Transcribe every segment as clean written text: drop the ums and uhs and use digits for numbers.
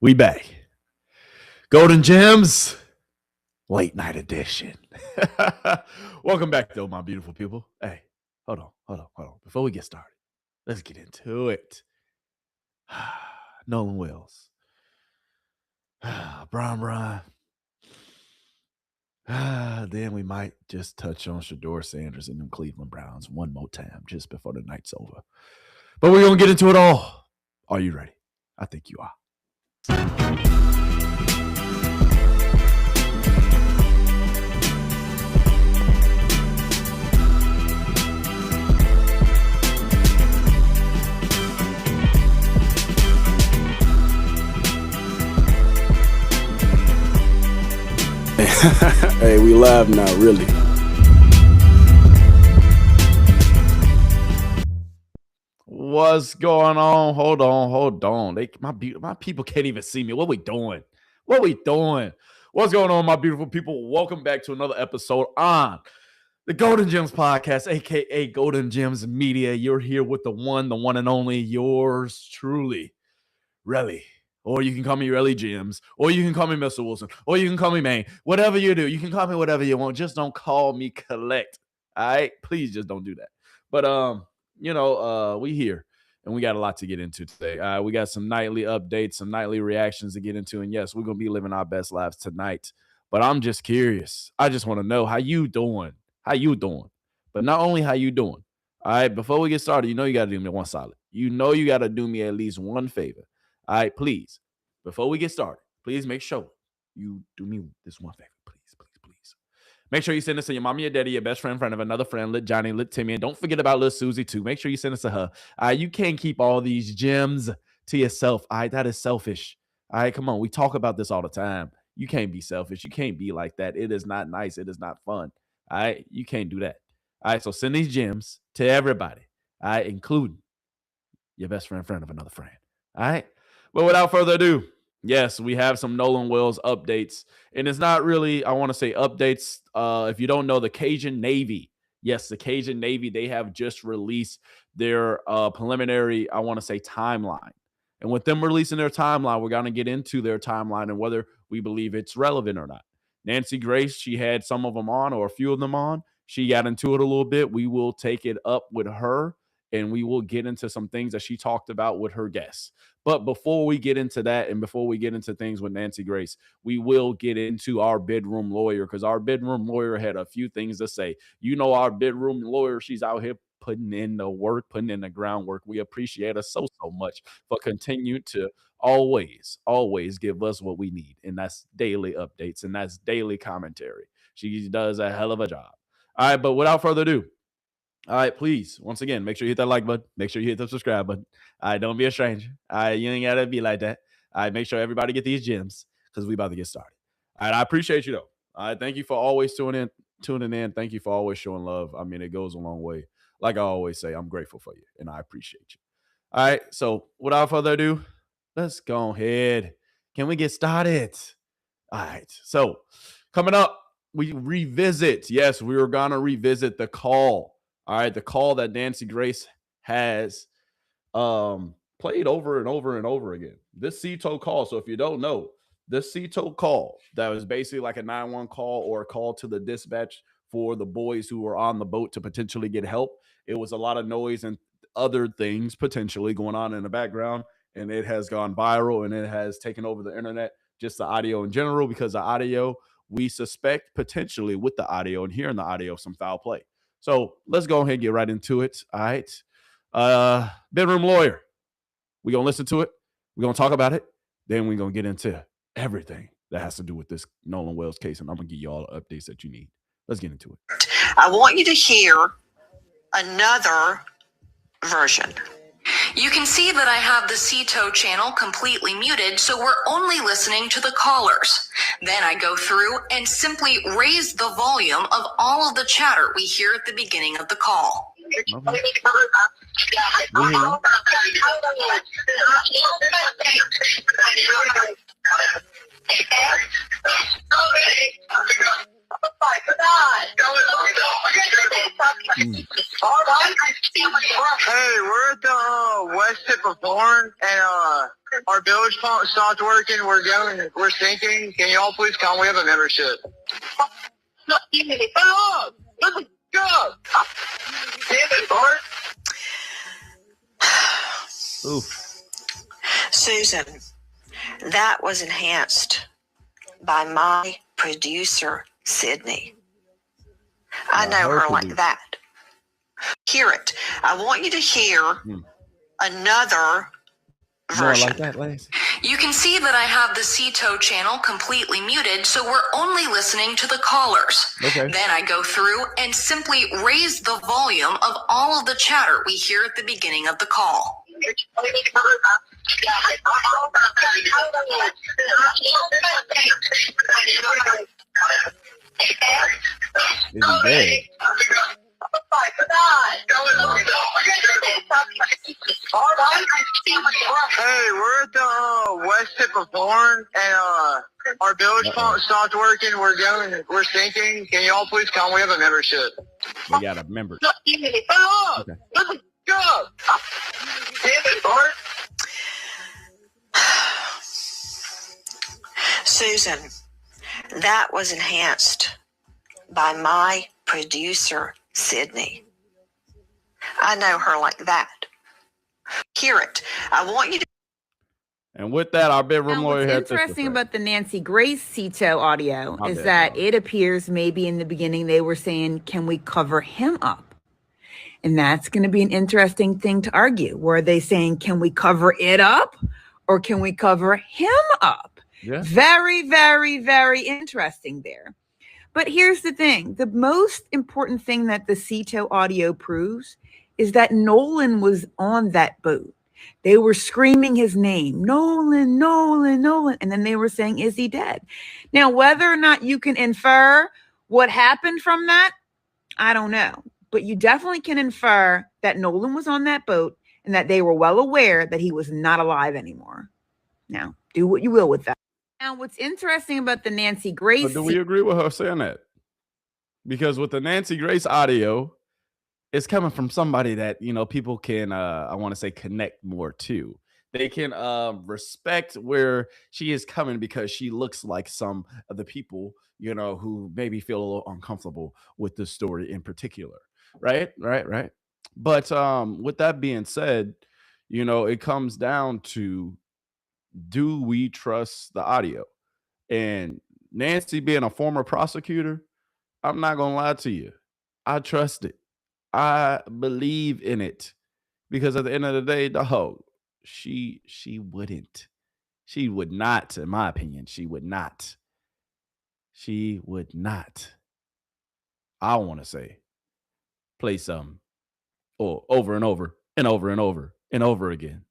We back. Golden Gems, late night edition. Welcome back, though, my beautiful people. Hey, hold on. Before we get started, let's get into it. Nolan Wells. Brian. Then we might just touch on Shador Sanders and them Cleveland Browns one more time just before the night's over. But we're going to get into it all. Are you ready? I think you are. Hey, we live now, really. What's going on? Hold on. My people can't even see me. What we doing? What's going on, my beautiful people? Welcome back to another episode on the Golden Gems podcast, aka Golden Gems Media. You're here with the one and only, yours truly, Relly. Or you can call me Relly Gems, or you can call me Mr. Wilson, or you can call me Maine. Whatever you do, you can call me whatever you want. Just don't call me Collect. All right? Please just don't do that. But we here and we got a lot to get into today. We got some nightly updates, some nightly reactions to get into, and yes, we're gonna be living our best lives tonight. But I'm just curious. I just want to know how you doing. But not only how you doing. All right, before we get started, you know you gotta do me one solid. You know you gotta do me at least one favor. All right, please, before we get started, please make sure you do me this one favor. Please. Make sure you send this to your mommy, your daddy, your best friend of another friend, Lit Johnny, Lit Timmy, and don't forget about Lit Susie too. Make sure you send this to her. You can't keep all these gems to yourself. All right, that is selfish. All right, come on. We talk about this all the time. You can't be selfish. You can't be like that. It is not nice. It is not fun. All right, you can't do that. All right, so send these gems to everybody. All right, including your best friend of another friend. All right. But without further ado, yes, we have some Nolan Wells updates. And it's not really, I want to say updates. If you don't know, the Cajun Navy, the Cajun Navy, they have just released their preliminary, I want to say, timeline. And with them releasing their timeline, we're going to get into their timeline and whether we believe it's relevant or not. Nancy Grace, she had some of them on or a few of them on. She got into it a little bit. We will take it up with her and we will get into some things that she talked about with her guests. But before we get into that and before we get into things with Nancy Grace, we will get into our bedroom lawyer because our bedroom lawyer had a few things to say. You know, our bedroom lawyer, she's out here putting in the work, putting in the groundwork. We appreciate her so much for continuing to always give us what we need. And that's daily updates and that's daily commentary. She does a hell of a job. All right, but without further ado, all right, please, once again, make sure you hit that like button. Make sure you hit the subscribe button. All right, don't be a stranger. All right, you ain't got to be like that. All right, make sure everybody get these gems because we about to get started. All right, I appreciate you, though. All right, thank you for always tuning in. Thank you for always showing love. I mean, it goes a long way. Like I always say, I'm grateful for you, and I appreciate you. All right, so without further ado, let's go ahead. Can we get started? All right, so coming up, we revisit. Yes, we were going to revisit the call. All right, the call that Nancy Grace has played over and over again. This CTO call. So if you don't know, this CTO call that was basically like a 911 call or a call to the dispatch for the boys who were on the boat to potentially get help. It was a lot of noise and other things potentially going on in the background, and it has gone viral and it has taken over the internet, just the audio in general, because the audio, we suspect potentially with the audio and hearing the audio, some foul play. So let's go ahead and get right into it. All right. Bedroom lawyer. We're going to listen to it. We're going to talk about it. Then we're going to get into everything that has to do with this Nolan Wells case. And I'm going to give you all the updates that you need. Let's get into it. I want you to hear another version. You can see that I have the CTO channel completely muted, so we're only listening to the callers. Then I go through and simply raise the volume of all of the chatter we hear at the beginning of the call. Hey, we're at the west tip of Horn, and Our bilge pump stopped working. We're sinking. Can y'all please come? We have a membership. No, let's go. Oof. Susan, that was enhanced by my producer, Sydney. I know her like that. Hear it. I want you to hear another version. Like that, Lacey. You can see that I have the CTO channel completely muted, so we're only listening to the callers. Okay. Then I go through and simply raise the volume of all of the chatter we hear at the beginning of the call. Is he dead? Hey, we're at the west tip of Horn, and our bilge pump stopped working. We're sinking. Can y'all please come? We have a membership. We got a member. Okay. Let's go. Susan, that was enhanced by my producer, Sydney. I know her like that. Hear it. I want you to. And with that, our bedroom lawyer had what's interesting about the Nancy Grace CTO audio is that it appears maybe in the beginning they were saying, can we cover him up? And that's going to be an interesting thing to argue. Were they saying, can we cover it up or can we cover him up? Yeah. Very, very, very interesting there. But here's the thing. The most important thing that the CTO audio proves is that Nolan was on that boat. They were screaming his name, Nolan, Nolan, Nolan. And then they were saying, is he dead? Now, whether or not you can infer what happened from that, I don't know. But you definitely can infer that Nolan was on that boat and that they were well aware that he was not alive anymore. Now, do what you will with that. Now, what's interesting about the Nancy Grace... But do we agree with her saying that? Because with the Nancy Grace audio, it's coming from somebody that, you know, people can, I want to say, connect more to. They can respect where she is coming because she looks like some of the people, you know, who maybe feel a little uncomfortable with this story in particular. Right. But with that being said, you know, it comes down to, do we trust the audio? And Nancy being a former prosecutor, I'm not going to lie to you. I trust it. I believe in it, because at the end of the day, dog, she wouldn't. She would not, in my opinion, she would not. She would not. I want to say, play some over and over and over and over and over again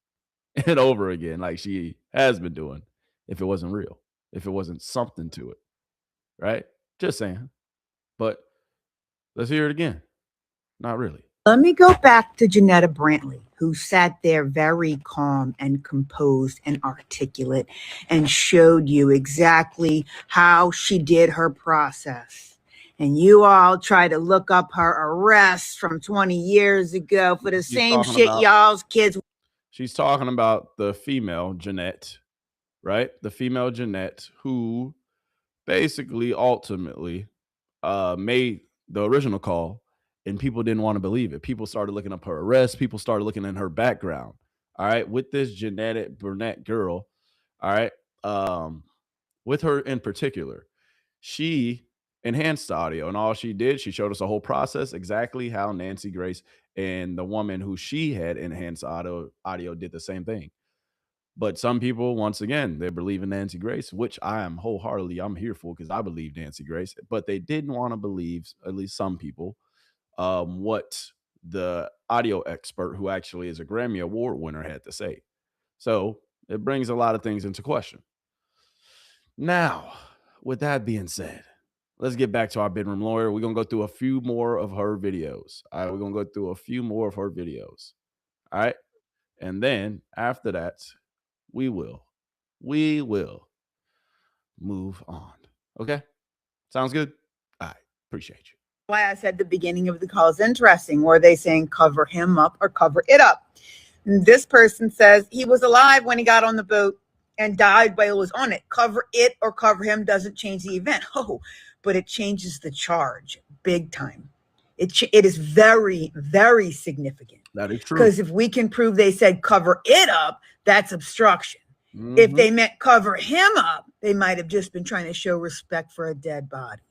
and over again, like she has been doing, if it wasn't real, if it wasn't something to it, right? Just saying. But let's hear it again. Not really. Let me go back to Janetta Brantley, who sat there very calm and composed and articulate and showed you exactly how she did her process. And you all try to look up her arrest from 20 years ago for the same shit y'all's kids. She's talking about the female Jeanette, right? The female Jeanette who basically ultimately made the original call, and people didn't want to believe it. People started looking up her arrest. People started looking in her background. All right. With this Jeanette Burnett girl. All right. With her in particular, she enhanced the audio, and all she did, she showed us a whole process, exactly how Nancy Grace and the woman who she had enhanced audio did the same thing. But some people, once again, they believe in Nancy Grace, which I am wholeheartedly, I'm here for, because I believe Nancy Grace, but they didn't want to believe, at least some people, what the audio expert, who actually is a Grammy Award winner, had to say. So it brings a lot of things into question. Now, with that being said, let's get back to our bedroom lawyer. We're going to go through a few more of her videos. All right. We're going to go through a few more of her videos. All right. And then after that, we will move on. Okay. Sounds good. All right. Appreciate you. Why I said the beginning of the call is interesting. Were they saying cover him up or cover it up? And this person says he was alive when he got on the boat and died while he was on it. Cover it or cover him doesn't change the event. Oh, but it changes the charge big time. It is very, very significant. That is true. Because if we can prove they said cover it up, that's obstruction. If they meant cover him up, they might have just been trying to show respect for a dead body.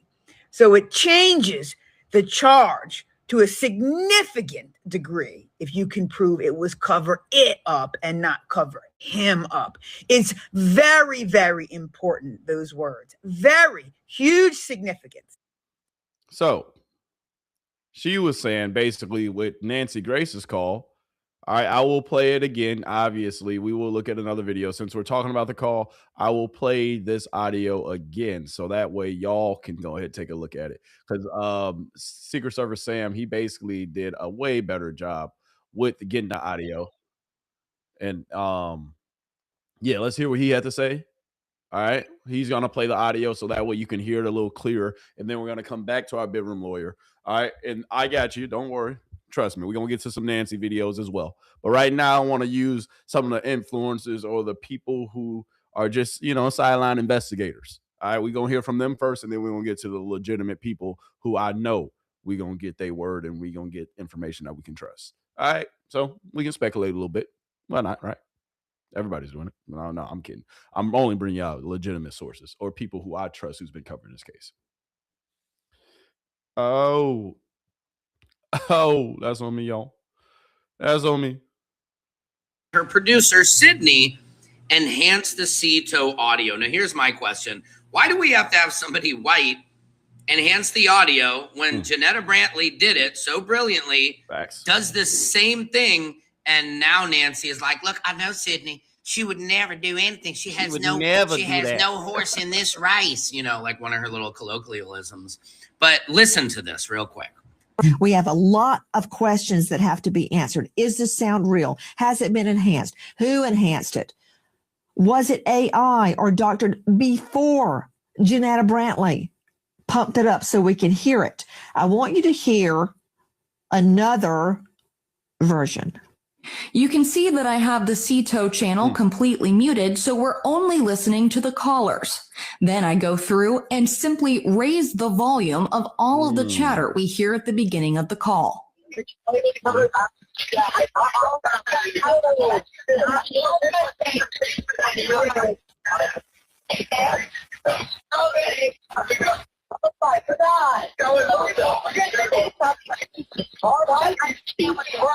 So it changes the charge to a significant degree if you can prove it was cover it up and not cover him up. It's very, very important, those words. Very huge significance. So she was saying basically with Nancy Grace's call, I will play it again. Obviously, we will look at another video. Since we're talking about the call, I will play this audio again. So that way y'all can go ahead and take a look at it. Because Secret Service Sam, he basically did a way better job with getting the audio. And yeah, let's hear what he had to say. All right. He's going to play the audio so that way you can hear it a little clearer. And then we're going to come back to our bedroom lawyer. All right. And I got you. Don't worry. Trust me. We're going to get to some Nancy videos as well. But right now, I want to use some of the influencers or the people who are just, you know, sideline investigators. All right. We're going to hear from them first. And then we're going to get to the legitimate people who I know we're going to get their word and we're going to get information that we can trust. All right. So we can speculate a little bit. Why not? Right. Everybody's doing it. No, I'm kidding. I'm only bringing out legitimate sources or people who I trust who's been covering this case. Oh, that's on me, y'all. That's on me. Her producer, Sydney, enhanced the CETO audio. Now, here's my question. Why do we have to have somebody white enhance the audio when Janetta Brantley did it so brilliantly, does the same thing, and now Nancy is like, look, I know Sydney. She would never do anything. She has no horse in this race, you know, like one of her little colloquialisms. But listen to this real quick. We have a lot of questions that have to be answered. Is the sound real? Has it been enhanced? Who enhanced it? Was it AI or doctored before Janetta Brantley pumped it up so we can hear it? I want you to hear another version. You can see that I have the CETO channel completely muted, so we're only listening to the callers. Then I go through and simply raise the volume of all of the chatter we hear at the beginning of the call.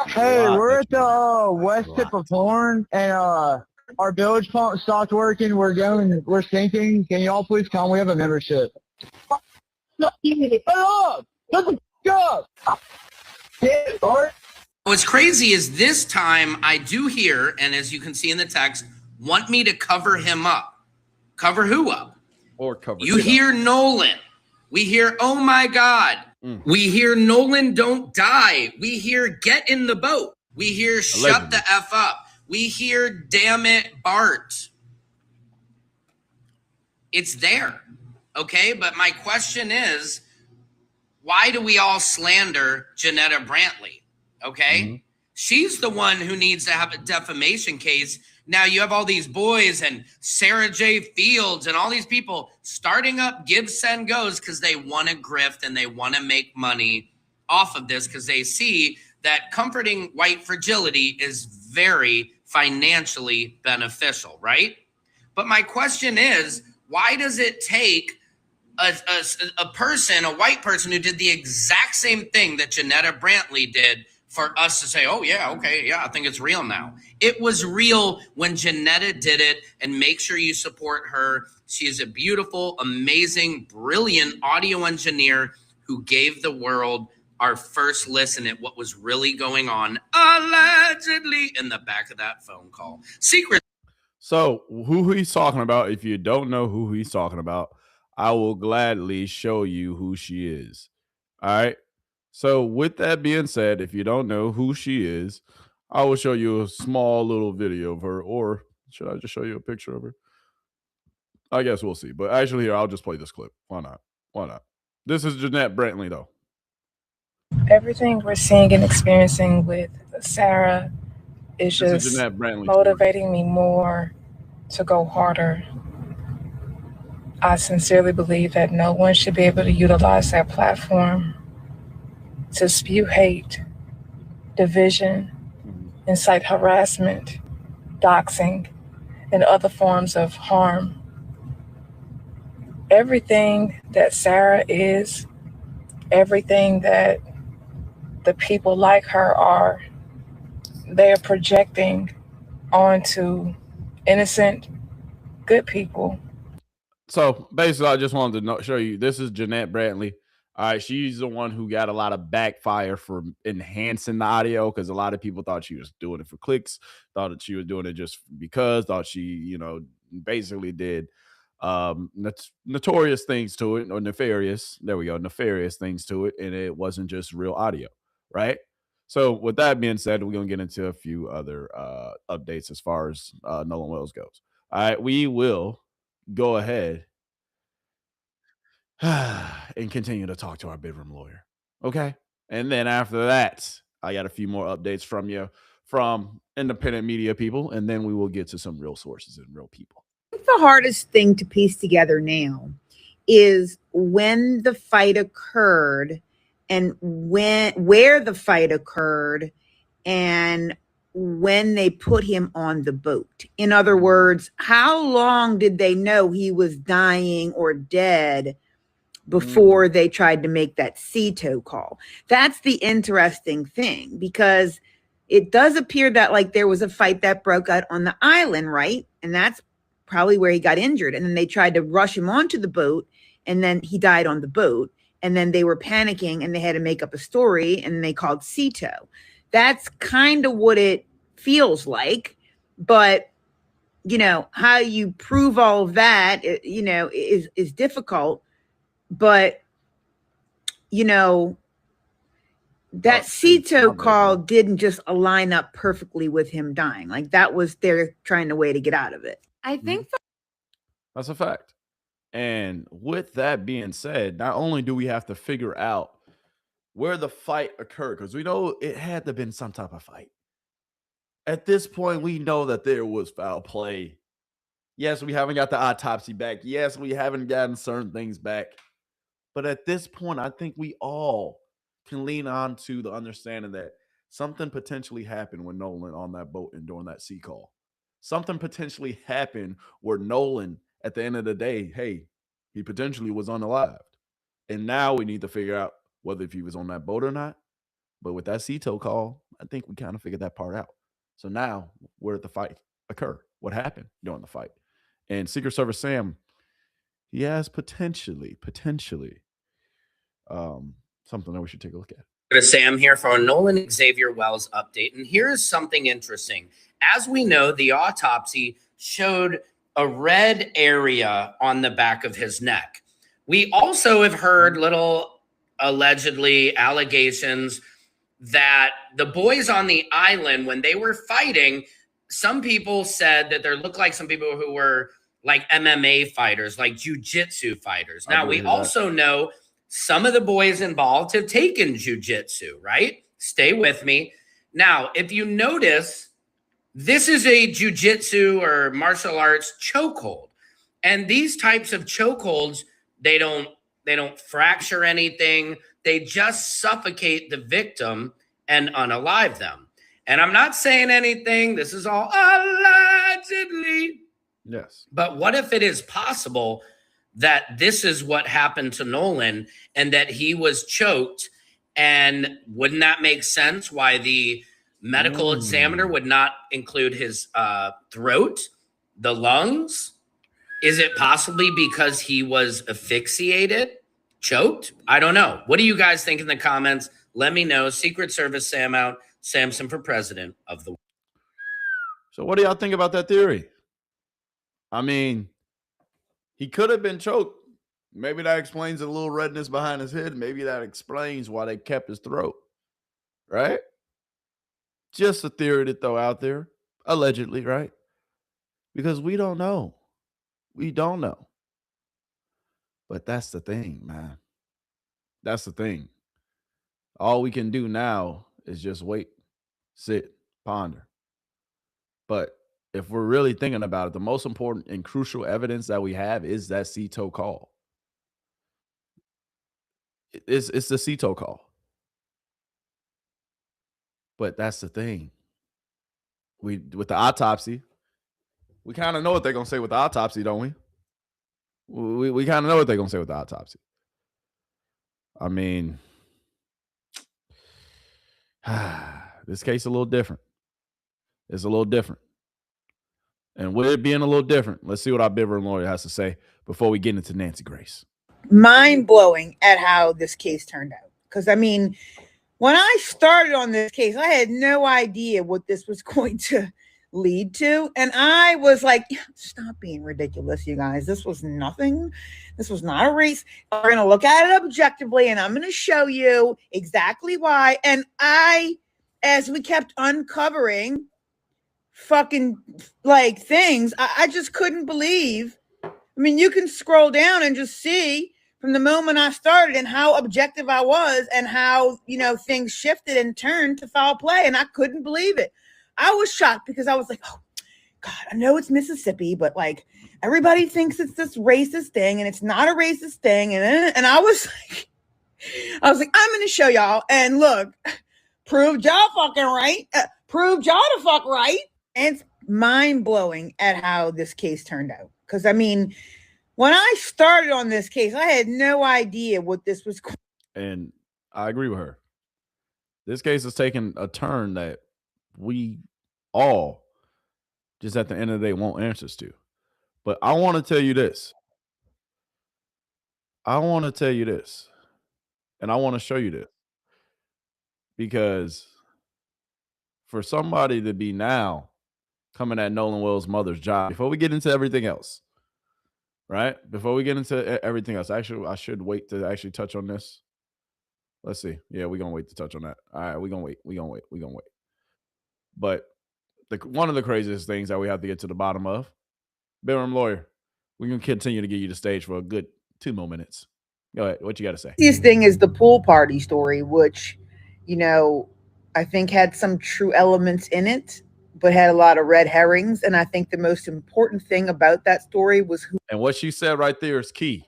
Hey, we're at the west tip of Horn, and our bilge pump stopped working. We're sinking. Can you all please come? We have a membership. What's crazy is this time I do hear, and as you can see in the text, want me to cover him up. Cover who up? Or cover you hear up. Nolan. We hear, oh my God. We hear Nolan don't die. We hear get in the boat. We hear shut the F up. We hear damn it, Bart. It's there. Okay, but my question is, why do we all slander Janetta Brantley? Okay, she's the one who needs to have a defamation case. Now you have all these boys and Sarah J. Fields and all these people starting up Give, Send, Goes because they want to grift and they want to make money off of this because they see that comforting white fragility is very financially beneficial, right? But my question is, why does it take a person, a white person who did the exact same thing that Janetta Brantley did for us to say, oh, yeah, okay, yeah, I think it's real now. It was real when Janetta did it, and make sure you support her. She is a beautiful, amazing, brilliant audio engineer who gave the world our first listen at what was really going on, allegedly, in the back of that phone call. Secret. So who he's talking about, if you don't know who he's talking about, I will gladly show you who she is. All right. So with that being said, if you don't know who she is, I will show you a small little video of her, or should I just show you a picture of her? I guess we'll see. But actually here, I'll just play this clip. Why not? Why not? This is Janetta Brantley, though. Everything we're seeing and experiencing with Sarah is This is just Jeanette Brantley. motivating me more to go harder. I sincerely believe that no one should be able to utilize that platform to spew hate, division, incite harassment, doxing, and other forms of harm. Everything that Sarah is, everything that the people like her are, they are projecting onto innocent, good people. So basically, I just wanted to show you this is Jeanette Brantley. All right, she's the one who got a lot of backfire for enhancing the audio because a lot of people thought she was doing it for clicks, thought that she was doing it just because, thought she, basically did notorious things to it, or nefarious. There we go, nefarious things to it, and it wasn't just real audio, right? So with that being said, we're gonna get into a few other updates as far as Nolan Wells goes. All right, we will go ahead and continue to talk to our bedroom lawyer. Okay. And then after that, I got a few more updates from you from independent media people, and then we will get to some real sources and real people. The hardest thing to piece together now is when the fight occurred and where the fight occurred and when they put him on the boat. In other words, how long did they know he was dying or dead before they tried to make that CTO call? That's the interesting thing, because it does appear that like there was a fight that broke out on the island, right? And that's probably where he got injured. And then they tried to rush him onto the boat, and then he died on the boat. And then they were panicking and they had to make up a story, and they called CTO. That's kind of what it feels like. But how you prove all of that, is difficult. But that CTO call didn't just align up perfectly with him dying. Like that was they're trying to way to get out of it. I think that's a fact. And with that being said, not only do we have to figure out where the fight occurred, because we know it had to have been some type of fight. At this point, we know that there was foul play. Yes, we haven't got the autopsy back. Yes, we haven't gotten certain things back. But at this point, I think we all can lean on to the understanding that something potentially happened with Nolan on that boat and during that sea call. Something potentially happened where Nolan, at the end of the day, hey, he potentially was unalived. And now we need to figure out whether if he was on that boat or not. But with that CTO call, I think we kind of figured that part out. So now, where did the fight occur? What happened during the fight? And Secret Service Sam, he has potentially something that we should take a look at. Sam here for a Nolan Xavier Wells update. And here's something interesting. As we know, the autopsy showed a red area on the back of his neck. We also have heard little allegedly allegations that the boys on the island, when they were fighting, some people said that there looked like some people who were like MMA fighters, like jiu-jitsu fighters. Now, we also know some of the boys involved have taken jiu-jitsu, right? Stay with me. Now, if you notice, this is a jiu-jitsu or martial arts chokehold. And these types of chokeholds, they don't fracture anything. They just suffocate the victim and unalive them. And I'm not saying anything. This is all allegedly. Yes. But what if it is possible that this is what happened to Nolan and that he was choked? And wouldn't that make sense why the medical examiner would not include his throat, the lungs? Is it possibly because he was asphyxiated, choked? I don't know. What do you guys think in the comments? Let me know. Secret Service Sam out. Samson for president of the world. So what do y'all think about that theory? I mean, he could have been choked. Maybe that explains a little redness behind his head. Maybe that explains why they kept his throat. Right? Just a theory to throw out there. Allegedly, right? Because we don't know. We don't know. But that's the thing, man. That's the thing. All we can do now is just wait, sit, ponder. But if we're really thinking about it, the most important and crucial evidence that we have is that CETO call. It's the CETO call. But that's the thing. With the autopsy, we kind of know what they're gonna say with the autopsy, don't we? We kind of know what they're gonna say with the autopsy. I mean, this case is a little different. It's a little different. And with it being a little different, let's see what our Bivern lawyer has to say before we get into Nancy Grace. Mind-blowing at how this case turned out. Because, I mean, when I started on this case, I had no idea what this was going to lead to. And I was like, stop being ridiculous, you guys. This was nothing. This was not a race. We're going to look at it objectively, and I'm going to show you exactly why. And as we kept uncovering fucking like things, I just couldn't believe. I mean, you can scroll down and just see from the moment I started and how objective I was and how, things shifted and turned to foul play. And I couldn't believe it. I was shocked because I was like, oh God, I know it's Mississippi, but like everybody thinks it's this racist thing and it's not a racist thing. And I was like, I'm going to show y'all. And look, proved y'all fucking right. Proved y'all the fuck right. And it's mind-blowing at how this case turned out. Because, I mean, when I started on this case, I had no idea what this was. And I agree with her. This case has taken a turn that we all, just at the end of the day, want answers to. But I want to tell you this. And I want to show you this. Because for somebody to be now coming at Nolan Wells' mother's job, before we get into everything else, right? Before we get into everything else, actually, I should wait to actually touch on this. Let's see. Yeah, we're going to wait to touch on that. All right, we're going to wait. But one of the craziest things that we have to get to the bottom of, Bivern lawyer, we're going to continue to give you the stage for a good 2 more minutes. Go ahead. What you got to say? This thing is the pool party story, which, I think had some true elements in it, but had a lot of red herrings. And I think the most important thing about that story was who. And what she said right there is key.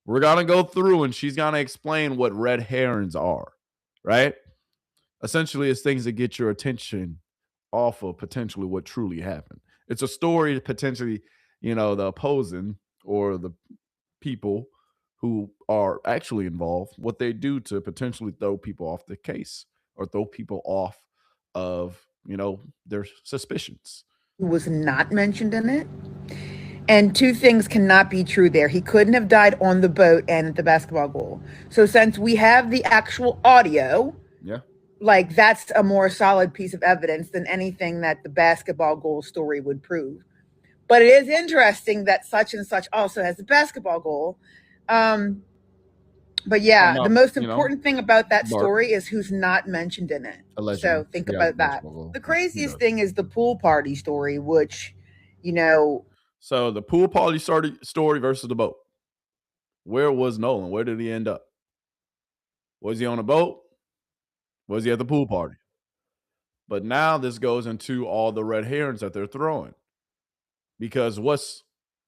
We're going to go through and she's going to explain what red herrings are, right? Essentially, it's things that get your attention off of potentially what truly happened. It's a story that potentially, the opposing or the people who are actually involved, what they do to potentially throw people off the case or throw people off of, their suspicions. Was not mentioned in it. And two things cannot be true there. He couldn't have died on the boat and at the basketball goal. So since we have the actual audio, like that's a more solid piece of evidence than anything that the basketball goal story would prove. But it is interesting that such and such also has a basketball goal. But yeah, the most important thing about that story is who's not mentioned in it. Allegedly. So think about that. The craziest thing is the pool party story, which, So the pool party story versus the boat. Where was Nolan? Where did he end up? Was he on a boat? Was he at the pool party? But now this goes into all the red herrings that they're throwing. Because what's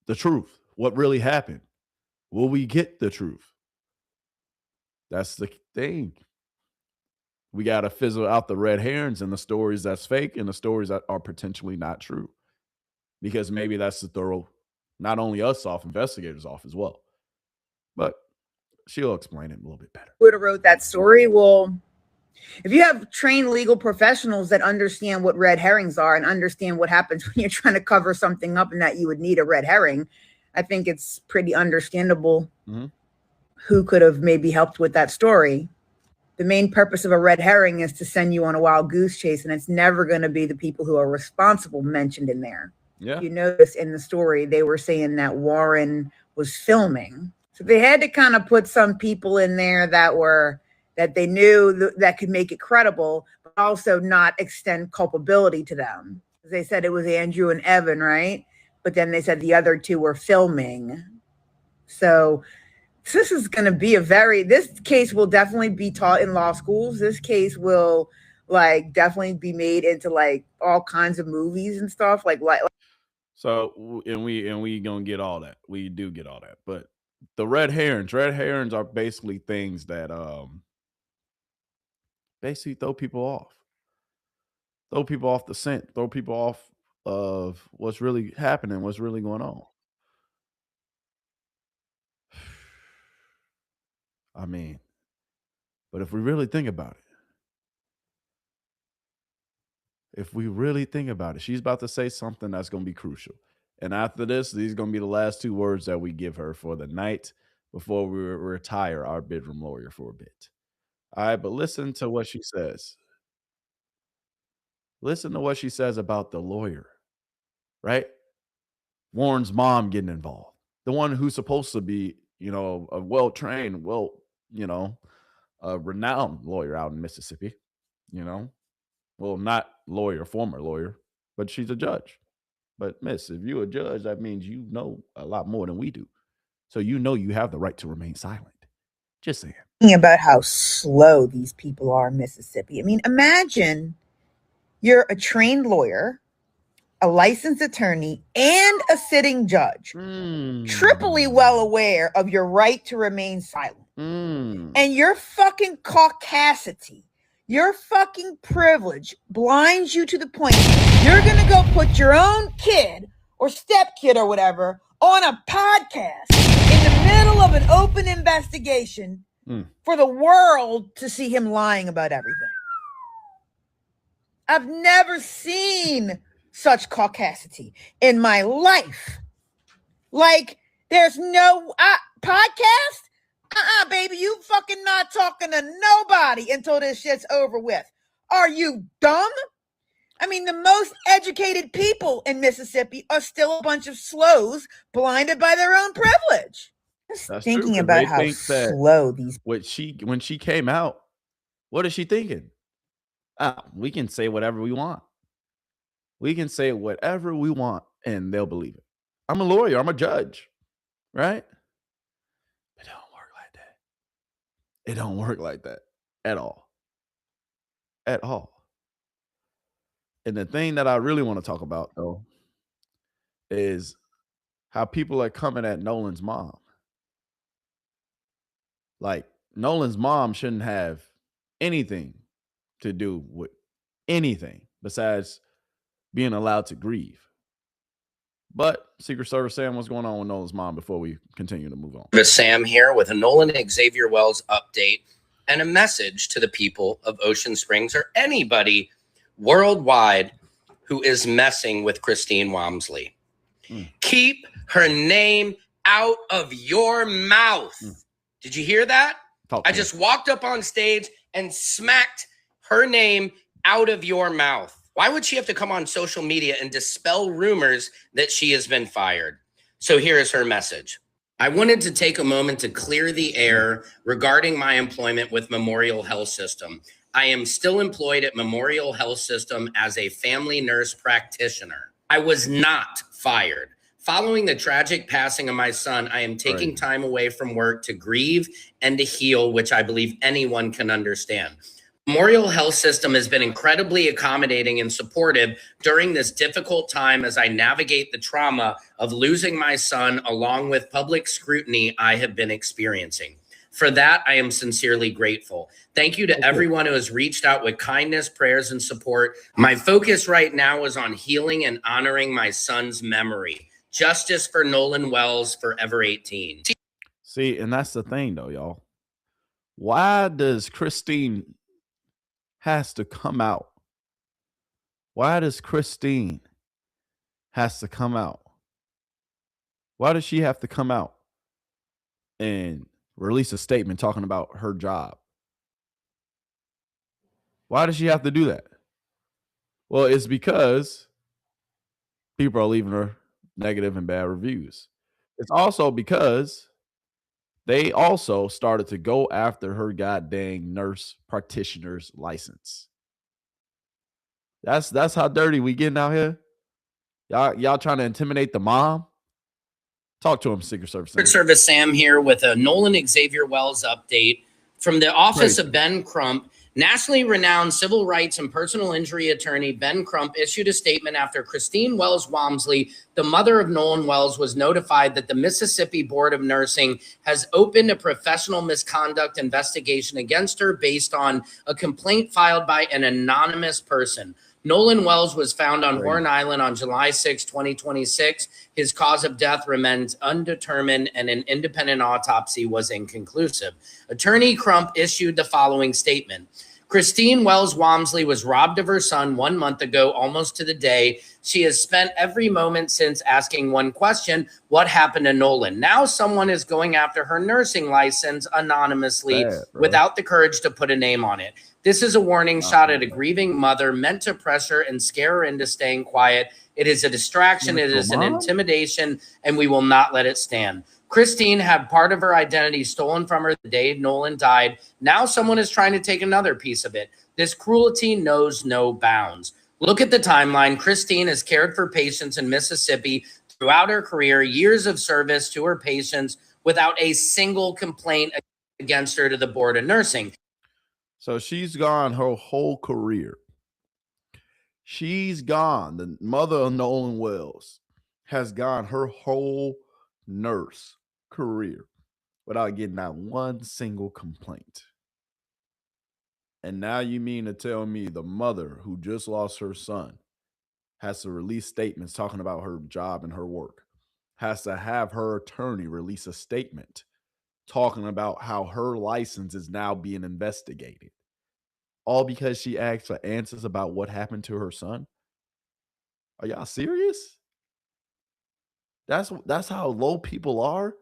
the truth? What really happened? Will we get the truth? That's the thing. We got to fizzle out the red herrings and the stories that's fake and the stories that are potentially not true. Because maybe that's to throw not only us off, investigators off as well. But she'll explain it a little bit better. Would have wrote that story. Well, if you have trained legal professionals that understand what red herrings are and understand what happens when you're trying to cover something up and that you would need a red herring, I think it's pretty understandable who could have maybe helped with that story. The main purpose of a red herring is to send you on a wild goose chase, and it's never going to be the people who are responsible mentioned in there. Yeah. You notice in the story, they were saying that Warren was filming. So they had to kind of put some people in there that they knew that could make it credible, but also not extend culpability to them. They said it was Andrew and Evan, right? But then they said the other two were filming. So this is going to be this case will definitely be taught in law schools. This case will like definitely be made into like all kinds of movies and stuff. So and we gonna get all that. We do get all that. But the red herons are basically things that basically throw people off. Throw people off the scent, throw people off of what's really happening, what's really going on. I mean, but if we really think about it, she's about to say something that's going to be crucial. And after this, these are going to be the last 2 words that we give her for the night before we retire our bedroom lawyer for a bit. All right, but listen to what she says. Listen to what she says about the lawyer, right? Warren's mom getting involved. The one who's supposed to be, a well-trained, a renowned lawyer out in Mississippi, Well, not lawyer, former lawyer, but she's a judge. But miss, if you're a judge, that means you know a lot more than we do. So you have the right to remain silent. Just saying. About how slow these people are in Mississippi. I mean, imagine you're a trained lawyer, a licensed attorney, and a sitting judge, triply well aware of your right to remain silent. And your fucking caucasity, your fucking privilege blinds you to the point you're going to go put your own kid or stepkid or whatever on a podcast in the middle of an open investigation for the world to see him lying about everything. I've never seen such caucasity in my life. Like, there's no podcast. Baby, you fucking not talking to nobody until this shit's over with. Are you dumb? I mean, the most educated people in Mississippi are still a bunch of slows blinded by their own privilege. Just thinking about how slow these. When she came out, what is she thinking? We can say whatever we want. We can say whatever we want, and they'll believe it. I'm a lawyer. I'm a judge, right? It don't work like that. It don't work like that at all. At all. And the thing that I really want to talk about, though, is how people are coming at Nolan's mom. Like, Nolan's mom shouldn't have anything to do with anything besides being allowed to grieve. But Secret Service Sam, what's going on with Nolan's mom before we continue to move on? Sam here with a Nolan Xavier Wells update and a message to the people of Ocean Springs or anybody worldwide who is messing with Christine Walmsley. Keep her name out of your mouth. Did you hear that? I just walked up on stage and smacked her name out of your mouth. Why would she have to come on social media and dispel rumors that she has been fired? So here is her message. I wanted to take a moment to clear the air regarding my employment with Memorial Health System. I am still employed at Memorial Health System as a family nurse practitioner. I was not fired. Following the tragic passing of my son, I am taking time away from work to grieve and to heal, which I believe anyone can understand. Memorial Health System has been incredibly accommodating and supportive during this difficult time as I navigate the trauma of losing my son along with public scrutiny I have been experiencing. For that, I am sincerely grateful. Thank you to everyone who has reached out with kindness, prayers, and support. My focus right now is on healing and honoring my son's memory. Justice for Nolan Wells, forever 18. See, and that's the thing, though, y'all. Why does Christine has to come out? Why does Christine has to come out? Why does she have to come out and release a statement talking about her job? Why does she have to do that? Well, it's because people are leaving her negative and bad reviews. It's also because they also started to go after her goddamn nurse practitioner's license. That's how dirty we getting out here. Y'all trying to intimidate the mom? Talk to him, Secret Service. Secret Service Sam here with a Nolan Xavier Wells update from the office of Ben Crump. Nationally renowned civil rights and personal injury attorney Ben Crump issued a statement after Christine Wells Walmsley, the mother of Nolan Wells, was notified that the Mississippi Board of Nursing has opened a professional misconduct investigation against her based on a complaint filed by an anonymous person. Nolan Wells was found on Horn Island on July 6, 2026. His cause of death remains undetermined and an independent autopsy was inconclusive. Attorney Crump issued the following statement. Christine Wells Walmsley was robbed of her son 1 month ago, almost to the day. She has spent every moment since asking one question: what happened to Nolan? Now someone is going after her nursing license anonymously without the courage to put a name on it. This is a warning shot at a grieving mother meant to pressure and scare her into staying quiet. It is a distraction. It is an intimidation, and we will not let it stand. Christine had part of her identity stolen from her the day Nolan died. Now someone is trying to take another piece of it. This cruelty knows no bounds. Look at the timeline. Christine has cared for patients in Mississippi throughout her career, years of service to her patients without a single complaint against her to the Board of Nursing. So she's gone her whole career. She's gone. The mother of Nolan Wells has gone her whole nurse career without getting not one single complaint. And now you mean to tell me the mother who just lost her son has to release statements talking about her job and her work, has to have her attorney release a statement talking about how her license is now being investigated, all because she asked for answers about what happened to her son? Are y'all serious? That's how low people are?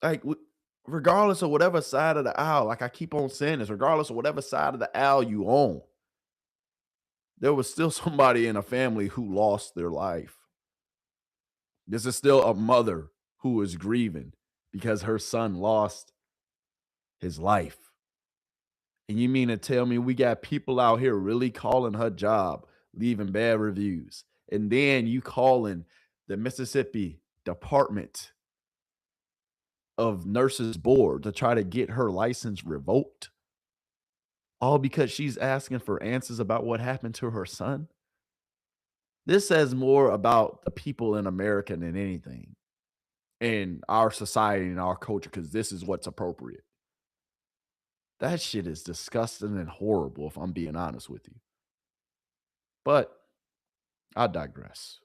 Like, regardless of whatever side of the aisle, like I keep on saying this, regardless of whatever side of the aisle you own, there was still somebody in a family who lost their life. This is still a mother who is grieving because her son lost his life. And you mean to tell me we got people out here really calling her job, leaving bad reviews, and then you calling the Mississippi Department of Nurses Board to try to get her license revoked, all because she's asking for answers about what happened to her son? This says more about the people in America than anything, in our society and our culture, because this is what's appropriate. That shit is disgusting and horrible, if I'm being honest with you. But I digress.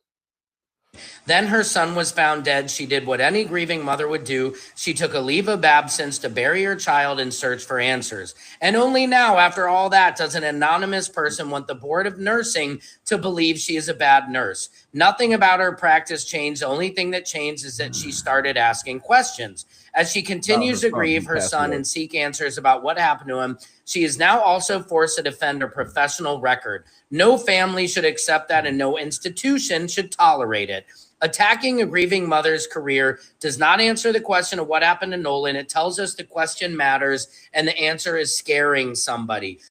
Then her son was found dead. She did what any grieving mother would do. She took a leave of absence to bury her child and search for answers. And only now, after all that, does an anonymous person want the Board of Nursing to believe she is a bad nurse. Nothing about her practice changed. The only thing that changed is that she started asking questions. As she continues to grieve her son and seek answers about what happened to him, she is now also forced to defend her professional record. No family should accept that, and no institution should tolerate it. Attacking a grieving mother's career does not answer the question of what happened to Nolan. It tells us the question matters, and the answer is scaring somebody.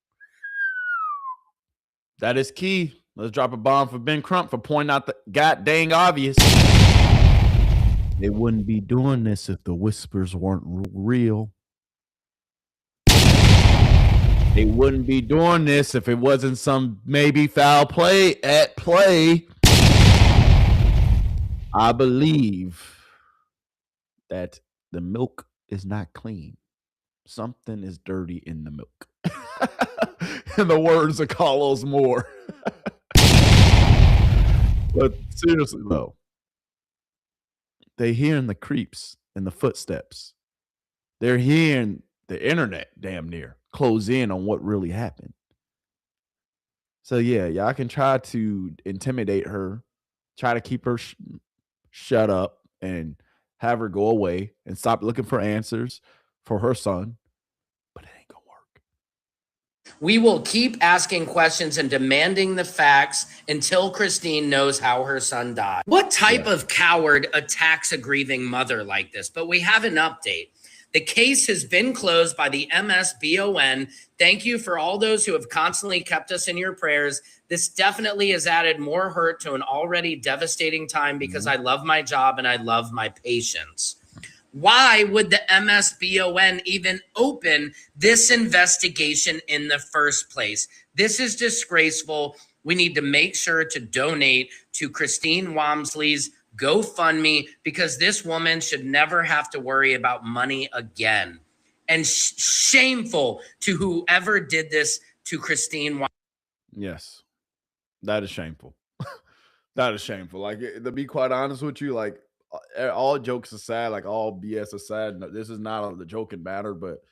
That is key. Let's drop a bomb for Ben Crump for pointing out the god dang obvious. They wouldn't be doing this if the whispers weren't real. They wouldn't be doing this if it wasn't some maybe foul play at play. I believe that the milk is not clean. Something is dirty in the milk. In the words of Carlos Moore. But seriously, though, they hearing the creeps and the footsteps. They're hearing the internet damn near close in on what really happened. So yeah, y'all can try to intimidate her, try to keep her shut up and have her go away and stop looking for answers for her son, but it ain't gonna work. We will keep asking questions and demanding the facts until Christine knows how her son died. What type of coward attacks a grieving mother like this? But we have an update. The case has been closed by the MSBON. Thank you for all those who have constantly kept us in your prayers. This definitely has added more hurt to an already devastating time because I love my job and I love my patients. Why would the MSBON even open this investigation in the first place? This is disgraceful. We need to make sure to donate to Christine Walmsley's GoFundMe, because this woman should never have to worry about money again. And shameful to whoever did this to Christine. Yes, that is shameful. That is shameful. Like, to be quite honest with you, like, all jokes aside, like all BS aside, this is not the joking matter, but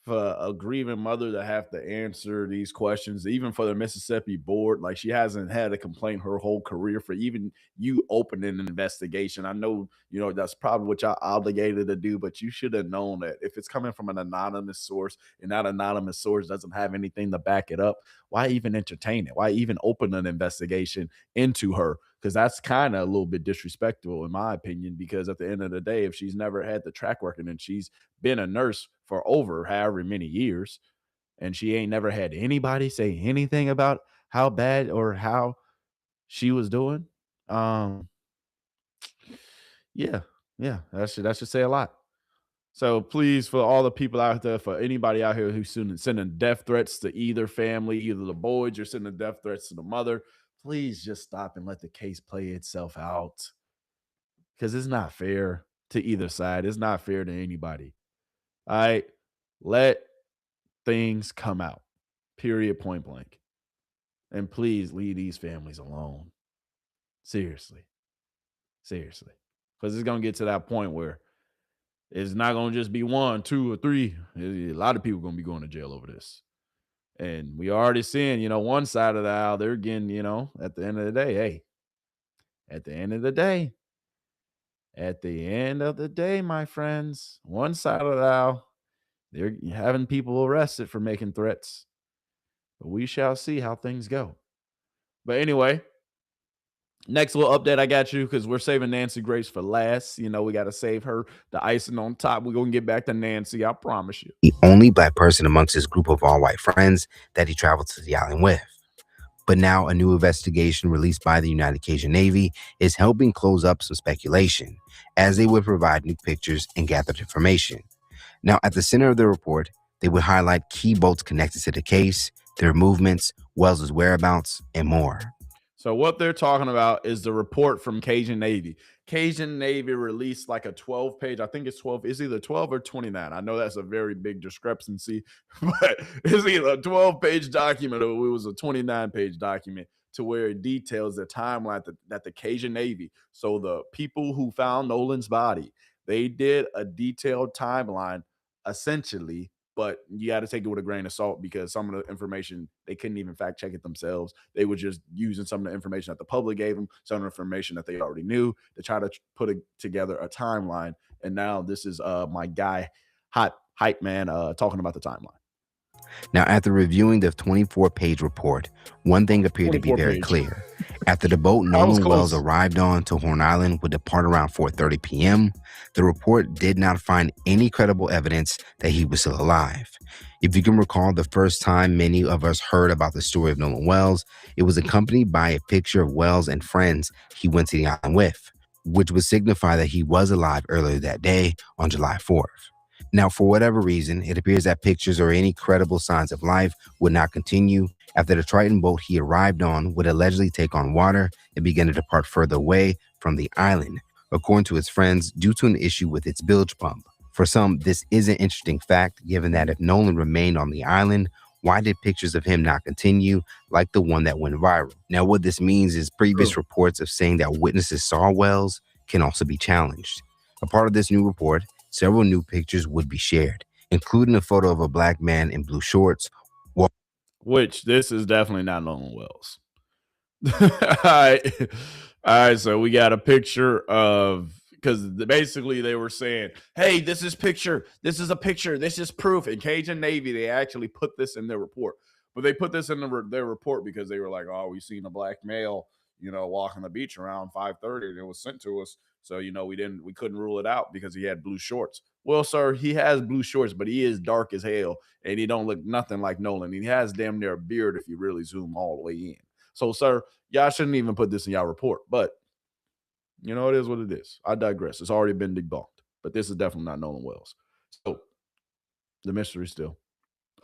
for a grieving mother to have to answer these questions, even for the Mississippi board, like, she hasn't had a complaint her whole career. For even you opening an investigation, I know, that's probably what y'all obligated to do, but you should have known that if it's coming from an anonymous source and that anonymous source doesn't have anything to back it up, why even entertain it? Why even open an investigation into her? Because that's kind of a little bit disrespectful, in my opinion, because at the end of the day, if she's never had the track record and she's been a nurse for over however many years, and she ain't never had anybody say anything about how bad or how she was doing, yeah, that should say a lot. So please, for all the people out there, for anybody out here who's sending death threats to either family, either the boys, or sending death threats to the mother, please just stop and let the case play itself out, because it's not fair to either side. It's not fair to anybody. All right, let things come out, period, point blank. And please leave these families alone. Seriously. Because it's going to get to that point where it's not going to just be 1, 2, or 3. A lot of people going to be going to jail over this. And we already seeing, one side of the aisle, they're getting, at the end of the day, my friends, one side of the aisle, they're having people arrested for making threats. But we shall see how things go. But anyway, next little update I got you, because we're saving Nancy Grace for last. We got to save her, the icing on top. We're going to get back to Nancy, I promise you. The only black person amongst his group of all-white friends that he traveled to the island with. But now a new investigation released by the United Cajun Navy is helping close up some speculation, as they would provide new pictures and gathered information. Now, at the center of the report, they would highlight key boats connected to the case, their movements, Wells's whereabouts, and more. So what they're talking about is the report from Cajun Navy. Cajun Navy released like a 12-page, I think it's 12, it's either 12 or 29. I know that's a very big discrepancy, but it's either a 12-page document or it was a 29-page document, to where it details the timeline that the Cajun Navy, so the people who found Nolan's body, they did a detailed timeline, essentially. But you got to take it with a grain of salt, because some of the information, they couldn't even fact check it themselves. They were just using some of the information that the public gave them, some of the information that they already knew, to try to put together a timeline. And now this is my guy, Hype Man, talking about the timeline. Now, after reviewing the 24-page report, one thing appeared to be very clear. After the boat Nolan Wells arrived on to Horn Island would depart around 4:30 p.m., the report did not find any credible evidence that he was still alive. If you can recall, the first time many of us heard about the story of Nolan Wells, it was accompanied by a picture of Wells and friends he went to the island with, which would signify that he was alive earlier that day on July 4th. Now, for whatever reason, it appears that pictures or any credible signs of life would not continue after the Triton boat he arrived on would allegedly take on water and begin to depart further away from the island, according to his friends, due to an issue with its bilge pump. For some, this is an interesting fact, given that if Nolan remained on the island, why did pictures of him not continue like the one that went viral? Now, what this means is previous reports of saying that witnesses saw Wells can also be challenged. A part of this new report, several new pictures would be shared, including a photo of a black man in blue shorts. Which, this is definitely not Nolan Wells. All right, so we got a picture of, because basically they were saying, hey, this is a picture, this is proof. In Cajun Navy, they actually put this in their report. But they put this in their report because they were like, oh, we seen a black male, walking the beach around 5:30, and it was sent to us. So, we couldn't rule it out because he had blue shorts. Well, sir, he has blue shorts, but he is dark as hell, and he don't look nothing like Nolan. He has damn near a beard if you really zoom all the way in. So, sir, y'all shouldn't even put this in y'all report. But, it is what it is. I digress. It's already been debunked. but this is definitely not Nolan Wells. So the mystery still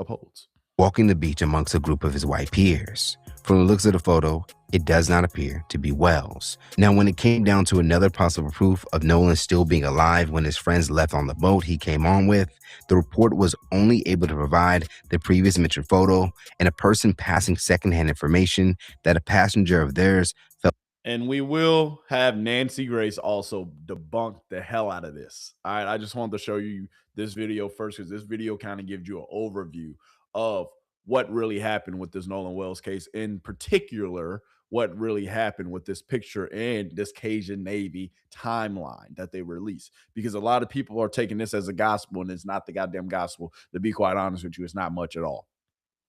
upholds. Walking the beach amongst a group of his white peers. From the looks of the photo, it does not appear to be Wells. Now, when it came down to another possible proof of Nolan still being alive when his friends left on the boat he came on with, the report was only able to provide the previous mentioned photo and a person passing secondhand information that a passenger of theirs felt. And we will have Nancy Grace also debunk the hell out of this. All right, I just wanted to show you this video first because this video kind of gives you an overview of what really happened with this Nolan Wells case, in particular, what really happened with this picture and this Cajun Navy timeline that they released. Because a lot of people are taking this as a gospel, and it's not the goddamn gospel. To be quite honest with you, it's not much at all.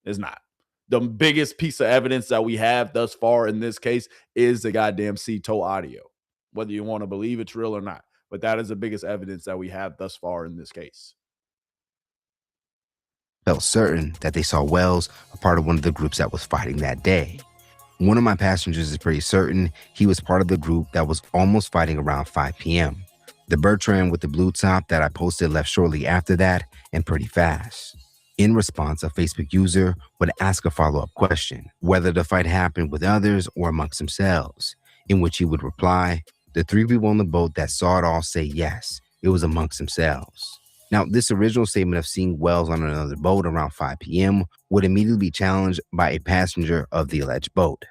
It's not. The biggest piece of evidence that we have thus far in this case is the goddamn CTO audio, whether you want to believe it's real or not. But that is the biggest evidence that we have thus far in this case. Felt certain that they saw Wells a part of one of the groups that was fighting that day. One of my passengers is pretty certain he was part of the group that was almost fighting around 5 p.m. The Bertrand with the blue top that I posted left shortly after that, and pretty fast. In response, a Facebook user would ask a follow-up question, whether the fight happened with others or amongst themselves, in which he would reply, the 3 people on the boat that saw it all say yes, it was amongst themselves. Now, this original statement of seeing Wells on another boat around 5 p.m. would immediately be challenged by a passenger of the alleged boat.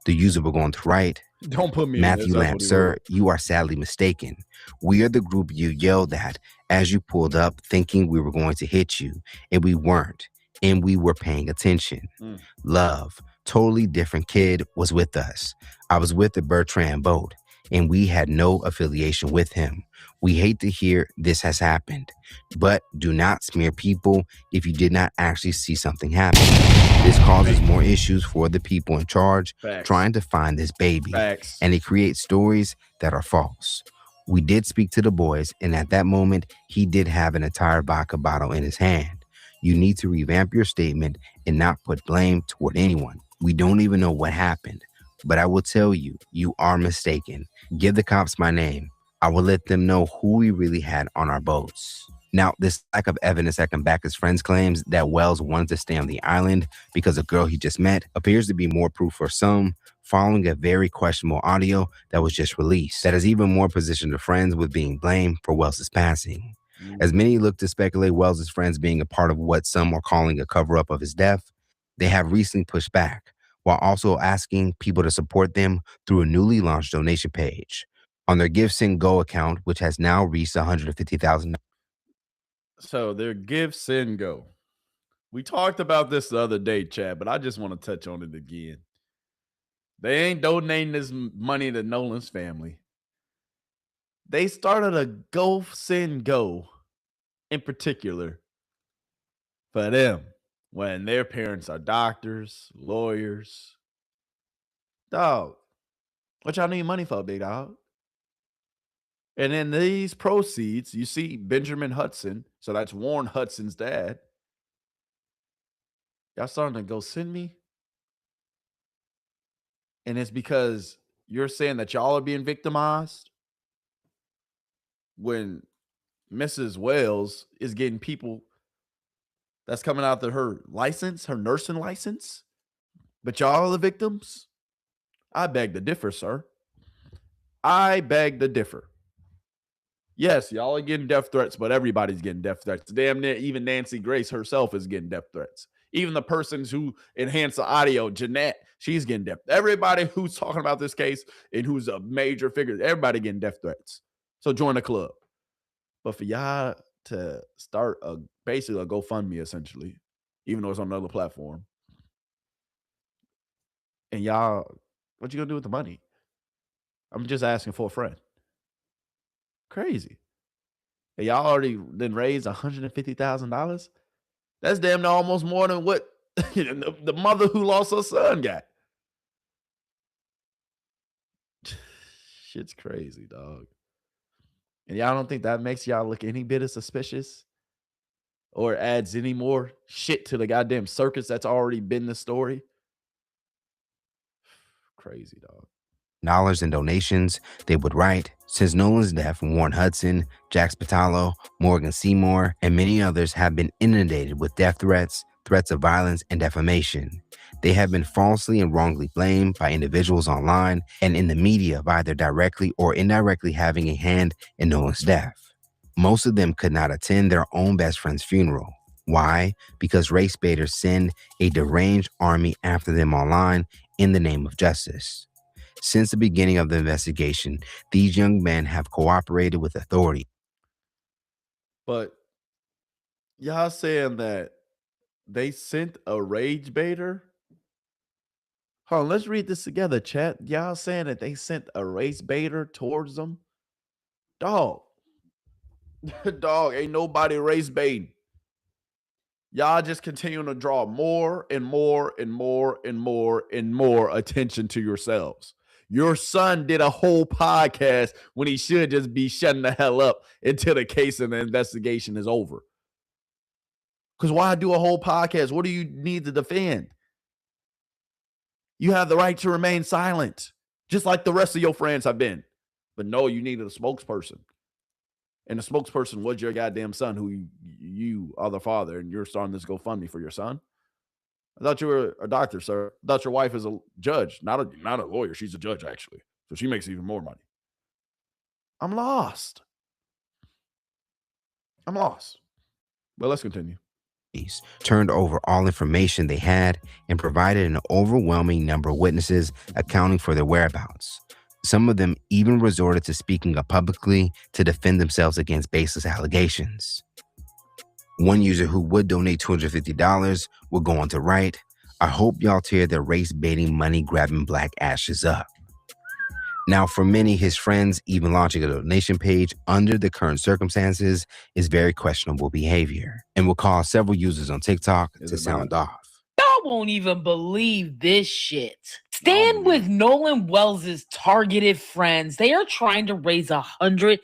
The user would go on to write, "Don't put me Matthew in this, Lamb, sir, you are sadly mistaken. We are the group you yelled at as you pulled up thinking we were going to hit you, and we weren't, and we were paying attention. Love, totally different kid, was with us. I was with the Bertrand boat, and we had no affiliation with him. We hate to hear this has happened, but do not smear people if you did not actually see something happen. This causes more issues for the people in charge trying to find this baby, and it creates stories that are false. We did speak to the boys, and at that moment, he did have an entire vodka bottle in his hand. You need to revamp your statement and not put blame toward anyone. We don't even know what happened, but I will tell you, you are mistaken. Give the cops my name. I will let them know who we really had on our boats." Now, this lack of evidence that can back his friend's claims that Wells wanted to stay on the island because a girl he just met appears to be more proof for some, following a very questionable audio that was just released that is even more positioned to friends with being blamed for Wells' passing. As many look to speculate Wells' friends being a part of what some are calling a cover-up of his death, they have recently pushed back, while also asking people to support them through a newly launched donation page on their Give Send Go account, which has now reached $150,000. So their Give Send Go. We talked about this the other day, Chad, but I just want to touch on it again. They ain't donating this money to Nolan's family. They started a Go Send Go in particular for them when their parents are doctors, lawyers. Dog, what y'all need money for, big dog? And then these proceeds, you see Benjamin Hudson, so that's Warren Hudson's dad. Y'all starting to go send me? And it's because you're saying that y'all are being victimized when Mrs. Wells is getting people that's coming out of her license, her nursing license, but y'all are the victims? I beg to differ, sir. I beg to differ. Yes, y'all are getting death threats, but everybody's getting death threats. Damn near even Nancy Grace herself is getting death threats. Even the persons who enhance the audio, Jeanette, she's getting death. Everybody who's talking about this case and who's a major figure, everybody getting death threats. So join the club. But for y'all to start basically a GoFundMe, essentially, even though it's on another platform, and y'all, what you gonna do with the money? I'm just asking for a friend. Crazy. And y'all already then raised $150,000. That's damn near almost more than what the mother who lost her son got. Shit's crazy, dog. And y'all don't think that makes y'all look any bit of suspicious or adds any more shit to the goddamn circus that's already been the story? Crazy, dog. in donations, they would write, since Nolan's death, Warren Hudson, Jack Spatalo, Morgan Seymour, and many others have been inundated with death threats, threats of violence, and defamation. They have been falsely and wrongly blamed by individuals online and in the media by either directly or indirectly having a hand in Nolan's death. Most of them could not attend their own best friend's funeral. Why? Because race baiters send a deranged army after them online in the name of justice. Since the beginning of the investigation, these young men have cooperated with authorities. But y'all saying that they sent a rage baiter? Hold on, let's read this together, chat. Y'all saying that they sent a race baiter towards them? Dog. Dog, ain't nobody race baiting. Y'all just continuing to draw more and more and more and more and more attention to yourselves. Your son did a whole podcast when he should just be shutting the hell up until the case and the investigation is over. Because why do a whole podcast? What do you need to defend? You have the right to remain silent, just like the rest of your friends have been. But no, you needed a spokesperson. And the spokesperson was your goddamn son, who you are the father, and you're starting this GoFundMe for your son. I thought you were a doctor, sir. I thought your wife is a judge, not a lawyer. She's a judge, actually. So she makes even more money. I'm lost. But let's continue. Turned over all information they had and provided an overwhelming number of witnesses accounting for their whereabouts. Some of them even resorted to speaking up publicly to defend themselves against baseless allegations. One user who would donate $250 would go on to write, I hope y'all tear their race-baiting, money-grabbing black ashes up. Now, for many, his friends, even launching a donation page under the current circumstances is very questionable behavior and will cause several users on TikTok to sound off. Y'all won't even believe this shit. Stand with Nolan Wells' targeted friends. They are trying to raise $100,000.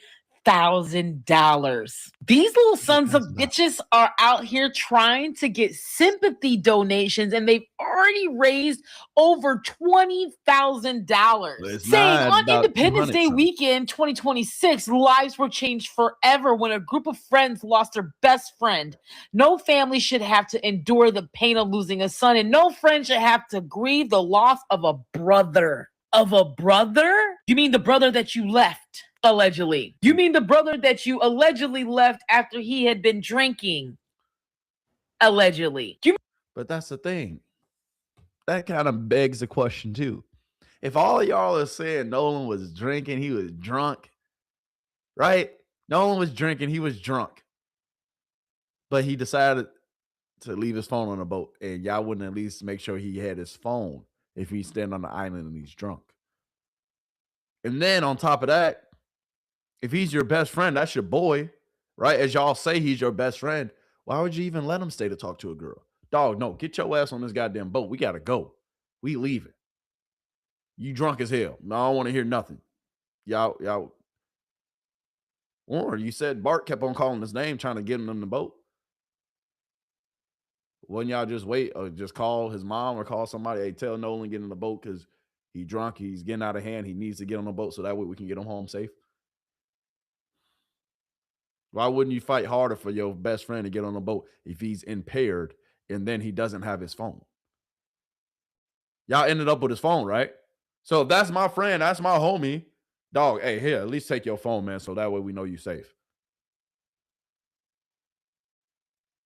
These little sons of bitches are out here trying to get sympathy donations, and they've already raised over $20,000. Saying on Independence Day weekend 2026, lives were changed forever when a group of friends lost their best friend. No family should have to endure the pain of losing a son, and no friend should have to grieve the loss of a brother. Of a brother? You mean the brother that you left? Allegedly. You mean the brother that you allegedly left after he had been drinking? Allegedly. But that's the thing. That kind of begs the question, too. If all of y'all are saying Nolan was drinking, he was drunk, right? Nolan was drinking, he was drunk. But he decided to leave his phone on a boat, and y'all wouldn't at least make sure he had his phone if he's standing on the island and he's drunk. And then on top of that, if he's your best friend, that's your boy, right? As y'all say, he's your best friend. Why would you even let him stay to talk to a girl? Dog, no, get your ass on this goddamn boat. We got to go. We leaving. You drunk as hell. No, I don't want to hear nothing. Y'all. Or you said Bart kept on calling his name, trying to get him in the boat. Wouldn't y'all just wait or just call his mom or call somebody, hey, tell Nolan get in the boat because he's drunk, he's getting out of hand, he needs to get on the boat so that way we can get him home safe? Why wouldn't you fight harder for your best friend to get on the boat if he's impaired and then he doesn't have his phone? Y'all ended up with his phone, right? So if that's my friend, that's my homie, dog, hey, here, at least take your phone, man, so that way we know you're safe.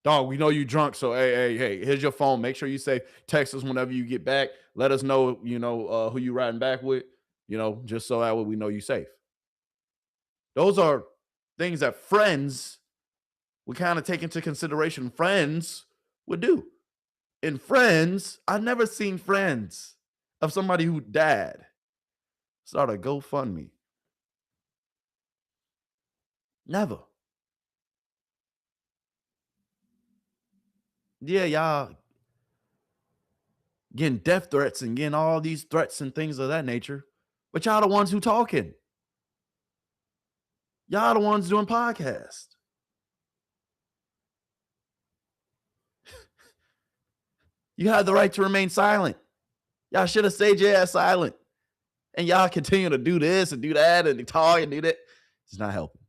Dog, we know you drunk, so hey, here's your phone. Make sure you safe. Text us whenever you get back. Let us know, who you riding back with, just so that way we know you safe. Those are things that friends would kind of take into consideration. Friends would do. And friends, I've never seen friends of somebody who died start a GoFundMe. Never. Yeah, y'all getting death threats and getting all these threats and things of that nature. But y'all the ones who talking. Y'all the ones doing podcasts. You have the right to remain silent. Y'all should have stayed your ass silent. And y'all continue to do this and do that and talk and do that. It's not helping.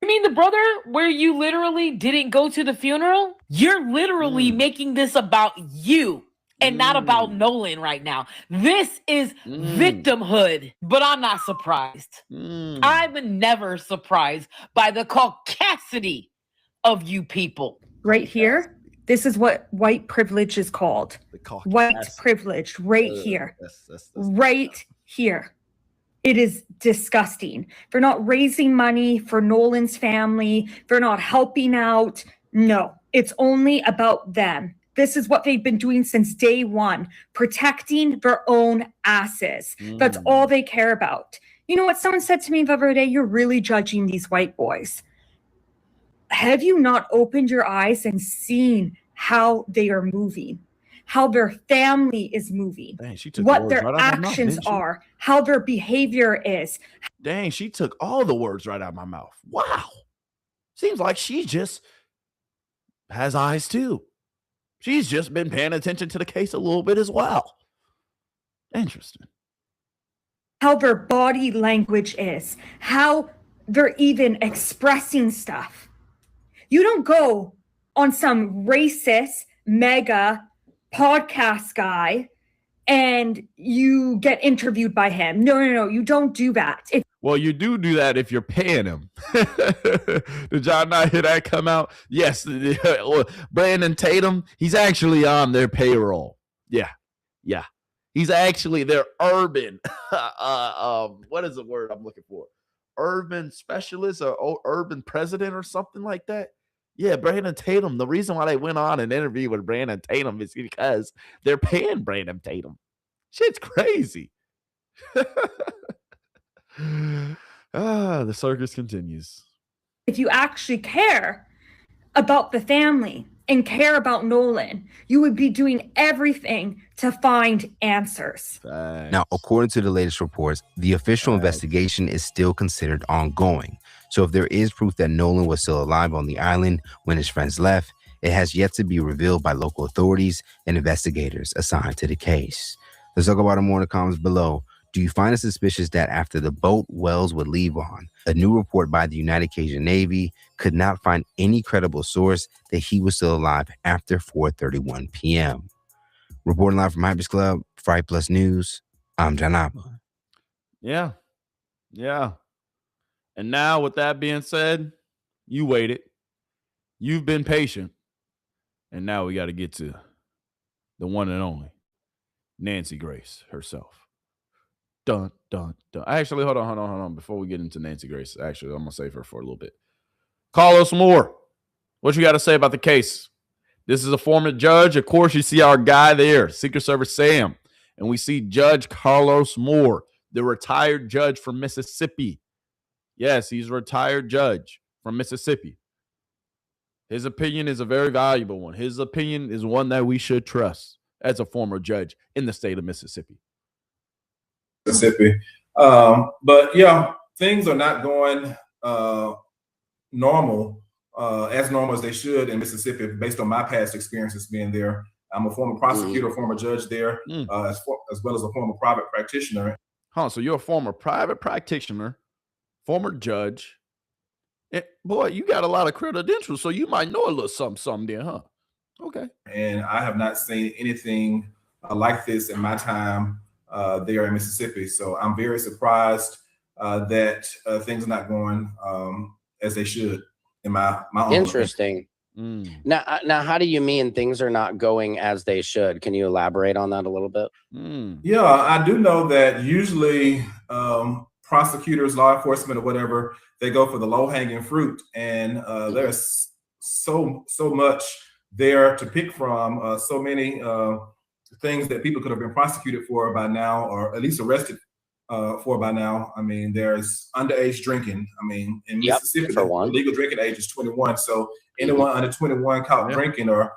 You mean the brother where you literally didn't go to the funeral? You're literally making this about you and not about Nolan right now. This is victimhood, but I'm not surprised. I'm never surprised by the caucasity of you people. Right here, this is what white privilege is called. White privilege, right here. Right here. It is disgusting. They're not raising money for Nolan's family. They're not helping out. No, it's only about them. This is what they've been doing since day one, protecting their own asses. That's all they care about. You know what someone said to me the other day? You're really judging these white boys. Have you not opened your eyes and seen how they are moving? How their family is moving, Dang, she took what the their words right out of my mouth, actions didn't she? are, how their behavior is. Dang, she took all the words right out of my mouth. Wow. Seems like she just has eyes too. She's just been paying attention to the case a little bit as well. Interesting. How their body language is, how they're even expressing stuff. You don't go on some racist mega podcast guy and you get interviewed by him. No, you don't do that. Well, you do that if you're paying him. Did y'all not hear that come out? Yes. Brandon Tatum, he's actually on their payroll. Yeah. He's actually their urban, what is the word I'm looking for? Urban specialist or urban president or something like that. Yeah, Brandon Tatum. The reason why they went on an interview with Brandon Tatum is because they're paying Brandon Tatum. Shit's crazy. The circus continues. If you actually care about the family and care about Nolan, you would be doing everything to find answers. Now, according to the latest reports, the official investigation is still considered ongoing. So if there is proof that Nolan was still alive on the island when his friends left, it has yet to be revealed by local authorities and investigators assigned to the case. Let's talk about it more in the comments below. Do you find it suspicious that after the boat Wells would leave on, a new report by the United Cajun Navy could not find any credible source that he was still alive after 4:31 p.m.? Reporting live from Hypers Club, Fright Plus News, I'm Janaba. Yeah. And now, with that being said, you waited. You've been patient. And now we got to get to the one and only Nancy Grace herself. Dun, dun, dun. Actually, hold on. Before we get into Nancy Grace, actually, I'm going to save her for a little bit. Carlos Moore, what you got to say about the case? This is a former judge. Of course, you see our guy there, Secret Service Sam. And we see Judge Carlos Moore, the retired judge from Mississippi. Yes, he's a retired judge from Mississippi. His opinion is a very valuable one. His opinion is one that we should trust as a former judge in the state of Mississippi. But yeah, things are not going normal as they should in Mississippi based on my past experiences being there. I'm a former prosecutor, former judge there, as well as a former private practitioner. So you're a former private practitioner, former judge. And boy, you got a lot of credentials, so you might know a little something there, huh? Okay. And I have not seen anything like this in my time there in Mississippi. So I'm very surprised that things are not going as they should in my own Interesting. Now, how do you mean things are not going as they should? Can you elaborate on that a little bit? Yeah, I do know that usually prosecutors, law enforcement, or whatever, they go for the low-hanging fruit, and there's so much there to pick from. So many things that people could have been prosecuted for by now, or at least arrested for by now. I mean, there's underage drinking. I mean, in Mississippi, the legal drinking age is 21. So anyone under 21 caught drinking, or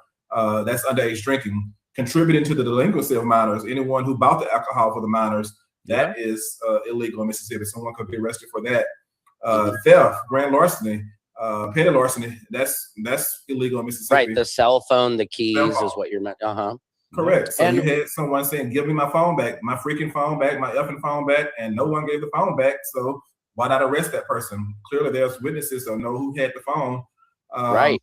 that's underage drinking, contributing to the delinquency of minors. Anyone who bought the alcohol for the minors, that is illegal in Mississippi. Someone could be arrested for that. Theft, grand larceny, petty larceny, that's illegal in Mississippi. Right, the cell phone, the keys is what you're meant. Correct. So you had someone saying, "Give me my phone back, my freaking phone back, my effing phone back," and no one gave the phone back. So why not arrest that person? Clearly, there's witnesses that know who had the phone. Right.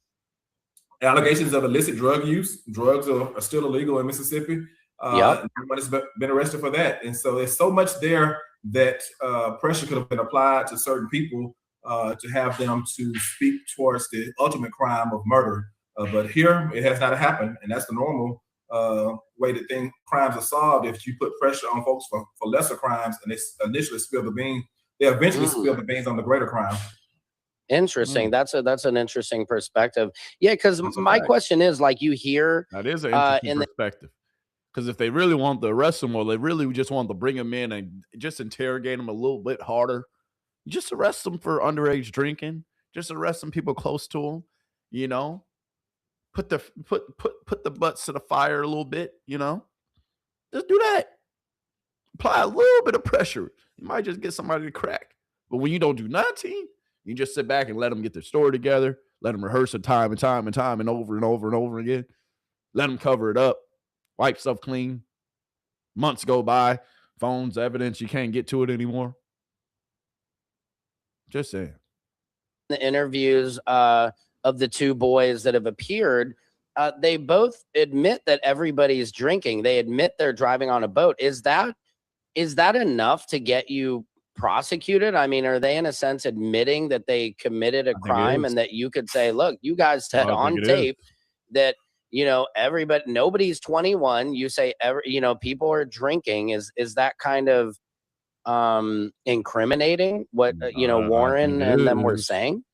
Allegations of illicit drug use. Drugs are still illegal in Mississippi. Nobody's been arrested for that. And so there's so much there that pressure could have been applied to certain people to have them to speak towards the ultimate crime of murder. But here, it has not happened. And that's the normal way that crimes are solved. If you put pressure on folks for lesser crimes and they initially spill the beans, they eventually spill the beans on the greater crime. Interesting. That's an interesting perspective. Yeah, because my question is, like, you hear that is an interesting perspective. Because if they really want to arrest him, or they really just want to bring him in and just interrogate him a little bit harder, just arrest them for underage drinking. Just arrest some people close to him. You know, put the butts to the fire a little bit. You know, just do that. Apply a little bit of pressure. You might just get somebody to crack. But when you don't do nothing, you just sit back and let them get their story together. Let them rehearse it time and time and time and over and over and over again. Let them cover it up. Wipe stuff clean. Months go by. Phones, evidence, you can't get to it anymore. Just saying. The interviews of the two boys that have appeared, they both admit that everybody's drinking. They admit they're driving on a boat. Is that enough to get you prosecuted? I mean, are they in a sense admitting that they committed a crime and that you could say, look, you guys said on tape that, you know, nobody's 21. You say, people are drinking. Is that kind of incriminating what, Warren and them were saying?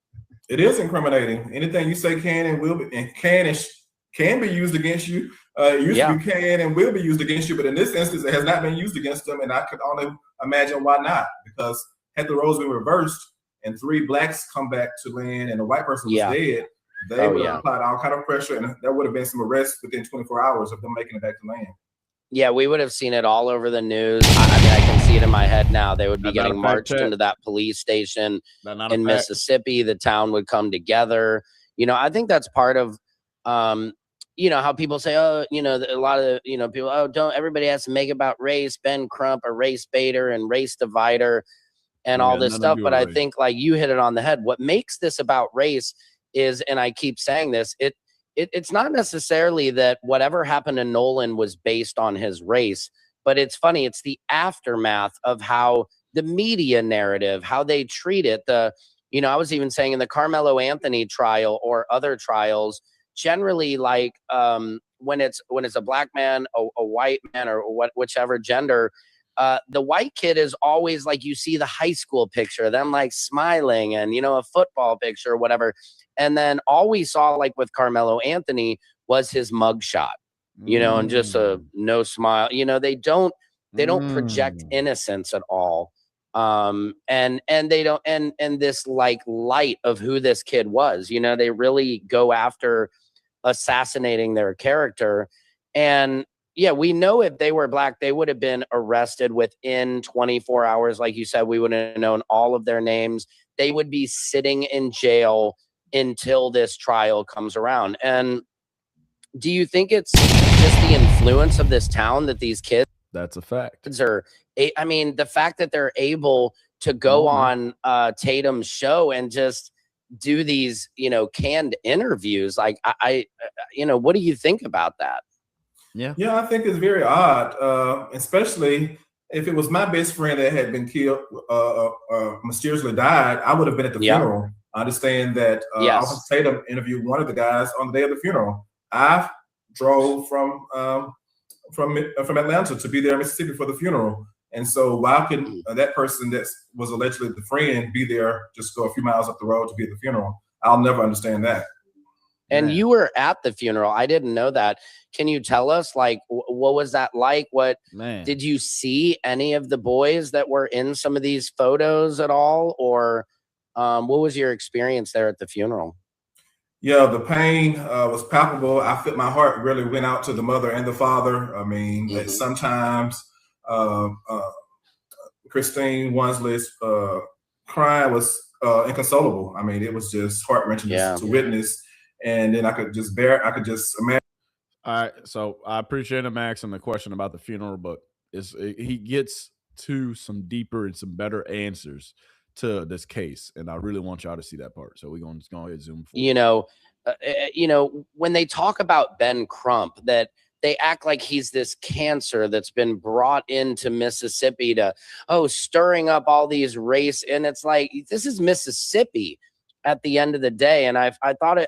It is incriminating. Anything you say can and will be, and can be used against you. It used to be can and will be used against you, but in this instance, it has not been used against them, and I could only imagine why not. Because had the roles been reversed and 3 blacks come back to land and the white person was dead, they would have applied all kind of pressure, and there would have been some arrests within 24 hours of them making it back to land. Yeah, we would have seen it all over the news. I mean, I can see it in my head now. They would be getting marched into that police station in Mississippi. The town would come together. You know, I think that's part of how people say, a lot of, people, don't everybody has to make about race, Ben Crump, a race baiter and race divider and all this stuff. But I think, like, you hit it on the head. What makes this about race is, and I keep saying this, it's not necessarily that whatever happened to Nolan was based on his race, but it's funny. It's the aftermath of how the media narrative, how they treat it. I was even saying in the Carmelo Anthony trial or other trials, generally, like when it's a black man, a white man, or whichever gender, the white kid is always like, you see the high school picture, them like smiling, and a football picture or whatever. And then all we saw, like with Carmelo Anthony, was his mugshot, and just a no smile. They don't project innocence at all. And they don't, and this like light of who this kid was, they really go after assassinating their character. And yeah, we know if they were black, they would have been arrested within 24 hours. Like you said, we would have known all of their names. They would be sitting in jail until this trial comes around. And do you think it's just the influence of this town that these kids? That's a fact. I mean, the fact that they're able to go on Tatum's show and just do these, canned interviews. Like, what do you think about that? Yeah, I think it's very odd, especially if it was my best friend that had been killed, mysteriously died. I would have been at the funeral. I understand that Officer Tatum interviewed one of the guys on the day of the funeral. I drove from Atlanta to be there in Mississippi for the funeral. And so why couldn't that person that was allegedly the friend be there, just go a few miles up the road to be at the funeral? I'll never understand that. And you were at the funeral. I didn't know that. Can you tell us, like, what was that like? Did you see any of the boys that were in some of these photos at all? Or what was your experience there at the funeral? Yeah, the pain was palpable. My heart really went out to the mother and the father. I mean, sometimes Christine Wansley's crying was inconsolable. I mean, it was just heart-wrenching to witness. And then I could just imagine. All right, so I appreciate him asking the question about the funeral, but he gets to some deeper and some better answers to this case, and I really want y'all to see that part. So we're going to go ahead and zoom forward. When they talk about Ben Crump, that they act like he's this cancer that's been brought into Mississippi to stirring up all these race, and it's like, this is Mississippi at the end of the day. And I found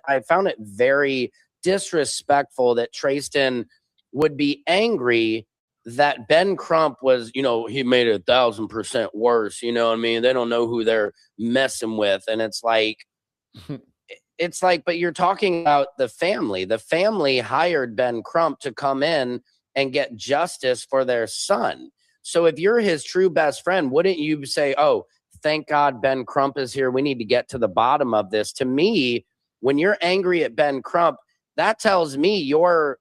it very disrespectful that Trayston would be angry that Ben Crump was, he made it 1,000% worse. You know what I mean? They don't know who they're messing with. And it's like, but you're talking about the family. The family hired Ben Crump to come in and get justice for their son. So if you're his true best friend, wouldn't you say, oh, thank God Ben Crump is here. We need to get to the bottom of this. To me, when you're angry at Ben Crump, that tells me you're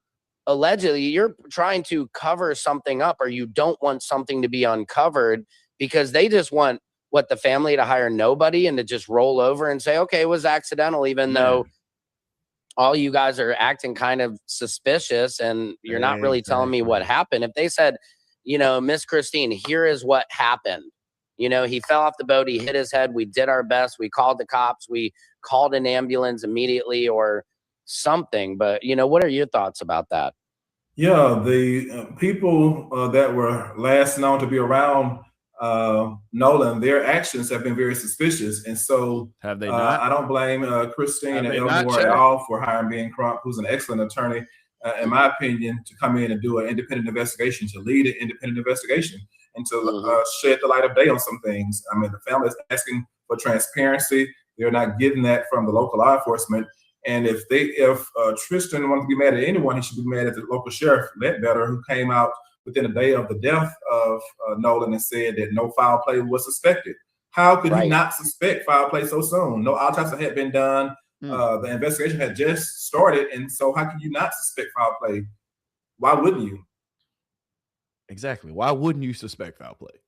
trying to cover something up, or you don't want something to be uncovered, because they just want the family to hire nobody and to just roll over and say, okay, it was accidental, even though all you guys are acting kind of suspicious and you're not really telling me what happened. If they said, Miss Christine, here is what happened. He fell off the boat, he hit his head, we did our best, we called the cops, we called an ambulance immediately or something. But, what are your thoughts about that? Yeah, the people that were last known to be around Nolan, their actions have been very suspicious, and so have they not? I don't blame Christine and Elmore at all for hiring Ben Crump, who's an excellent attorney, in my opinion, to come in and do an independent investigation, to lead an independent investigation, and to shed the light of day on some things. I mean, the family is asking for transparency; they're not getting that from the local law enforcement. And if Tristan wanted to be mad at anyone, he should be mad at the local sheriff, Ledbetter, who came out within a day of the death of Nolan and said that no foul play was suspected. How could you not suspect foul play so soon? No autopsy had been done. The investigation had just started. And so how can you not suspect foul play? Why wouldn't you? Exactly. Why wouldn't you suspect foul play?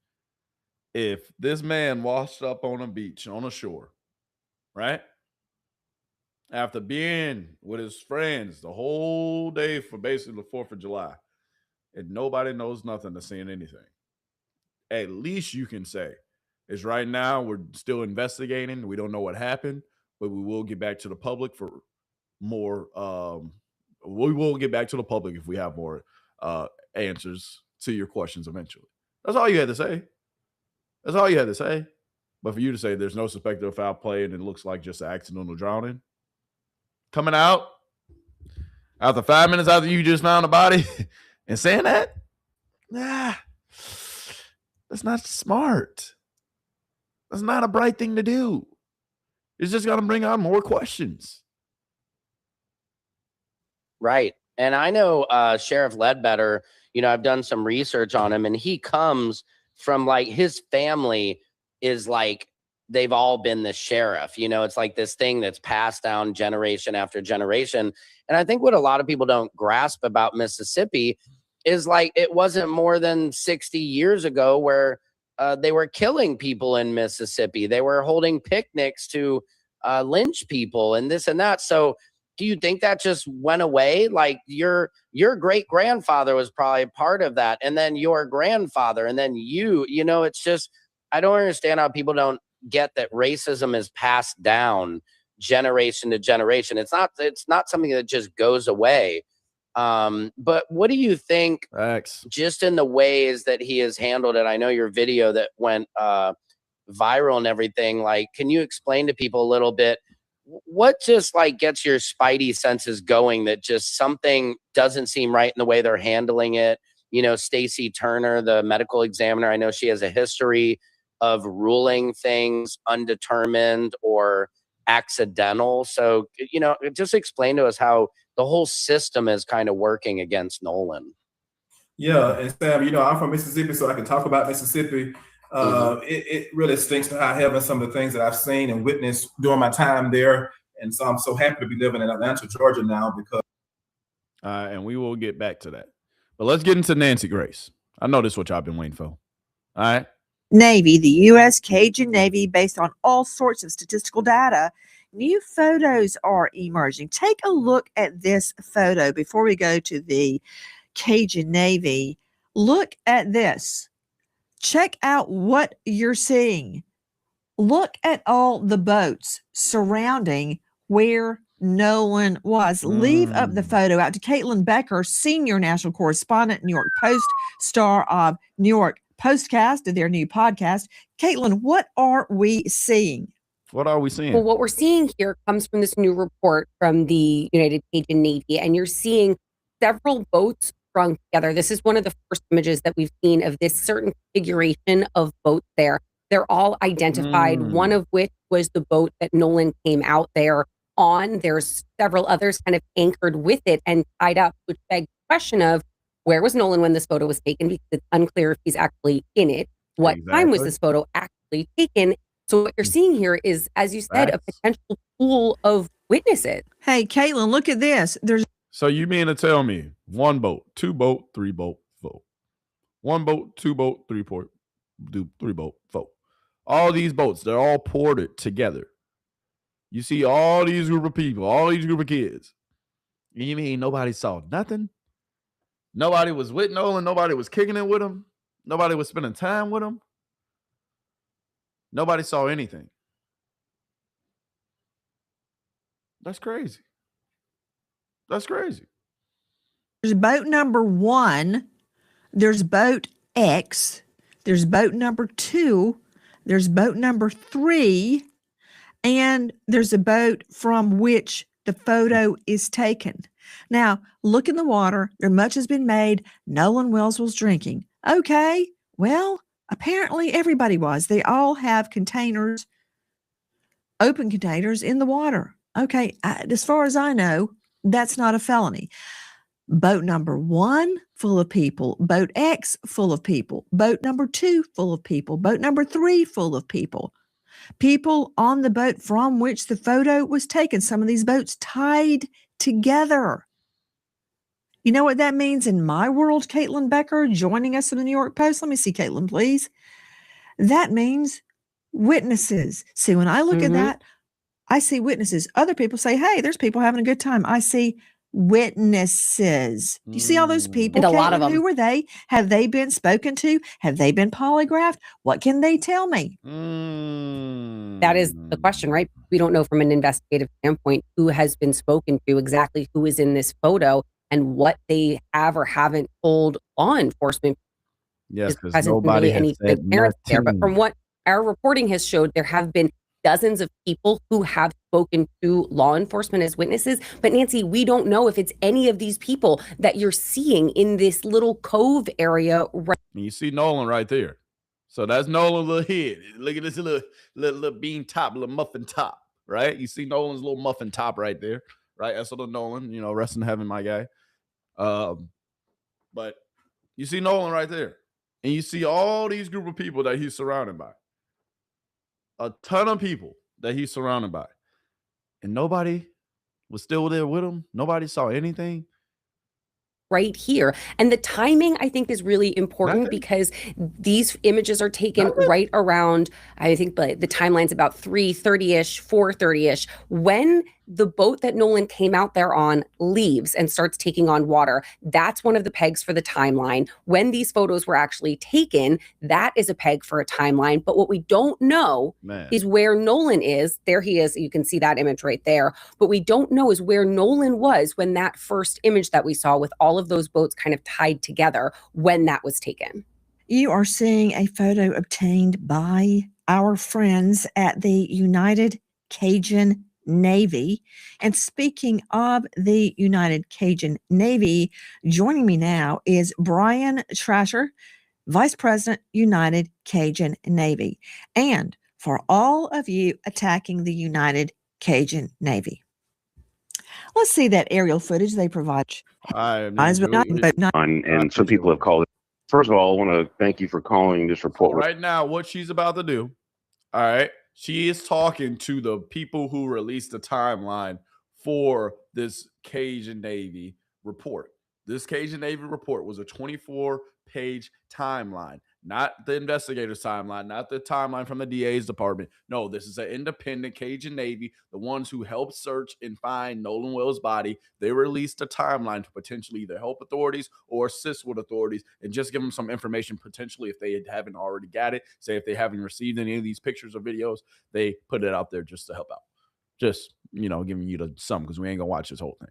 If this man washed up on a beach, on a shore, right? After being with his friends the whole day for basically the 4th of July, and nobody knows nothing to seeing anything, at least you can say, is right now we're still investigating. We don't know what happened, but we will get back to the public for more. We will get back to the public if we have more answers to your questions eventually. That's all you had to say. That's all you had to say. But for you to say there's no suspected of foul play and it looks like just an accidental drowning, coming out after 5 minutes after you just found a body and saying that, that's not smart. That's not a bright thing to do. It's just going to bring on more questions. Right. And I know Sheriff Ledbetter, I've done some research on him, and he comes from his family is they've all been the sheriff. It's like this thing that's passed down generation after generation. And I think what a lot of people don't grasp about Mississippi is it wasn't more than 60 years ago where they were killing people in Mississippi. They were holding picnics to lynch people and this and that. So do you think that just went away? Your great grandfather was probably part of that. And then your grandfather, and then it's just, I don't understand how people don't get that racism is passed down generation to generation. It's not something that just goes away. But what do you think just in the ways that he has handled it? I know your video that went viral and everything, can you explain to people a little bit what just gets your spidey senses going that just something doesn't seem right in the way they're handling it? Stacey Turner, the medical examiner, I know she has a history of ruling things undetermined or accidental. So, just explain to us how the whole system is kind of working against Nolan. Yeah, and Sam, I'm from Mississippi, so I can talk about Mississippi. It really stinks to high heaven, some of the things that I've seen and witnessed during my time there. And so I'm so happy to be living in Atlanta, Georgia now because. And we will get back to that. But let's get into Nancy Grace. I know this is what y'all been waiting for. All right. Navy, the U.S. Cajun Navy, based on all sorts of statistical data, New photos are emerging. Take a look at this photo before we go to the Cajun Navy. Look at this. Check out what you're seeing. Look at all the boats surrounding where Nolan was. Leave up the photo out to Caitlin Becker, senior national correspondent, New York Post, star of New York Postcast, their new podcast. Caitlin, what are we seeing? What are we seeing? Well, what we're seeing here comes from this new report from the United Cajun Navy, and you're seeing several boats strung together. This is one of the first images that we've seen of this certain configuration of boats there. They're all identified, one of which was the boat that Nolan came out there on. There's several others kind of anchored with it and tied up, which begs the question of where was Nolan when this photo was taken? Because it's unclear if he's actually in it. What time was this photo actually taken? So what you're seeing here is, as you said, a potential pool of witnesses. Hey, Caitlin, look at this. So you mean to tell me 1 boat, 2 boat, 3 boat, 4. 1 boat, 2 boat, 3 boat, 4. All these boats, they're all ported together. You see all these group of people, all these group of kids. You mean nobody saw nothing? Nobody was with Nolan. Nobody was kicking it with him. Nobody was spending time with him. Nobody saw anything. That's crazy. That's crazy. There's boat number 1. There's boat X. There's boat number 2. There's boat number 3. And there's a boat from which the photo is taken. Now, look in the water. There much has been made. Nolan Wells was drinking. Okay, well, apparently everybody was. They all have containers, open containers in the water. Okay, as far as I know, that's not a felony. Boat number 1, full of people. Boat X, full of people. Boat number 2, full of people. Boat number 3, full of people. People on the boat from which the photo was taken. Some of these boats tied together. You know what that means in my world, Caitlin Becker, joining us in the New York Post? Let me see, Caitlin, please. That means witnesses. See, when I look at that, I see witnesses. Other people say, hey, there's people having a good time. I see witnesses. Do you see all those people? And a lot of them. Who were they? Have they been spoken to? Have they been polygraphed? What can they tell me? That is the question, right? We don't know from an investigative standpoint who has been spoken to, exactly who is in this photo, and what they have or haven't told law enforcement. Yes, because nobody has said there. But from what our reporting has showed, there have been dozens of people who have spoken to law enforcement as witnesses. But Nancy, we don't know if it's any of these people that you're seeing in this little cove area. Right. You see Nolan right there. So that's Nolan's little head. Look at this little bean top, little muffin top, right? You see Nolan's little muffin top right there, right? That's little Nolan, rest in heaven, my guy. But you see Nolan right there. And you see all these group of people that he's surrounded by. A ton of people that he's surrounded by. And nobody was still there with him. Nobody saw anything. Right here. And the timing, I think, is really important because these images are taken right around, I think the timeline's about 3:30-ish, 4:30-ish, when the boat that Nolan came out there on leaves and starts taking on water. That's one of the pegs for the timeline. When these photos were actually taken, that is a peg for a timeline. But what we don't know is where Nolan is. There he is. You can see that image right there. But we don't know is where Nolan was when that first image that we saw with all of those boats kind of tied together, when that was taken. You are seeing a photo obtained by our friends at the United Cajun Navy. And speaking of the United Cajun Navy, joining me now is Brian Trasher, Vice President, United Cajun Navy. And for all of you attacking the United Cajun Navy, let's see that aerial footage they provide. And some people have called it. First of all, I want to thank you for calling this report. Right now, what she's about to do, all right, she is talking to the people who released the timeline for this Cajun Navy report. This Cajun Navy report was a 24-page timeline. not the investigator's timeline, not the timeline from the DA's department. No, this is an independent Cajun Navy, the ones who helped search and find Nolan Wells' body. They released a timeline to potentially either help authorities or assist with authorities and just give them some information potentially if they haven't already got it. Say if they haven't received any of these pictures or videos, they put it out there just to help out. Just, giving you the sum because we ain't going to watch this whole thing.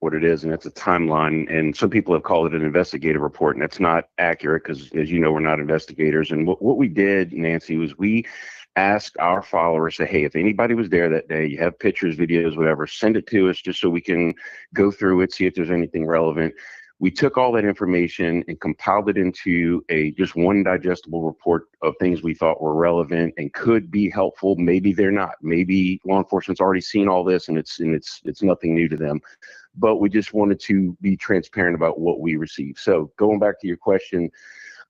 What it is, and it's a timeline, and some people have called it an investigative report, and that's not accurate because, as you know, we're not investigators. And what we did, Nancy, was we asked our followers, say, hey, if anybody was there that day, you have pictures, videos, whatever, send it to us just so we can go through it, see if there's anything relevant. We took all that information and compiled it into just one digestible report of things we thought were relevant and could be helpful. Maybe they're not. Maybe law enforcement's already seen all this and it's nothing new to them. But we just wanted to be transparent about what we received. So going back to your question,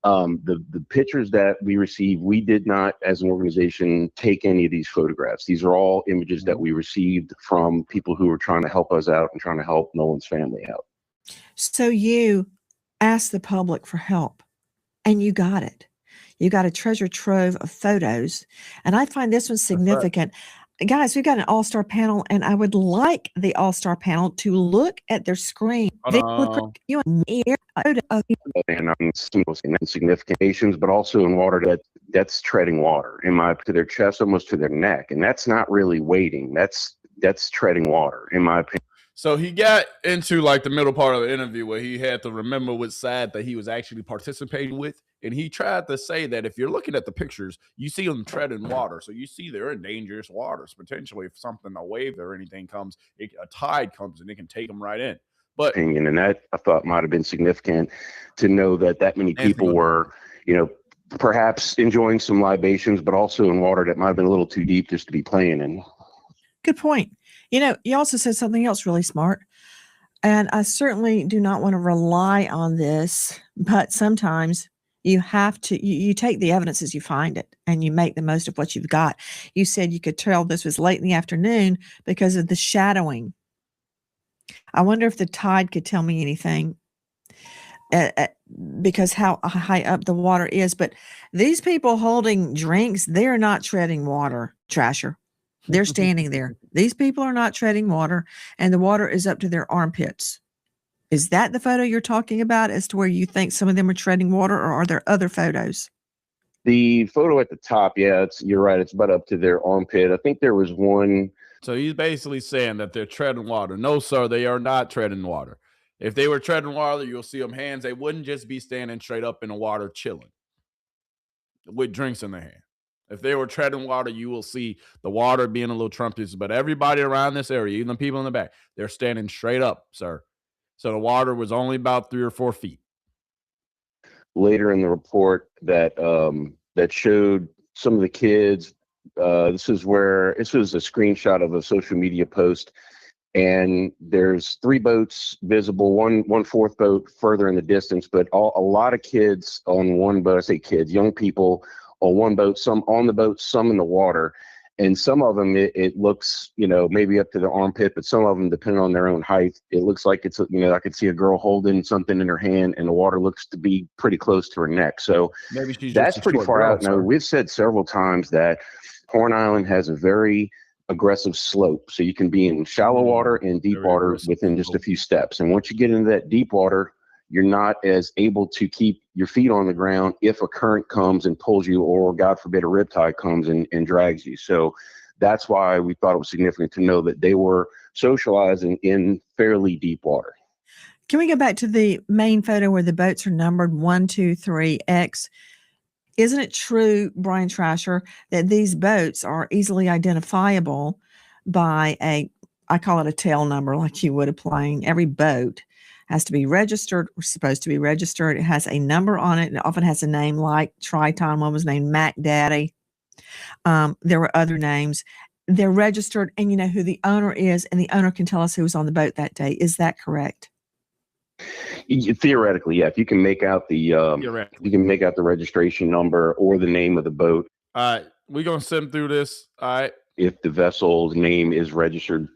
the pictures that we received, we did not, as an organization, take any of these photographs. These are all images that we received from people who were trying to help us out and trying to help Nolan's family out. So you asked the public for help and you got it. You got a treasure trove of photos. And I find this one significant. Guys, we've got an all-star panel, and I would like the all-star panel to look at their screen. They would you and significations, but also in water that's treading water, to their chest, almost to their neck, and that's not really wading. That's treading water, in my opinion. So he got into like the middle part of the interview where he had to remember which side that he was actually participating with. And he tried to say that if you're looking at the pictures, you see them treading water. So you see they're in dangerous waters. Potentially, if something, a wave or anything comes, a tide comes and it can take them right in. But and that I thought might have been significant to know that many people were, perhaps enjoying some libations, but also in water that might have been a little too deep just to be playing in. Good point. You also said something else really smart. And I certainly do not want to rely on this, but sometimes you have to, you take the evidence as you find it and you make the most of what you've got. You said you could tell this was late in the afternoon because of the shadowing. I wonder if the tide could tell me anything because how high up the water is. But these people holding drinks, they're not treading water, Trasher. They're standing there. These people are not treading water, and the water is up to their armpits. Is that the photo you're talking about as to where you think some of them are treading water, or are there other photos? The photo at the top, yeah, you're right. It's about up to their armpit. I think there was one. So he's basically saying that they're treading water. No, sir, they are not treading water. If they were treading water, you'll see them hands. They wouldn't just be standing straight up in the water chilling with drinks in their hand. If they were treading water, you will see the water being a little trumpets. But everybody around this area, even the people in the back, they're standing straight up, sir. So the water was only about 3 or 4 feet. Later in the report that showed some of the kids, this was a screenshot of a social media post, and there's 3 boats visible, one fourth boat further in the distance, but a lot of kids on one boat. I say kids, young people on one boat, some on the boat, some in the water. And some of them, it looks, maybe up to the armpit, but some of them, depending on their own height, it looks like it's, I could see a girl holding something in her hand and the water looks to be pretty close to her neck. So maybe that's pretty far out. Now, we've said several times that Horn Island has a very aggressive slope. So you can be in shallow water and deep water within just a few steps. And once you get into that deep water, you're not as able to keep your feet on the ground if a current comes and pulls you, or God forbid a riptide comes and drags you. So that's why we thought it was significant to know that they were socializing in fairly deep water. Can we go back to the main photo where the boats are numbered 1, 2, 3, X? Isn't it true, Brian Trasher, that these boats are easily identifiable by I call it a tail number, like you would a plane? Every boat has to be registered or supposed to be registered. It has a number on it. It often has a name like Triton. One was named Mac Daddy. There were other names. They're registered, and you know who the owner is, and the owner can tell us who was on the boat that day. Is that correct? Theoretically, yeah. If you can make out the registration number or the name of the boat. All right, we're gonna send through this. All right. If the vessel's name is registered,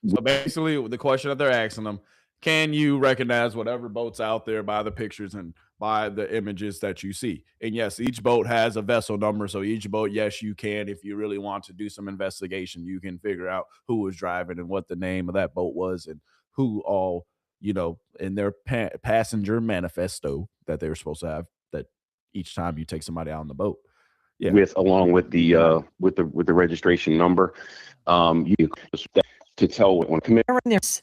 So basically, the question that they're asking them, can you recognize whatever boat's out there by the pictures and by the images that you see? And yes, each boat has a vessel number. So each boat, yes, you can, if you really want to do some investigation, you can figure out who was driving and what the name of that boat was and who all, in their passenger manifesto that they were supposed to have, that each time you take somebody out on the boat. Yeah. Along with the registration number, you to tell when there's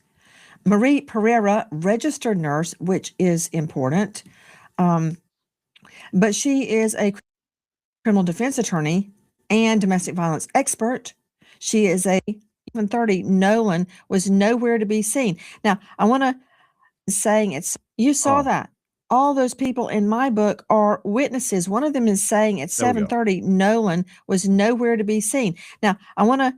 Marie Pereira, registered nurse, which is important. But she is a criminal defense attorney and domestic violence expert. She is a 7:30. Nolan was nowhere to be seen. Now, I want to saying you saw that. All those people in my book are witnesses. One of them is saying at 7:30, Nolan was nowhere to be seen. Now, I want to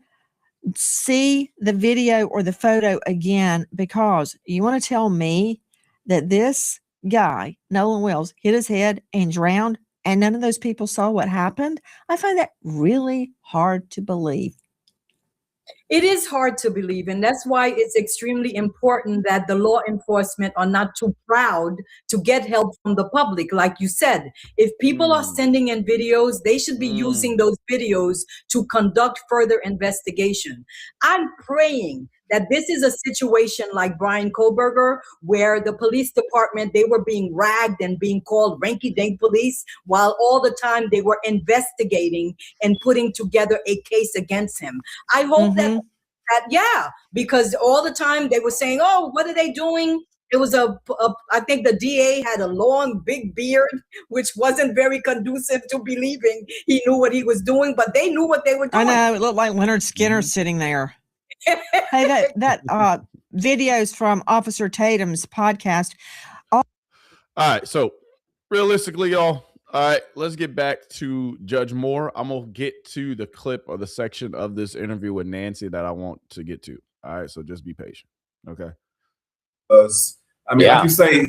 see the video or the photo again, because you want to tell me that this guy, Nolan Wells, hit his head and drowned, and none of those people saw what happened? I find that really hard to believe. It is hard to believe, and that's why it's extremely important that the law enforcement are not too proud to get help from the public. Like you said, if people are sending in videos, they should be using those videos to conduct further investigation. I'm praying that this is a situation like Brian Kohlberger, where the police department, they were being ragged and being called ranky-dink police, while all the time they were investigating and putting together a case against him. I hope that because all the time they were saying, oh, what are they doing? It was I think the DA had a long, big beard, which wasn't very conducive to believing he knew what he was doing, but they knew what they were doing. I know, it looked like Leonard Skinner sitting there. Hey, that videos from Officer Tatum's podcast. All right, so realistically, y'all, all right, let's get back to Judge Moore. I'm going to get to the clip or the section of this interview with Nancy that I want to get to. All right, so just be patient, okay? Like you say,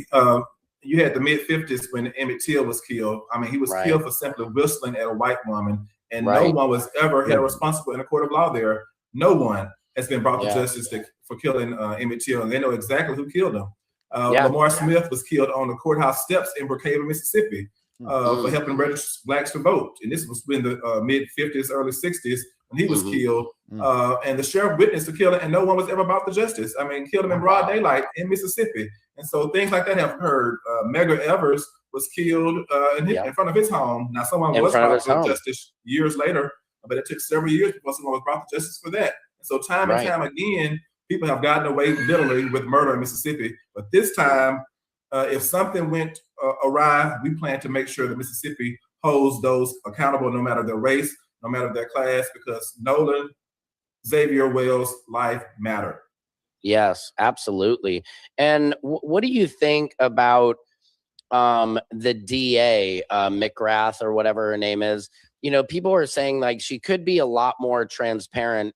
you had the mid-50s when Emmett Till was killed. I mean, he was killed for simply whistling at a white woman, and no one was ever held responsible in a court of law there. No one has been brought to justice for killing Emmett Till, and they know exactly who killed him. Lamar Smith was killed on the courthouse steps in Brookhaven, Mississippi, for helping register blacks to vote. And this was in the mid-50s, early 60s when he was killed. And the sheriff witnessed the killing, and no one was ever brought to justice. I mean, killed him in broad daylight in Mississippi. And so things like that have occurred. Medgar Evers was killed in front of his home. Now, someone was brought to justice years later, but it took several years before someone was brought to justice for that. And so time and time again, people have gotten away literally with murder in Mississippi. But this time, if something went awry, we plan to make sure that Mississippi holds those accountable, no matter their race, no matter their class, because Nolan Xavier Wells' life mattered. Yes, absolutely. And what do you think about the DA, McGrath or whatever her name is? You know, people are saying like she could be a lot more transparent,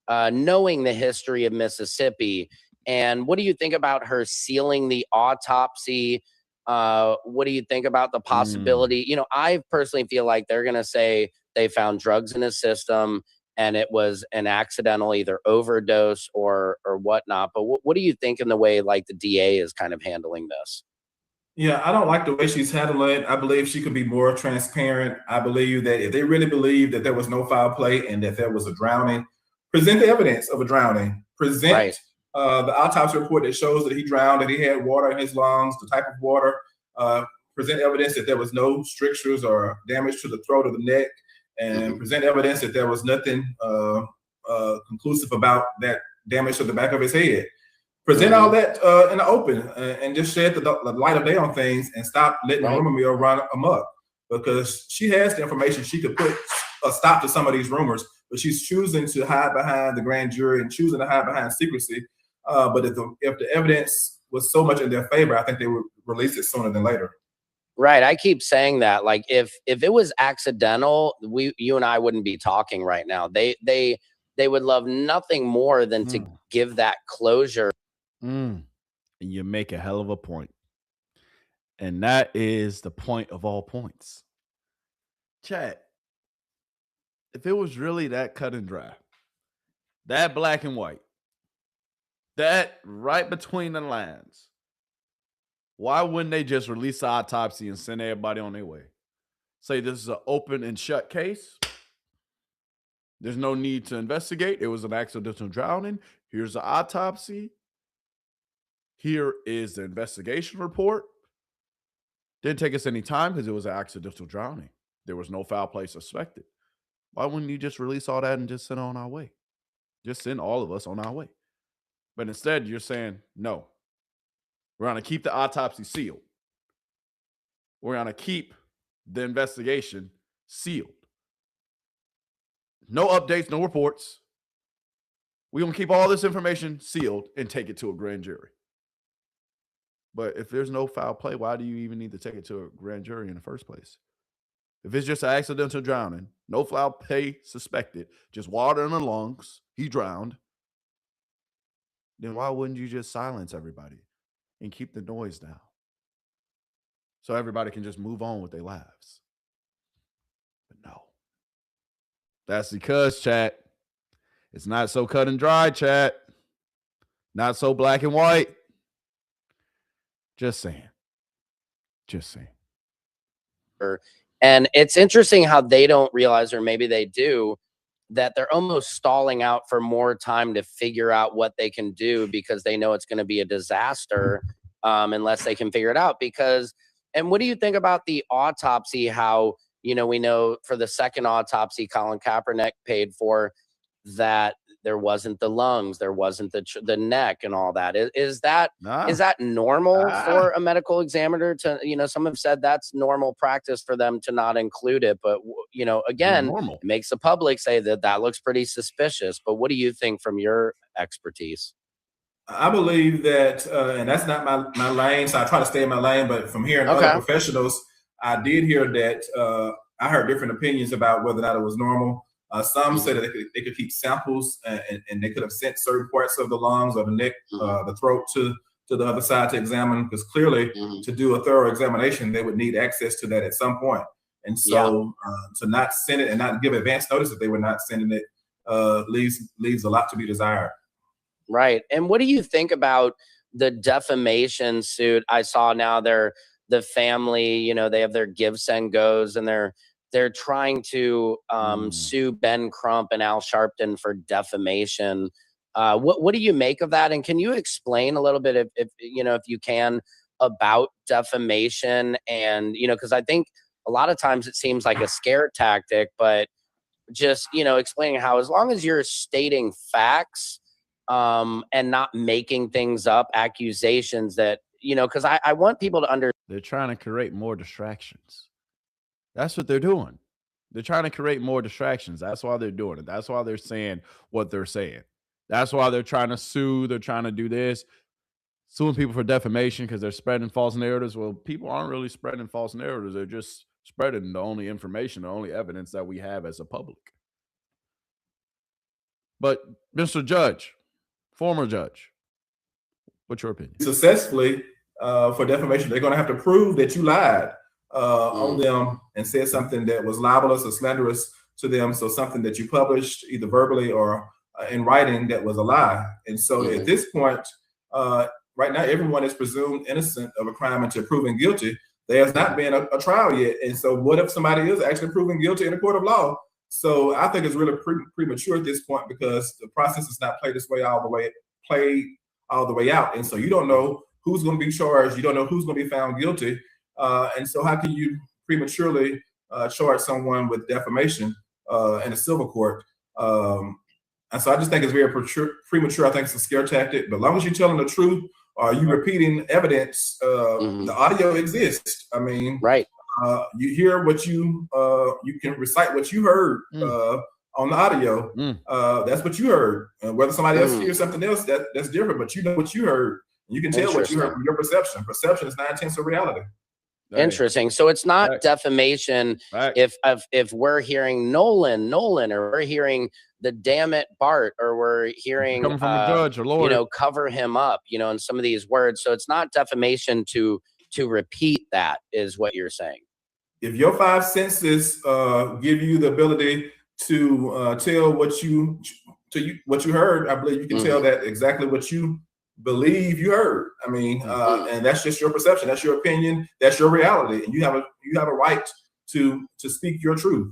knowing the history of Mississippi. And what do you think about her sealing the autopsy? What do you think about the possibility? You know, I personally feel like they're going to say they found drugs in his system and it was an accidental either overdose or whatnot. But what do you think in the way like the DA is kind of handling this? Yeah, I don't like the way she's handling it. I believe she could be more transparent. I believe that if they really believe that there was no foul play and that there was a drowning, present the evidence of a drowning. Present the autopsy report that shows that he drowned, that he had water in his lungs, the type of water. Present evidence that there was no strictures or damage to the throat or the neck, and present evidence that there was nothing conclusive about that damage to the back of his head. Present all that in the open and just shed the light of day on things and stop letting rumor mill run amok, because she has the information. She could put a stop to some of these rumors, but she's choosing to hide behind the grand jury and choosing to hide behind secrecy. But if the evidence was so much in their favor, I think they would release it sooner than later. Right. I keep saying that, like, if it was accidental, you and I wouldn't be talking right now. They would love nothing more than to give that closure. And you make a hell of a point. And that is the point of all points. Chat. If it was really that cut and dry, that black and white, That right between the lines. Why wouldn't they just release the autopsy and send everybody on their way? Say this is an open and shut case. There's no need to investigate. It was an accidental drowning. Here's the autopsy. Here is the investigation report. Didn't take us any time because it was an accidental drowning. There was no foul play suspected. Why wouldn't you just release all that and just send on our way? Just send all of us on our way. But instead, you're saying, no, we're going to keep the autopsy sealed. We're going to keep the investigation sealed. No updates, no reports. We're going to keep all this information sealed and take it to a grand jury. But if there's no foul play, why do you even need to take it to a grand jury in the first place? If it's just an accidental drowning, no foul play suspected, just water in the lungs, he drowned, then why wouldn't you just silence everybody and keep the noise down so everybody can just move on with their lives? But no. That's because, chat, it's not so cut and dry, chat. Not so black and white. Just saying. Just saying. And it's interesting how they don't realize, or maybe they do, that they're almost stalling out for more time to figure out what they can do because they know it's going to be a disaster unless they can figure it out. Because, and what do you think about the autopsy? How, you know, we know for the second autopsy Colin Kaepernick paid for, that there wasn't the lungs, there wasn't the neck and all that. Is that normal for a medical examiner to, you know, some have said that's normal practice for them to not include it. But, you know, again, it makes the public say that looks pretty suspicious. But what do you think from your expertise? I believe that, and that's not my lane, so I try to stay in my lane, but from hearing other professionals, I did hear that I heard different opinions about whether or not it was normal. Some said that they could keep samples and they could have sent certain parts of the lungs or the neck, the throat to the other side to examine, because clearly to do a thorough examination, they would need access to that at some point. And so to not send it and not give advance notice that they were not sending it leaves a lot to be desired. Right. And what do you think about the defamation suit? I saw now the family, you know, they have their give, send, goes, and they're trying to sue Ben Crump and Al Sharpton for defamation. What do you make of that? And can you explain a little bit, if you know, if you can, about defamation? And, you know, because I think a lot of times it seems like a scare tactic, but just, you know, explaining how, as long as you're stating facts and not making things up, accusations that, you know, because I want people to understand. They're trying to create more distractions. That's what they're doing. They're trying to create more distractions. That's why they're doing it. That's why they're saying what they're saying. That's why they're trying to sue. They're trying to do this, suing people for defamation because they're spreading false narratives. Well, people aren't really spreading false narratives. They're just spreading the only information, the only evidence that we have as a public. But Mr. Judge, former judge, what's your opinion? Successfully for defamation, they're going to have to prove that you lied on them and said something that was libelous or slanderous to them. So something that you published either verbally or in writing that was a lie. And so at this point, right now, everyone is presumed innocent of a crime until proven guilty. There has not been a trial yet. And so what if somebody is actually proven guilty in a court of law? So I think it's really premature at this point, because the process is not played all the way out. And so you don't know who's going to be charged. You don't know who's going to be found guilty. And so how can you prematurely charge someone with defamation in a civil court? And so I just think it's very premature. I think it's a scare tactic. But as long as you're telling the truth, or you repeating evidence, the audio exists. I mean, you hear what you can recite what you heard on the audio. That's what you heard. Whether somebody else hears something else, that's different. But you know what you heard. You can tell what you heard from your perception. Perception is 9/10 of reality. Interesting. So it's not defamation if we're hearing Nolan, or we're hearing the damn it Bart, or we're hearing coming from a judge or lawyer, you know, cover him up, you know, in some of these words. So it's not defamation to repeat that, is what you're saying. If your five senses give you the ability to tell what you heard, I believe you can tell that exactly what you believe you heard. I mean, and that's just your perception. That's your opinion. That's your reality. And you have a right to speak your truth.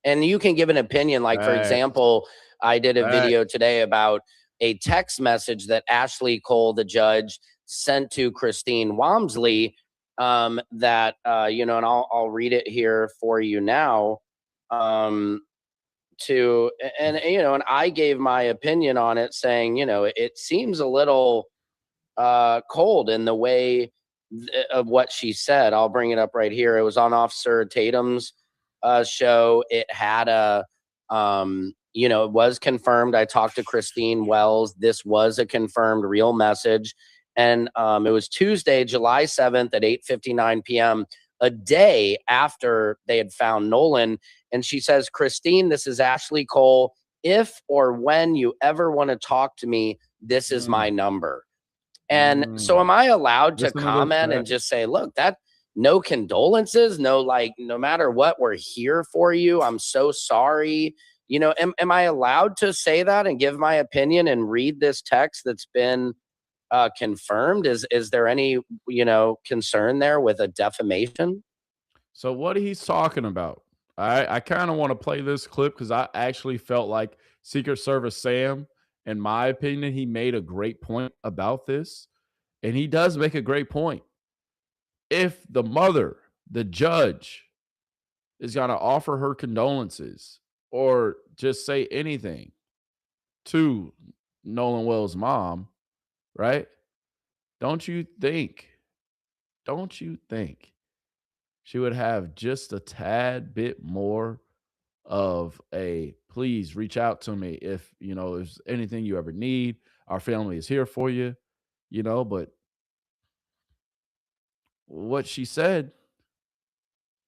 And you can give an opinion. Like, for example, I did a video today about a text message that Ashley Cole, the judge, sent to Christine Walmsley, that, and I'll read it here for you now. And I gave my opinion on it, saying, it seems a little cold in the way of what she said. I'll bring it up right here. It was on Officer Tatum's show. It had it was confirmed. I talked to Christine Wells. This was a confirmed real message. And it was Tuesday, July 7th at 8:59 p.m., a day after they had found Nolan. And she says, Christine, this is Ashley Cole. If or when you ever want to talk to me, this is my number. And so am I allowed to comment and just say, look, that no condolences, no matter what, we're here for you. I'm so sorry. Am I allowed to say that and give my opinion and read this text that's been confirmed? Is there any, concern there with a defamation? So what he's talking about, I kind of want to play this clip because I actually felt like Secret Service Sam, in my opinion, he made a great point about this. And he does make a great point. If the mother, the judge, is going to offer her condolences or just say anything to Nolan Wells' mom, right? Don't you think she would have just a tad bit more of a please reach out to me if, there's anything you ever need. Our family is here for you, but what she said,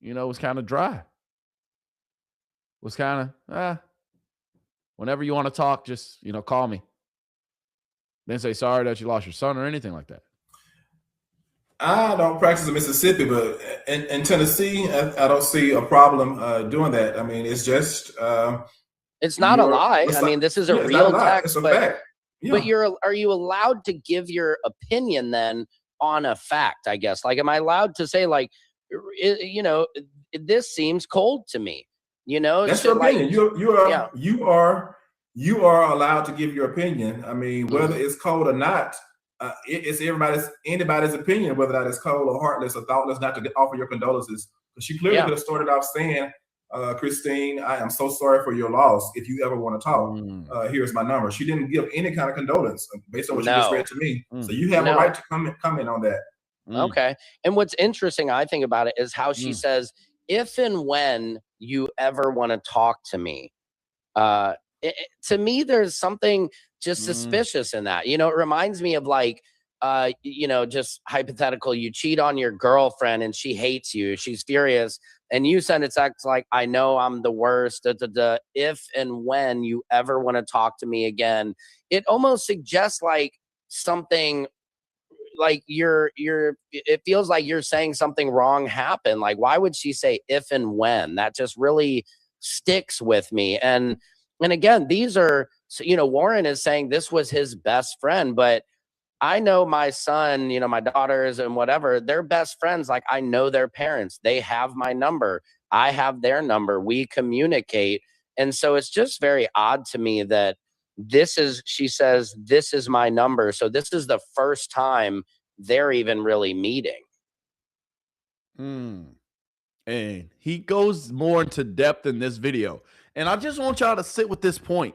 was kind of dry. Was kind of, whenever you want to talk, just, call me. Didn't say sorry that you lost your son or anything like that. I don't practice in Mississippi, but in Tennessee, I don't see a problem doing that. I mean, it's just it's not a lie. I mean, this is a real text, but are you allowed to give your opinion then on a fact? I guess, am I allowed to say this seems cold to me? That's your opinion. You are allowed to give your opinion. I mean, whether it's cold or not. It's anybody's opinion whether that is cold or heartless or thoughtless not to offer your condolences. But she clearly could have started off saying, Christine, I am so sorry for your loss. If you ever want to talk, here's my number. She didn't give any kind of condolence based on what you just read to me. So you have a right to comment on that. Okay. And what's interesting, I think, about it is how she says, if and when you ever want to talk to me. To me, there's something just suspicious in that. It reminds me of just hypothetical, you cheat on your girlfriend and she hates you, she's furious, and you send a text like, I know I'm the worst, if and when you ever want to talk to me again. It almost suggests something it feels like you're saying something wrong happened. Why would she say if and when? That just really sticks with me. And again, these are, Warren is saying this was his best friend, but I know my son, my daughters and whatever, they're best friends. I know their parents. They have my number. I have their number. We communicate. And so it's just very odd to me that she says, this is my number. So this is the first time they're even really meeting. And he goes more into depth in this video. And I just want y'all to sit with this point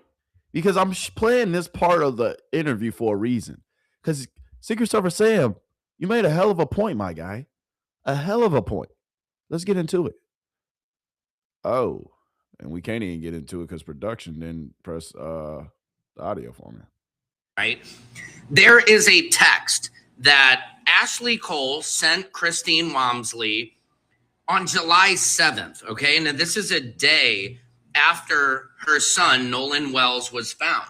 because I'm playing this part of the interview for a reason. Because Secret Service Sam, you made a hell of a point, my guy. A hell of a point. Let's get into it. Oh, and we can't even get into it because production didn't press the audio for me. Right. There is a text that Ashley Cole sent Christine Walmsley on July 7th. Okay. And this is a day after her son, Nolan Wells, was found.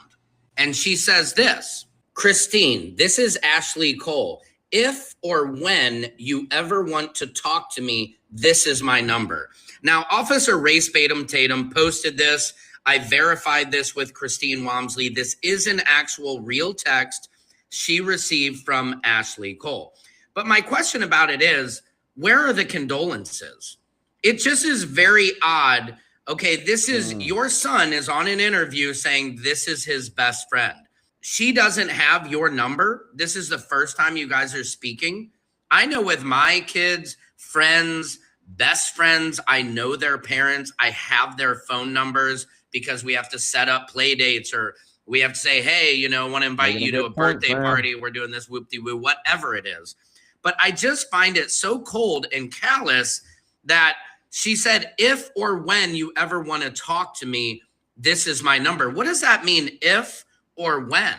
And she says this, Christine, this is Ashley Cole. If or when you ever want to talk to me, this is my number. Now, Officer Race Tatum posted this. I verified this with Christine Walmsley. This is an actual real text she received from Ashley Cole. But my question about it is, where are the condolences? It just is very odd. Okay, this is your son is on an interview saying this is his best friend. She doesn't have your number. This is the first time you guys are speaking. I know with my kids, friends, best friends, I know their parents. I have their phone numbers because we have to set up play dates, or we have to say, hey, you know, want to invite you to a birthday party. We're doing this whoop-de-woo, whatever it is. But I just find it so cold and callous that she said, if or when you ever want to talk to me, this is my number. What does that mean, if or when?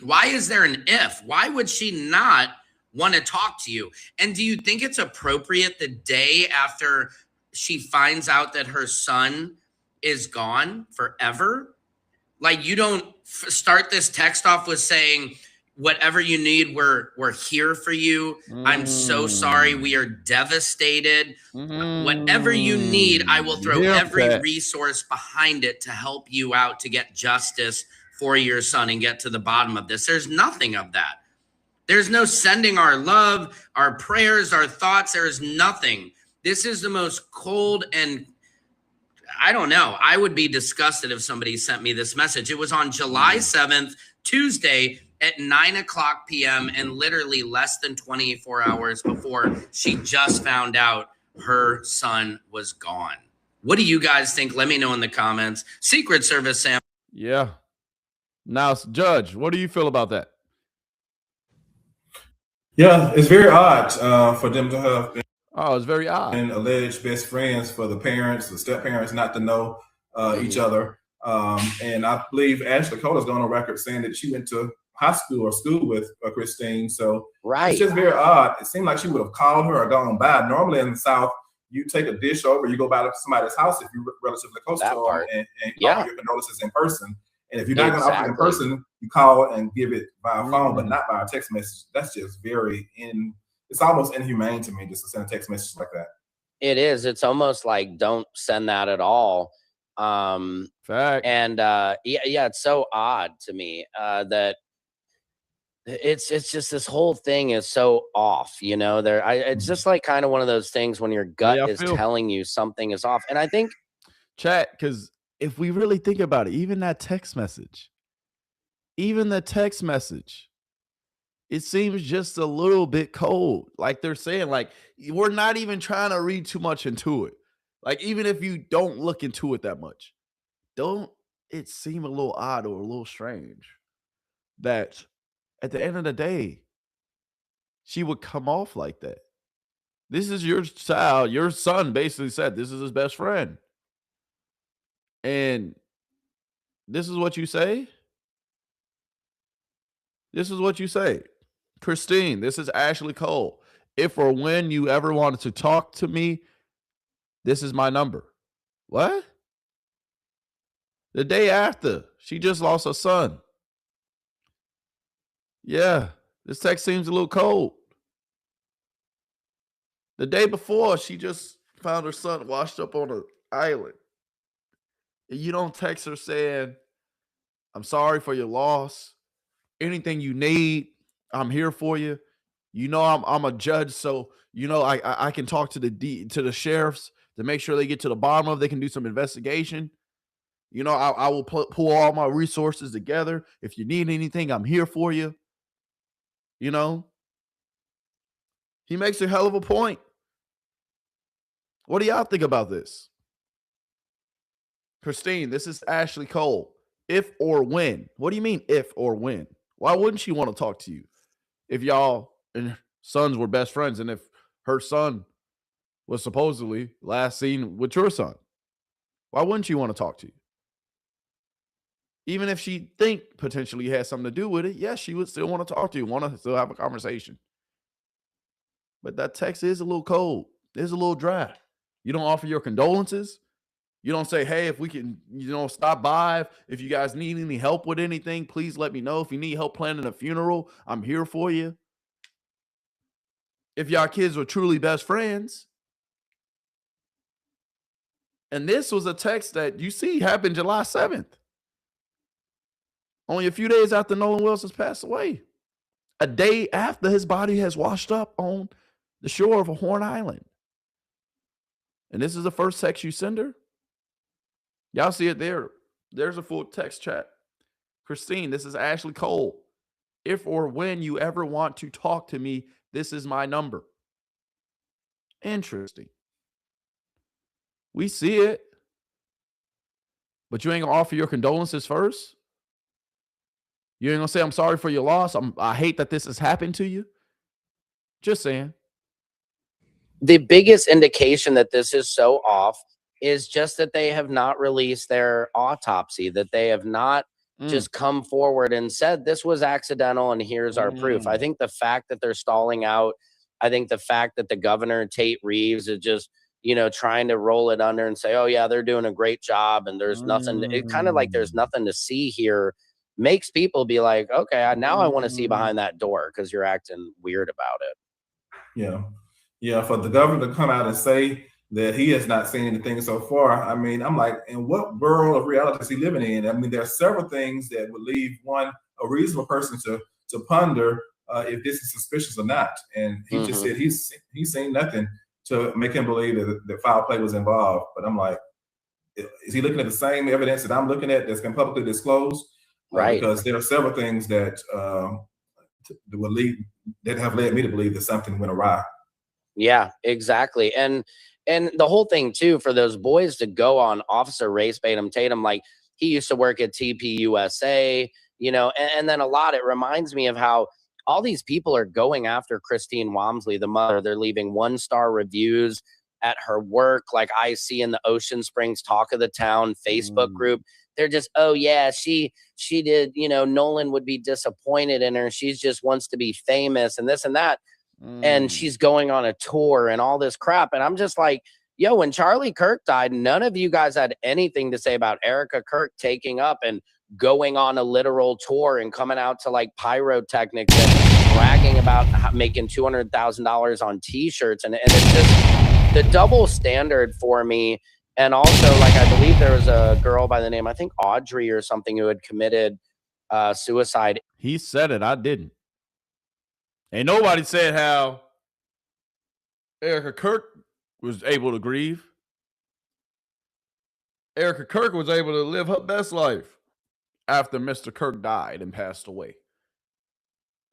Why is there an if? Why would she not want to talk to you? And do you think it's appropriate the day after she finds out that her son is gone forever? Like, you don't start this text off with saying, whatever you need, we're here for you. I'm so sorry. We are devastated. Whatever you need, I will throw every resource behind it to help you out to get justice for your son and get to the bottom of this. There's nothing of that. There's no sending our love, our prayers, our thoughts. There is nothing. This is the most cold, and I don't know. I would be disgusted if somebody sent me this message. It was on July 7th, Tuesday at 9:00 p.m. and literally less than 24 hours before she just found out her son was gone. What do you guys think? Let me know in the comments. Secret Service, Sam. Yeah. Now, Judge, what do you feel about that? Yeah, it's very odd for them to have it's very odd. And alleged best friends for the parents, the step parents, not to know each other. And I believe Ashley Cole has gone on record saying that she went to high school or school with Christine. So it's just very odd. It seemed like she would have called her or gone by. Normally in the South, you take a dish over, you go by to somebody's house if you're relatively close to them and offer your condolences in person. And if you're not going to offer it in person, you call and give it by a phone, but not by a text message. That's just it's almost inhumane to me just to send a text message like that. It is. It's almost like don't send that at all. Fact. And it's so odd to me that it's just this whole thing is so off, you know. It's just like kind of one of those things when your gut is telling you something is off. And I think chat, because if we really think about it, even the text message, it seems just a little bit cold. Like they're saying, like, we're not even trying to read too much into it. Like, even if you don't look into it that much, don't it seem a little odd or a little strange that at the end of the day, she would come off like that? This is your child. Your son basically said this is his best friend. And this is what you say? This is what you say. Christine, this is Ashley Cole. If or when you ever wanted to talk to me, this is my number. What? The day after, she just lost her son. Yeah, this text seems a little cold. The day before, she just found her son washed up on an island. And you don't text her saying, I'm sorry for your loss. Anything you need, I'm here for you. You know, I'm a judge, so you know I can talk to the sheriffs to make sure they get to the bottom of it. They can do some investigation. You know, I will pull all my resources together. If you need anything, I'm here for you. You know, he makes a hell of a point. What do y'all think about this? Christine, this is Ashley Cole. If or when? What do you mean if or when? Why wouldn't she want to talk to you if y'all and sons were best friends and if her son was supposedly last seen with your son? Why wouldn't she want to talk to you? Even if she think potentially has something to do with it, yes, she would still want to talk to you, want to still have a conversation. But that text is a little cold. It's a little dry. You don't offer your condolences. You don't say, hey, if we can, stop by. If you guys need any help with anything, please let me know. If you need help planning a funeral, I'm here for you. If y'all kids were truly best friends. And this was a text that you see happened July 7th. only a few days after Nolan Wells has passed away. A day after his body has washed up on the shore of Horn Island. And this is the first text you send her? Y'all see it there. There's a full text chat. Christine, this is Ashley Cole. If or when you ever want to talk to me, this is my number. Interesting. We see it. But you ain't gonna offer your condolences first? You ain't gonna say, I'm sorry for your loss. I hate that this has happened to you. Just saying. The biggest indication that this is so off is just that they have not released their autopsy, that they have not just come forward and said this was accidental and here's our proof. I think the fact that they're stalling out, I think the fact that the governor, Tate Reeves, is just, trying to roll it under and say, oh yeah, they're doing a great job and there's nothing, it kind of like there's nothing to see here, makes people be like, okay, now I want to see behind that door because you're acting weird about it. Yeah, for the governor to come out and say that he has not seen anything so far, I mean, I'm like, in what world of reality is he living in? I mean, there are several things that would leave a reasonable person to ponder if this is suspicious or not. And he just said he's seen nothing to make him believe that foul play was involved. But I'm like, is he looking at the same evidence that I'm looking at that's been publicly disclosed? Right. Because there are several things that have led me to believe that something went awry. Yeah, exactly. And the whole thing too, for those boys to go on Officer Race Batum Tatum, like he used to work at TPUSA, and then it reminds me of how all these people are going after Christine Walmsley, the mother. They're leaving 1-star reviews at her work, like I see in the Ocean Springs Talk of the Town Facebook group. They're just, oh yeah, she did, Nolan would be disappointed in her. She just wants to be famous and this and that. And she's going on a tour and all this crap. And I'm just like, yo, when Charlie Kirk died, none of you guys had anything to say about Erica Kirk taking up and going on a literal tour and coming out to like pyrotechnics and bragging about making $200,000 on t-shirts. And it's just the double standard for me. And also, like, I believe there was a girl by the name, I think Audrey or something, who had committed suicide. He said it. I didn't. Ain't nobody said how Erica Kirk was able to grieve. Erica Kirk was able to live her best life after Mr. Kirk died and passed away.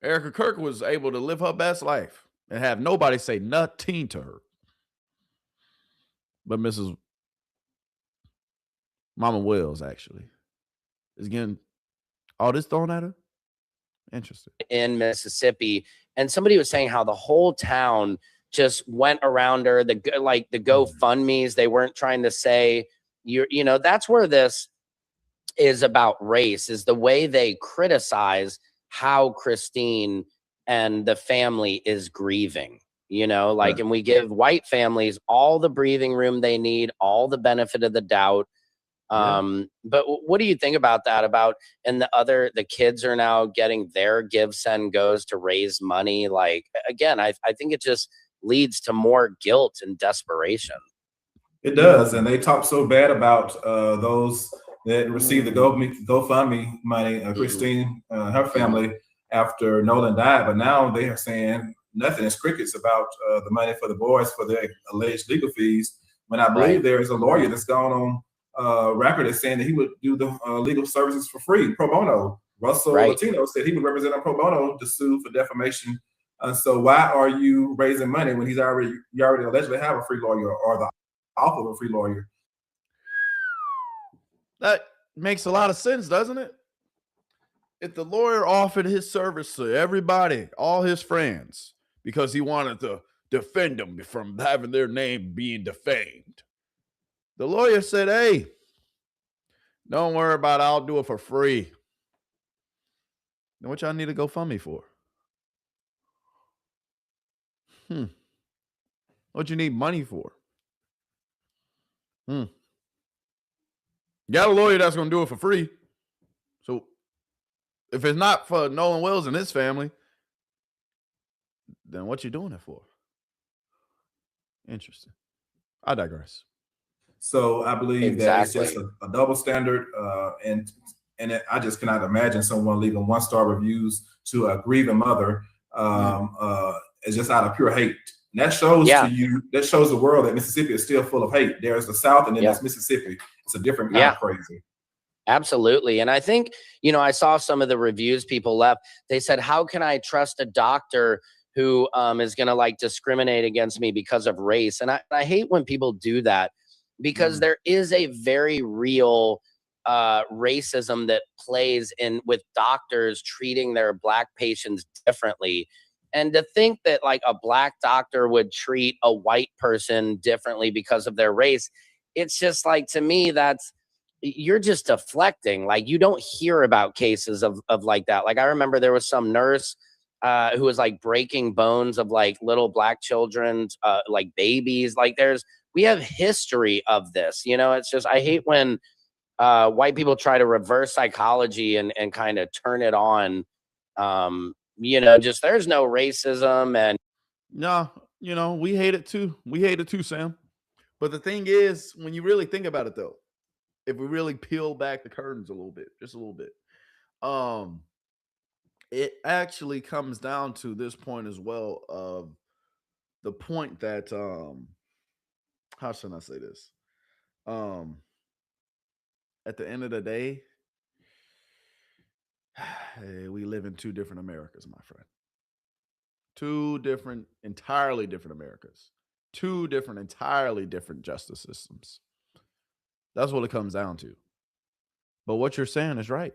Erica Kirk was able to live her best life and have nobody say nothing to her. But Mrs. Mama Wells actually is getting all this thrown at her. Interesting. In Mississippi, and somebody was saying how the whole town just went around her. The GoFundMe's, they weren't trying to say that's where this is about race, is the way they criticize how Christine and the family is grieving. And we give white families all the breathing room they need, all the benefit of the doubt. But what do you think about that? And the kids are now getting their give, send, goes to raise money. Like, again, I think it just leads to more guilt and desperation. It does. And they talk so bad about those that received the GoFundMe money, Christine, her family, after Nolan died. But now they are saying nothing is crickets about the money for the boys for their alleged legal fees. When I believe there is a lawyer that's gone on record as saying that he would do the legal services for free, pro bono. Russell Latino said he would represent a pro bono to sue for defamation. So why are you raising money when you already allegedly have a free lawyer or the offer of a free lawyer? That makes a lot of sense, doesn't it? If the lawyer offered his service to everybody, all his friends, because he wanted to defend them from having their name being defamed, the lawyer said, hey, don't worry about it. I'll do it for free. Then what y'all need to GoFundMe for? What you need money for? You got a lawyer that's going to do it for free. So if it's not for Nolan Wells and his family, then what you doing it for? Interesting. I digress. So I believe that it's just a double standard, and I just cannot imagine someone leaving 1-star reviews to a grieving mother is just out of pure hate. And that shows to you, that shows the world that Mississippi is still full of hate. There's the South, and then there's Mississippi. It's a different kind of crazy. Absolutely. And I think, I saw some of the reviews people left. They said, how can I trust a doctor who is going to like discriminate against me because of race? And I hate when people do that, because there is a very real racism that plays in with doctors treating their Black patients differently. And to think that like a Black doctor would treat a white person differently because of their race, it's just like, to me, you're just deflecting. Like, you don't hear about cases of like that. Like, I remember there was some nurse who was like breaking bones of like little Black children, like babies. Like, we have history of this, it's just, I hate when white people try to reverse psychology and kind of turn it on. Just there's no racism. And no, we hate it too. We hate it too, Sam. But the thing is, when you really think about it though, if we really peel back the curtains a little bit, just a little bit, it actually comes down to this point as well, of the point that how should I say this? At the end of the day, we live in two different Americas, my friend. Two different, entirely different Americas. Two different, entirely different justice systems. That's what it comes down to. But what you're saying is right.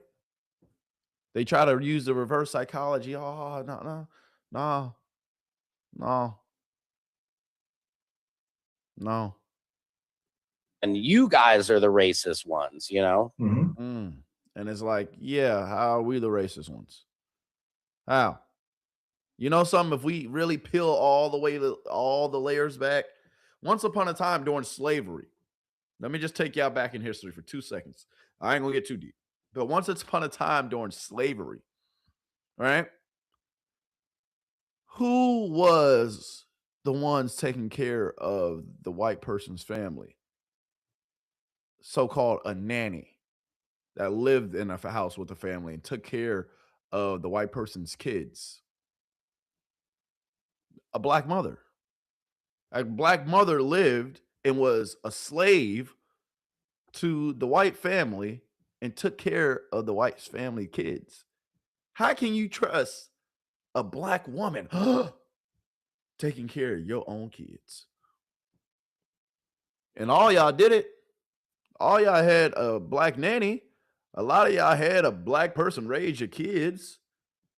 They try to use the reverse psychology. Oh, no. And you guys are the racist ones, And it's like, yeah, how are we the racist ones? How? Something, if we really peel all the layers back, once upon a time during slavery, let me just take y'all back in history for 2 seconds. I ain't gonna get too deep. But once upon a time during slavery, right? Who was the ones taking care of the white person's family? So-called a nanny that lived in a house with the family and took care of the white person's kids. A Black mother. A Black mother lived and was a slave to the white family and took care of the white family kids. How can you trust a Black woman taking care of your own kids? And all y'all did it. All y'all had a Black nanny. A lot of y'all had a Black person raise your kids,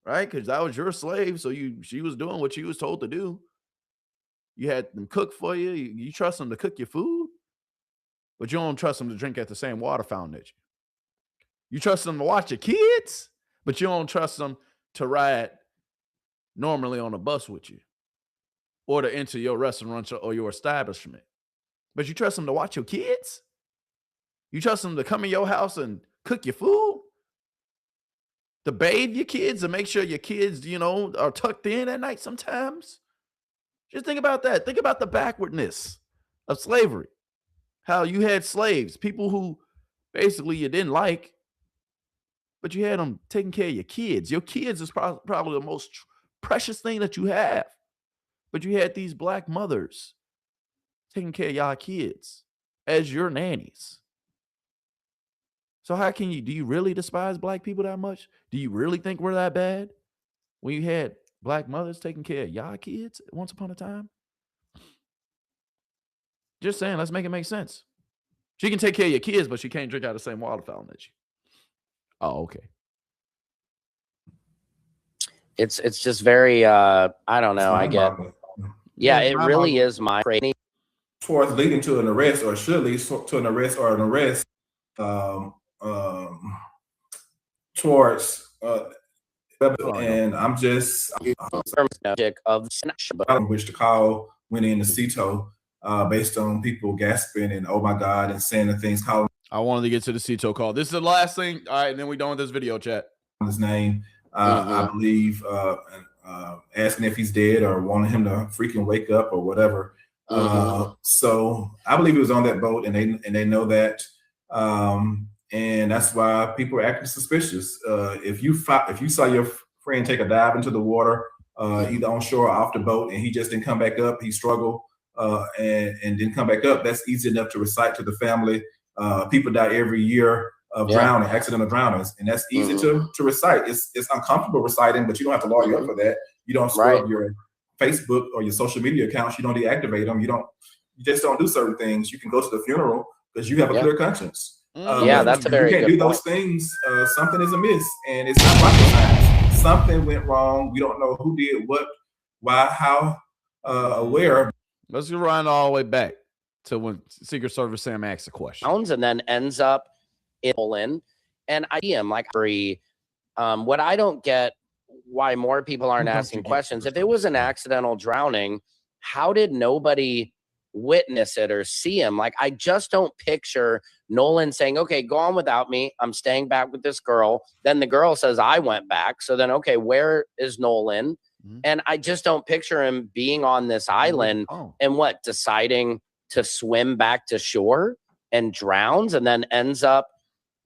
right? Because that was your slave. So she was doing what she was told to do. You had them cook for you. You trust them to cook your food, but you don't trust them to drink at the same water fountain that you. You trust them to watch your kids, but you don't trust them to ride normally on a bus with you or to enter your restaurant or your establishment. But you trust them to watch your kids? You trust them to come in your house and cook your food? To bathe your kids and make sure your kids, are tucked in at night sometimes? Just think about that. Think about the backwardness of slavery. How you had slaves, people who basically you didn't like, but you had them taking care of your kids. Your kids is probably the most precious thing that you have. But you had these Black mothers taking care of y'all kids as your nannies. So how can do you really despise Black people that much? Do you really think we're that bad? When you had Black mothers taking care of y'all kids once upon a time? Just saying, let's make it make sense. She can take care of your kids, but she can't drink out of the same water fountain as you. Oh, okay. It's just very I don't know. I get it really is my towards leading to an arrest, or should lead to an arrest or an arrest towards and I'm just which the call went into CETO based on people gasping and oh my God and saying the things calling. I wanted to get to the CETO call. This is the last thing. All right, and then we're done with this video chat. His name, I believe, asking if he's dead or wanting him to freaking wake up or whatever. So I believe he was on that boat, and they know that. and that's why people are acting suspicious. If you saw your friend take a dive into the water, either on shore or off the boat, and he just didn't come back up, he struggled and didn't come back up, that's easy enough to recite to the family. People die every year of drowning, accidental drownings, and that's easy to recite. It's uncomfortable reciting, but you don't have to lawyer up for that. You don't scrub your Facebook or your social media accounts. You don't deactivate them. You just don't do certain things. You can go to the funeral because you have a clear conscience. That's a very you can't good do those things. Something is amiss, and it's not rocket science. Something went wrong. We don't know who did what, why, how, where. Let's rewind all the way back to when Secret Service Sam asked the question. And then ends up in Nolan, and I see him like what I don't get why more people aren't asking questions. If it was an accidental drowning, how did nobody witness it or see him? Like, I just don't picture Nolan saying, okay, go on without me, I'm staying back with this girl. Then the girl says, I went back. So then, okay, where is Nolan? And I just don't picture him being on this island and deciding to swim back to shore and drowns and then ends up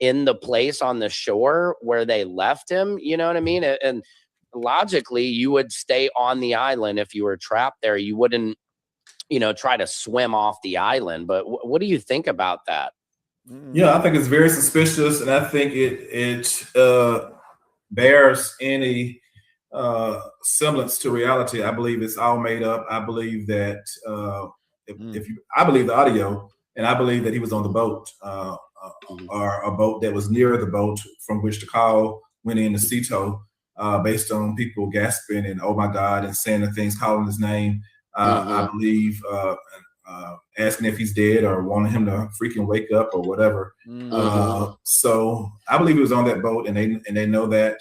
in the place on the shore where they left him. You know what I mean? And logically, you would stay on the island if you were trapped there. You wouldn't, try to swim off the island. But what do you think about that? Yeah, I think it's very suspicious, and I think it bears any semblance to reality. I believe it's all made up. I believe that I believe the audio, and I believe that he was on the boat or a boat that was near the boat from which the call went in to Cito, based on people gasping and oh my God and saying the things, calling his name. I believe asking if he's dead or wanting him to freaking wake up or whatever. So I believe he was on that boat, and they know that.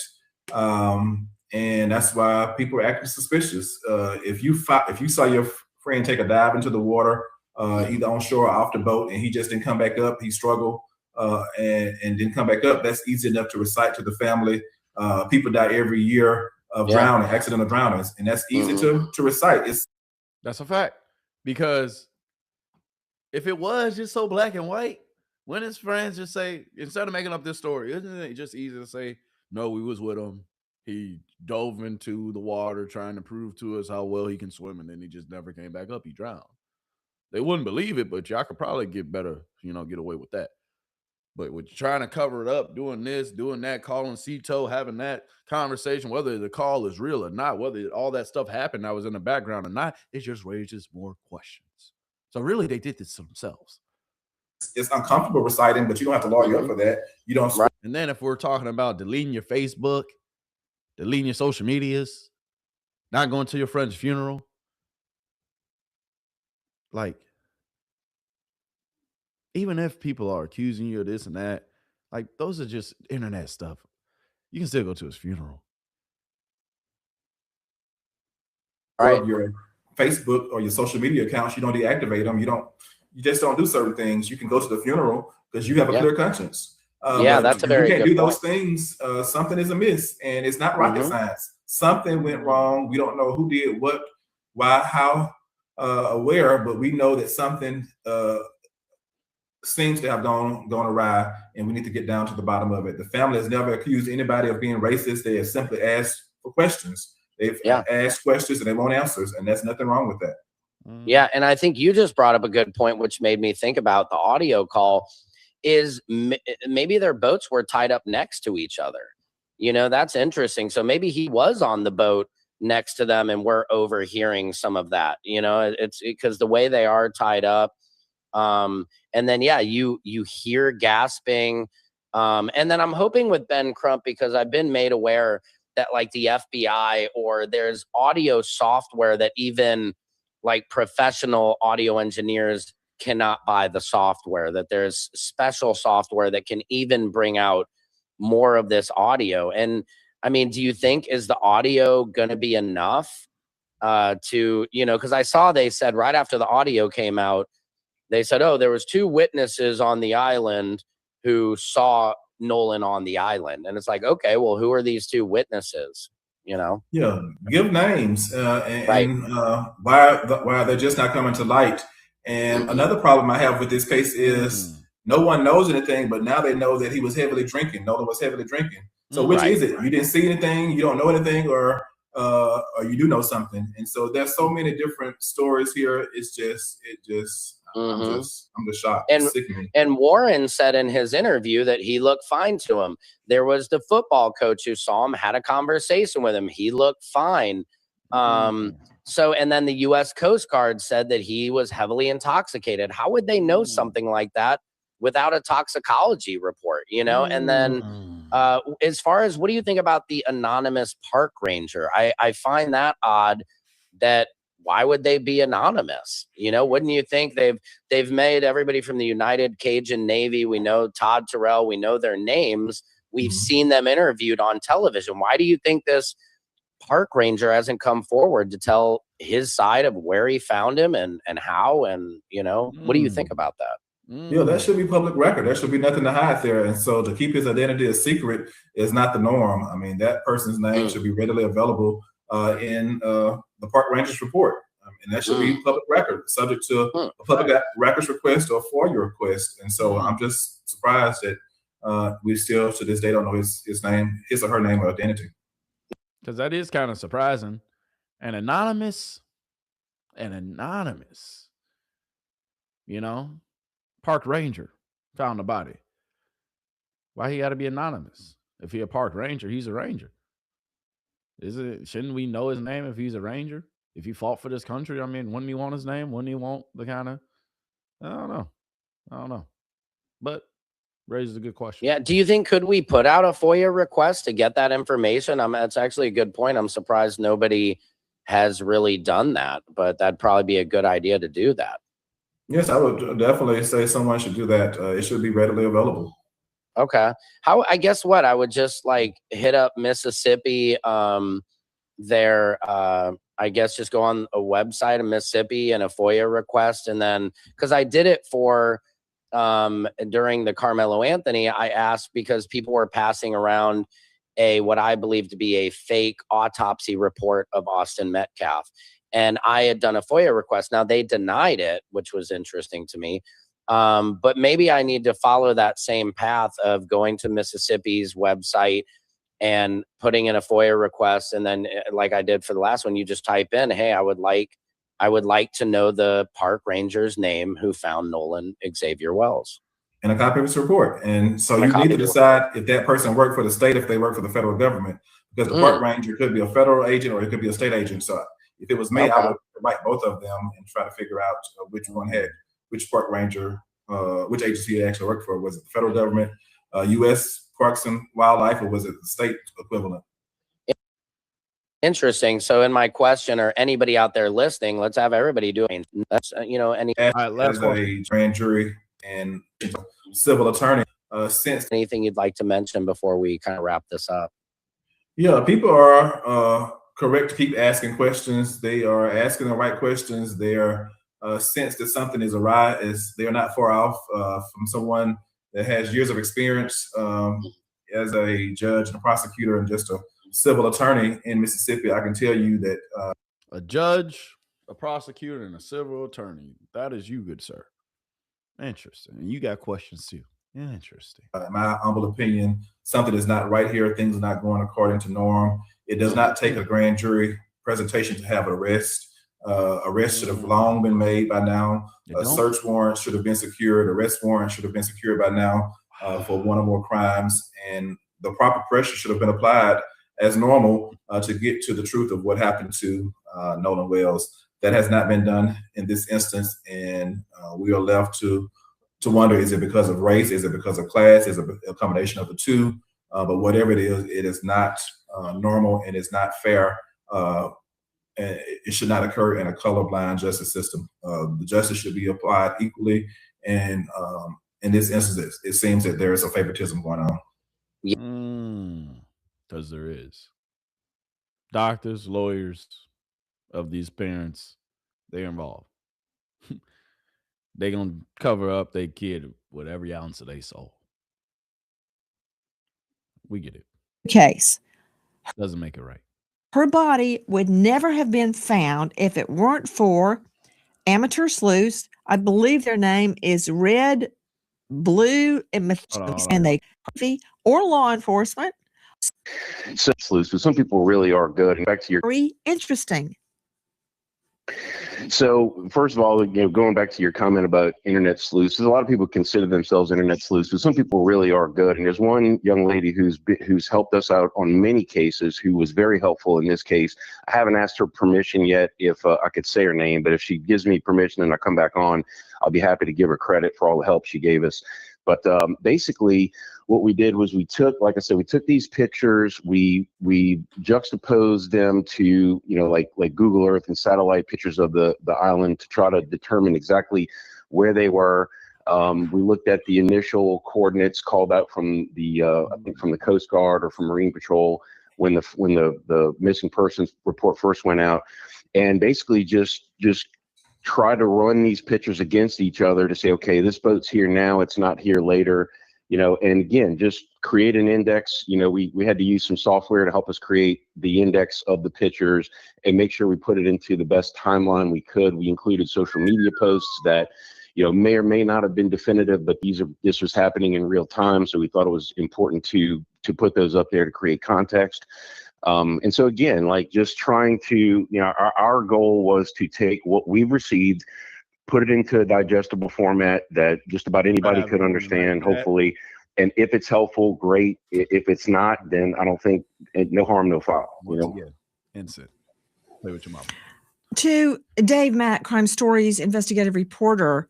And that's why people are acting suspicious. If you saw your friend take a dive into the water, either on shore or off the boat, and he just didn't come back up, he struggled and didn't come back up, that's easy enough to recite to the family. People die every year of drowning, accidental drownings, and that's easy to recite. That's a fact, because if it was just so black and white, when his friends just say, instead of making up this story, isn't it just easy to say, no, we was with him, he dove into the water trying to prove to us how well he can swim, and then he just never came back up, he drowned. They wouldn't believe it, but y'all could probably get better, get away with that. But with trying to cover it up, doing this, doing that, calling Cito, having that conversation, whether the call is real or not, whether all that stuff happened that was in the background or not, it just raises more questions. So really, they did this to themselves. It's uncomfortable reciting, but you don't have to lawyer up for that. You don't. And then if we're talking about deleting your Facebook, deleting your social medias, not going to your friend's funeral, like, even if people are accusing you of this and that, like, those are just internet stuff. You can still go to his funeral. Right. Your Facebook or your social media accounts, you don't deactivate them. You just don't do certain things. You can go to the funeral because you have a clear conscience. That's a very good You can't do point. those things. Something is amiss, and it's not rocket science. Something went wrong. We don't know who did what, why, how, where, but we know that something seems to have gone awry, and we need to get down to the bottom of it. The family has never accused anybody of being racist. They have simply asked for questions. They've asked questions and they want answers, and there's nothing wrong with that. Yeah, and I think you just brought up a good point, which made me think about the audio call. Is maybe their boats were tied up next to each other. That's interesting. So maybe he was on the boat next to them, and we're overhearing some of that. It's because the way they are tied up. And then, you hear gasping. And then I'm hoping with Ben Crump, because I've been made aware that like the FBI or there's audio software that even like professional audio engineers cannot buy the software, that there's special software that can even bring out more of this audio. And I mean, do you think, is the audio going to be enough to, because I saw they said right after the audio came out, they said, oh, there was 2 witnesses on the island who saw Nolan on the island. And it's like, okay, well, who are these 2 witnesses? Yeah, give names and why they're just not coming to light. And another problem I have with this case is no one knows anything, but now they know that he was heavily drinking. Nolan was heavily drinking. So which is it? You didn't see anything, you don't know anything, or you do know something. And so there's so many different stories here. I'm just shocked. And Warren said in his interview that he looked fine to him. There was the football coach who saw him, had a conversation with him. He looked fine. So, and then the U.S. Coast Guard said that he was heavily intoxicated. How would they know something like that without a toxicology report, you know? And then as far as what do you think about the anonymous park ranger? I find that odd that why would they be anonymous? You know, wouldn't you think they've made everybody from the United Cajun Navy? We know Todd Terrell, we know their names. We've seen them interviewed on television. Why do you think this park ranger hasn't come forward to tell his side of where he found him and how? And, you know, what do you think about that? Yeah, that should be public record. There should be nothing to hide there. And so to keep his identity a secret is not the norm. I mean, that person's name should be readily available in the park ranger's report. And that should be public record, subject to a public records request or a FOIA request. And so I'm just surprised that we still to this day don't know his name, his or her name or identity. Because that is kind of surprising. An anonymous, you know, park ranger found the body. Why he got to be anonymous? If he a park ranger, he's a ranger. Shouldn't we know his name if he's a ranger? If he fought for this country, I mean, wouldn't he want his name? Wouldn't he want the kind of, I don't know. But raises a good question. Yeah. Do you think, could we put out a FOIA request to get that information? That's actually a good point. I'm surprised nobody has really done that, but that'd probably be a good idea to do that. Yes, I would definitely say someone should do that. It should be readily available. Okay. I guess what I would just like hit up Mississippi, I guess just go on a website in Mississippi and a FOIA request. And then, cause I did it for, during the Carmelo Anthony, I asked because people were passing around what I believe to be a fake autopsy report of Austin Metcalf. And I had done a FOIA request. Now they denied it, which was interesting to me. But maybe I need to follow that same path of going to Mississippi's website and putting in a FOIA request. And then like I did for the last one, you just type in, hey, I would like to know the park ranger's name who found Nolan Xavier Wells. And a copy of his report. And so you need to decide if that person worked for the state, if they work for the federal government, because the park ranger could be a federal agent or it could be a state agent. So if it was me, I would write both of them and try to figure out which one had which park ranger, which agency he actually worked for. Was it the federal government, U.S. Parks and Wildlife, or was it the state equivalent? Interesting. So in my question, or anybody out there listening, let's have everybody doing that's as a grand jury and civil attorney. Since anything you'd like to mention before we kind of wrap this up? Yeah, people are correct to keep asking questions. They are asking the right questions. They are sense that something is awry, as they are not far off from someone that has years of experience as a judge and a prosecutor and just a civil attorney in Mississippi. I can tell you that a judge, a prosecutor, and a civil attorney. That is you, good sir. Interesting. And you got questions too. Interesting. In my humble opinion, something is not right here. Things are not going according to norm. It does not take a grand jury presentation to have an arrest. Arrest should have long been made by now. A search warrant should have been secured. Arrest warrant should have been secured by now for one or more crimes. And the proper pressure should have been applied as normal to get to the truth of what happened to Nolan Wells. That has not been done in this instance. And we are left to wonder, is it because of race? Is it because of class? Is it a combination of the two? But whatever it is not normal and it's not fair. And it should not occur in a colorblind justice system. The justice should be applied equally. And in this instance, it seems that there is a favoritism going on. Because there is. Doctors, lawyers of these parents, they're involved. They're going to cover up their kid with every ounce of their soul. We get it. Case. Doesn't make it right. Her body would never have been found if it weren't for amateur sleuths. I believe their name is Red blue and they or law enforcement. So some people really are good. Back to your very interesting. So first of all, going back to your comment about internet sleuths, a lot of people consider themselves internet sleuths, but some people really are good. And there's one young lady who's helped us out on many cases, who was very helpful in this case. I haven't asked her permission yet if I could say her name, but if she gives me permission and I come back on, I'll be happy to give her credit for all the help she gave us. But basically, what we did was we took these pictures, we juxtaposed them to, like Google Earth and satellite pictures of the island to try to determine exactly where they were. We looked at the initial coordinates called out from I think from the Coast Guard or from Marine Patrol when the missing persons report first went out, and basically just try to run these pictures against each other to say, okay, this boat's here now, it's not here later, and again, just create an index. We had to use some software to help us create the index of the pictures and make sure we put it into the best timeline we could. We included social media posts that, may or may not have been definitive, but this was happening in real time. So we thought it was important to put those up there to create context. And so again, just trying to, our goal was to take what we've received, put it into a digestible format that just about anybody could understand, hopefully. And if it's helpful, great. If it's not, then I don't think, no harm, no foul. Again, instant. Play with your mom. To Dave Mack, Crime Stories investigative reporter,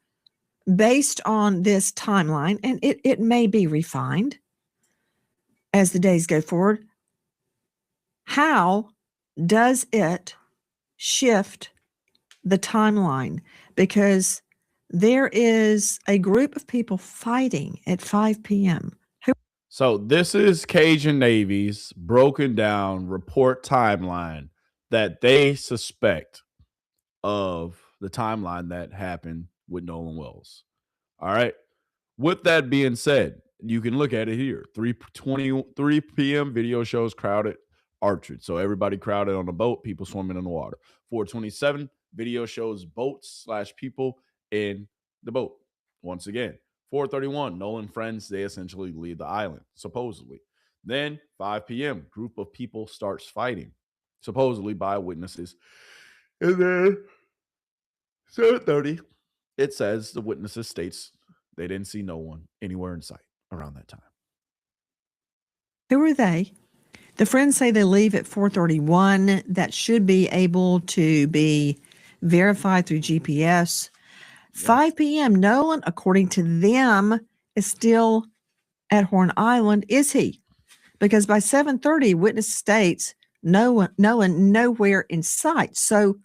based on this timeline, and it may be refined as the days go forward, how does it shift the timeline? Because there is a group of people fighting at 5 p.m. So this is Cajun Navy's broken down report timeline that they suspect of the timeline that happened with Nolan Wells. All right. With that being said, you can look at it here. 3 p.m. video shows crowded Orchard. So everybody crowded on the boat, people swimming in the water. 4:27 video shows boats / people in the boat. Once again, 4:31 Nolan friends, they essentially leave the island, supposedly. Then 5 p.m. group of people starts fighting, supposedly by witnesses. And then 7:30 it says the witnesses states they didn't see no one anywhere in sight around that time. Who are they? The friends say they leave at 4:31. That should be able to be verified through GPS. 5 p.m. Nolan, according to them, is still at Horn Island. Is he? Because by 7:30, witness states Nolan nowhere in sight. So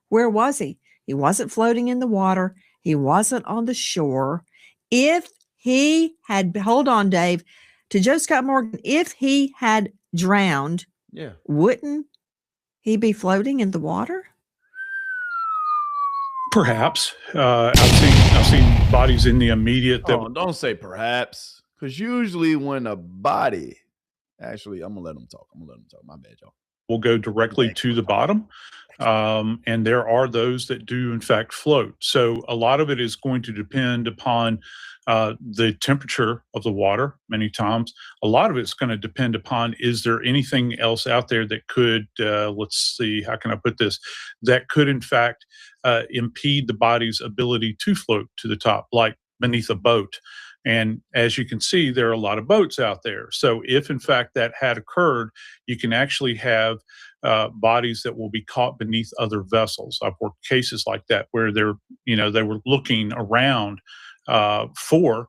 where was he? He wasn't floating in the water. He wasn't on the shore. If he had, hold on, Dave, to Joe Scott Morgan, if he had drowned, wouldn't he be floating in the water? Perhaps. I've seen bodies in the immediate. Don't say perhaps, because usually when a body, actually, I'm gonna let them talk. My bad, y'all. Will go directly to the bottom. And there are those that do in fact float. So a lot of it is going to depend upon the temperature of the water many times. A lot of it's going to depend upon, is there anything else out there that could, let's see, how can I put this, that could in fact impede the body's ability to float to the top, like beneath a boat. And as you can see, there are a lot of boats out there. So if in fact that had occurred, you can actually have bodies that will be caught beneath other vessels. I've worked cases like that where they were looking around for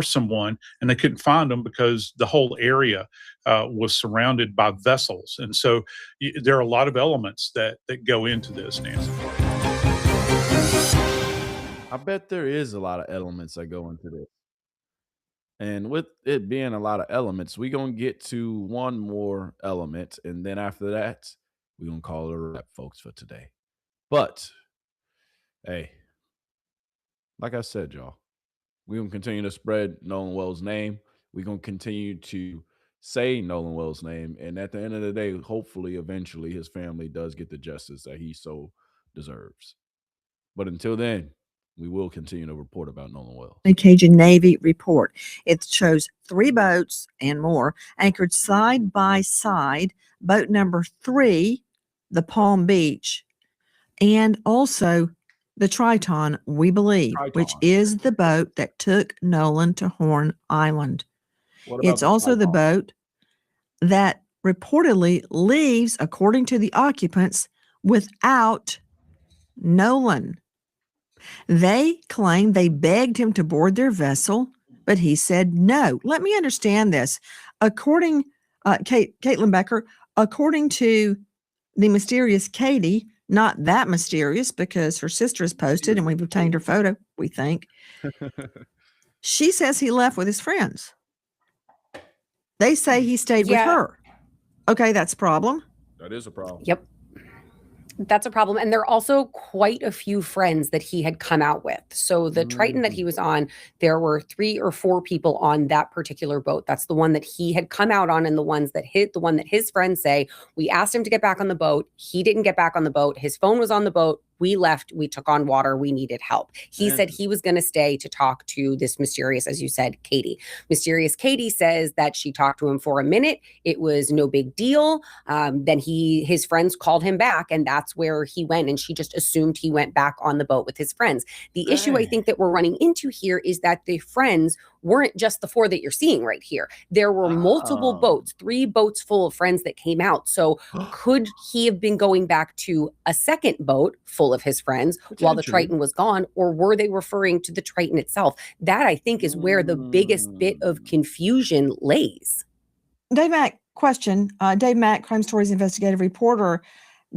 someone and they couldn't find them because the whole area was surrounded by vessels. And so there are a lot of elements that go into this, Nancy. I bet there is a lot of elements that go into this. And with it being a lot of elements, we're going to get to one more element. And then after that, we're going to call it a wrap, folks, for today. But, hey, like I said, y'all, we're going to continue to spread Nolan Wells' name. We're going to continue to say Nolan Wells' name. And at the end of the day, hopefully, eventually, his family does get the justice that he so deserves. But until then, We will continue to report about Nolan Wells. A Cajun Navy report. It shows 3 boats and more anchored side by side. Boat number 3, the Palm Beach, and also the Triton, we believe, which is the boat that took Nolan to Horn Island. It's also the boat that reportedly leaves, according to the occupants, without Nolan. They claim they begged him to board their vessel, but he said no. Let me understand this. According, Caitlin Becker, according to the mysterious Katie, not that mysterious because her sister has posted and we've obtained her photo, we think. She says he left with his friends. They say he stayed with her. Okay, that's a problem. That is a problem. Yep. That's a problem. And there are also quite a few friends that he had come out with. So the Triton that he was on, there were 3 or 4 people on that particular boat. That's the one that he had come out on, and the one that his friends say, we asked him to get back on the boat. He didn't get back on the boat. His phone was on the boat. We left. We took on water. We needed help. He said he was going to stay to talk to this mysterious, as you said, Katie. Mysterious Katie says that she talked to him for a minute. It was no big deal. Then his friends called him back, and that's where he went. And she just assumed he went back on the boat with his friends. The issue I think that we're running into here is that the friends weren't just the 4 that you're seeing right here. There were multiple boats, 3 boats full of friends that came out. So could he have been going back to a second boat full of his friends while the Triton was gone, or were they referring to the Triton itself? That, I think, is where the biggest bit of confusion lays. Dave Mack, question. Dave Mack, Crime Stories investigative reporter,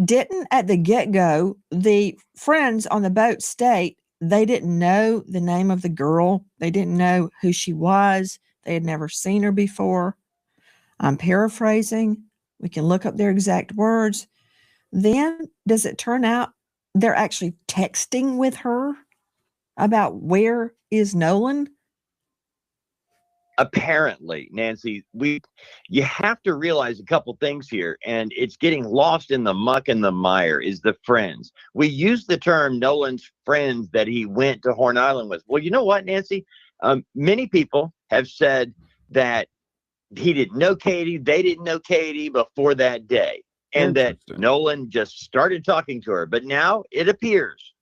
didn't at the get-go the friends on the boat state they didn't know the name of the girl? They didn't know who she was. They had never seen her before. I'm paraphrasing. We can look up their exact words. Then does it turn out they're actually texting with her about where is Nolan? Apparently, Nancy, you have to realize a couple things here, and it's getting lost in the muck and the mire, is the friends. We use the term Nolan's friends that he went to Horn Island with. Well, you know what, Nancy? Many people have said that he didn't know Katie, they didn't know Katie before that day, and that Nolan just started talking to her. But now it appears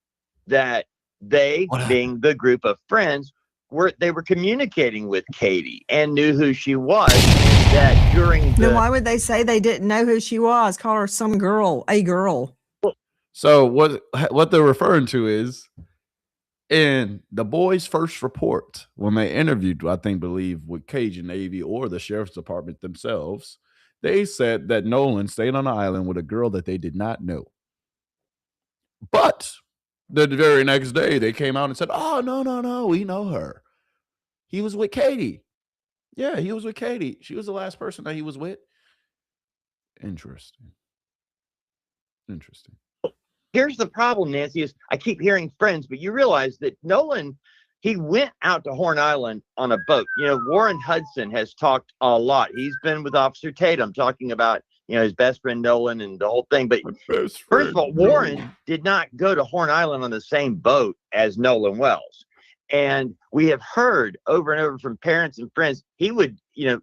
that they, being the group of friends, were communicating with Katie and knew who she was. That during then why would they say they didn't know who she was? Call her some girl, a girl. So what they're referring to is in the boys' first report when they interviewed, I believe with Cajun Navy or the sheriff's department themselves, they said that Nolan stayed on an island with a girl that they did not know. But the very next day, they came out and said, oh, no, we know her. He was with Katie. Yeah, he was with Katie. She was the last person that he was with. Interesting. Here's the problem, Nancy, is I keep hearing friends, but you realize that Nolan, he went out to Horn Island on a boat. You know, Warren Hudson has talked a lot. He's been with Officer Tatum talking about, his best friend Nolan and the whole thing. But first of all, Warren did not go to Horn Island on the same boat as Nolan Wells. And we have heard over and over from parents and friends, he would,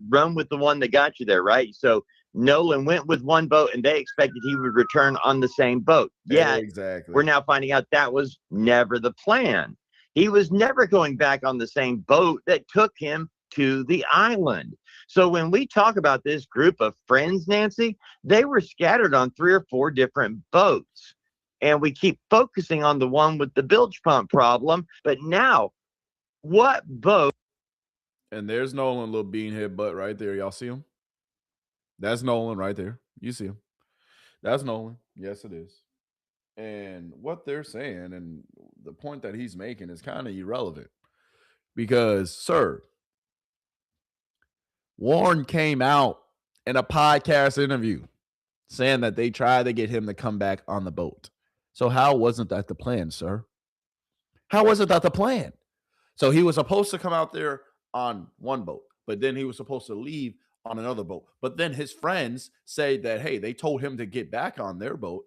run with the one that got you there, right? So Nolan went with one boat and they expected he would return on the same boat. Yeah, exactly. We're now finding out that was never the plan. He was never going back on the same boat that took him to the island. So when we talk about this group of friends, Nancy, they were scattered on 3 or 4 different boats. And we keep focusing on the one with the bilge pump problem. But now, what boat? And there's Nolan, little beanhead butt right there. Y'all see him? That's Nolan right there. You see him. That's Nolan. Yes, it is. And what they're saying and the point that he's making is kind of irrelevant. Because, sir, Warren came out in a podcast interview saying that they tried to get him to come back on the boat. So how wasn't that the plan, sir? How wasn't that the plan? So he was supposed to come out there on one boat, but then he was supposed to leave on another boat. But then his friends say that, hey, they told him to get back on their boat.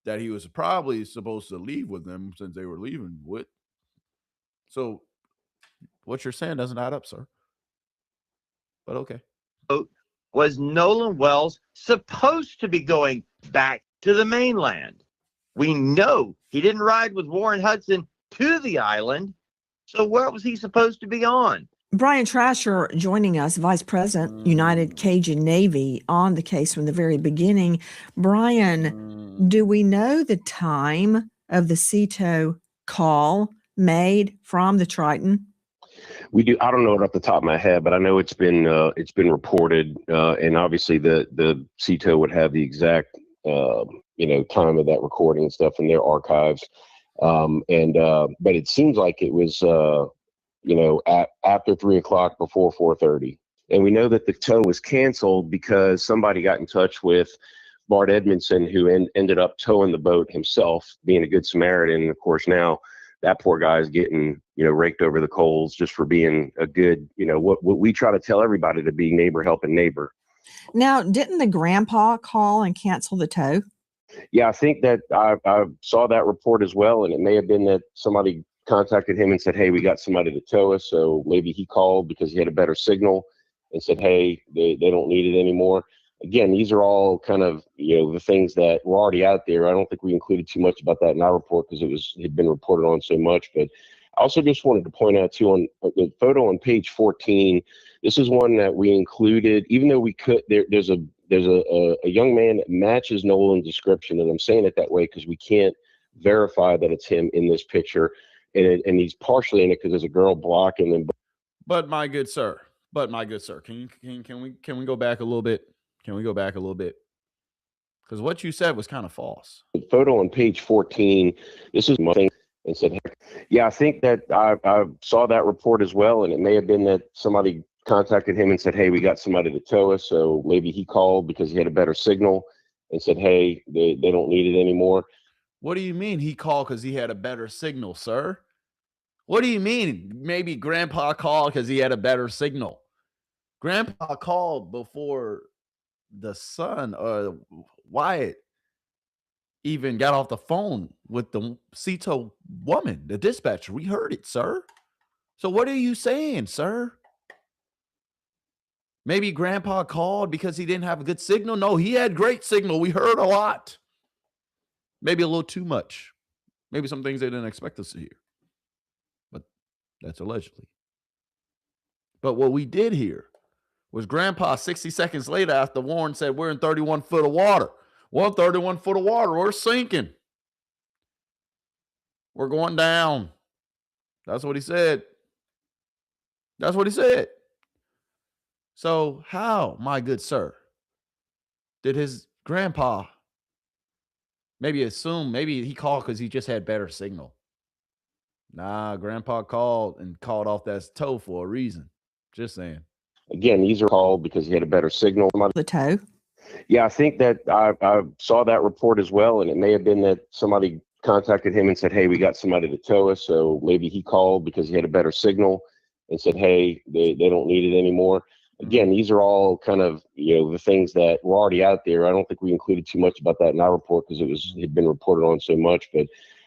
that he was probably supposed to leave with them since they were leaving with. So what you're saying doesn't add up, sir. But okay. Was Nolan Wells supposed to be going back to the mainland? We know he didn't ride with Warren Hudson to the island. So where was he supposed to be on? Brian Trasher joining us, Vice President, United Cajun Navy, on the case from the very beginning. Brian, do we know the time of the CETO call made from the Triton? We do. I don't know it off the top of my head, but I know it's been reported, and obviously the CETO would have the exact time of that recording and stuff in their archives. But it seems like it was after 3 o'clock, before 4:30, and we know that the tow was canceled because somebody got in touch with Bart Edmondson, who ended up towing the boat himself, being a good Samaritan. And of course, now that poor guy is getting, raked over the coals just for being a good, what we try to tell everybody, to be neighbor helping neighbor. Now, didn't the grandpa call and cancel the tow? Yeah, I think that I saw that report as well. And it may have been that somebody contacted him and said, hey, we got somebody to tow us. So maybe he called because he had a better signal and said, hey, they don't need it anymore. Again, these are all kind of, the things that were already out there. I don't think we included too much about that in our report because it had been reported on so much. But I also just wanted to point out too, on the photo on page 14, this is one that we included, even though we could, there's a young man that matches Nolan's description. And I'm saying it that way because we can't verify that it's him in this picture. And he's partially in it because there's a girl blocking him. But my good sir, can we go back a little bit? Can we go back a little bit? Because what you said was kind of false. The photo on page 14, this is my thing, and said, yeah, I think that I saw that report as well. And it may have been that somebody contacted him and said, hey, we got somebody to tow us. So maybe he called because he had a better signal and said, hey, they don't need it anymore. What do you mean he called because he had a better signal, sir? What do you mean? Maybe Grandpa called because he had a better signal. Grandpa called before the son or Wyatt even got off the phone with the CETO woman, the dispatcher. We heard it, sir. So what are you saying, sir? Maybe Grandpa called because he didn't have a good signal. No, he had great signal. We heard a lot. Maybe a little too much. Maybe some things they didn't expect us to hear. But that's allegedly. But what we did hear was Grandpa 60 seconds later after Warren said, we're in 31 foot of water. Well, 31 foot of water. We're sinking. We're going down. That's what he said. That's what he said. So how, my good sir, did his grandpa maybe assume, maybe he called because he just had better signal? Nah, Grandpa called and called off that tow for a reason. Just saying. Again, these are called because he had a better signal. The tow? Yeah, I think that I saw that report as well. And it may have been that somebody contacted him and said, hey, we got somebody to tow us. So maybe he called because he had a better signal and said, hey, they don't need it anymore. Again, these are all kind of, the things that were already out there. I don't think we included too much about that in our report because it had been reported on so much. But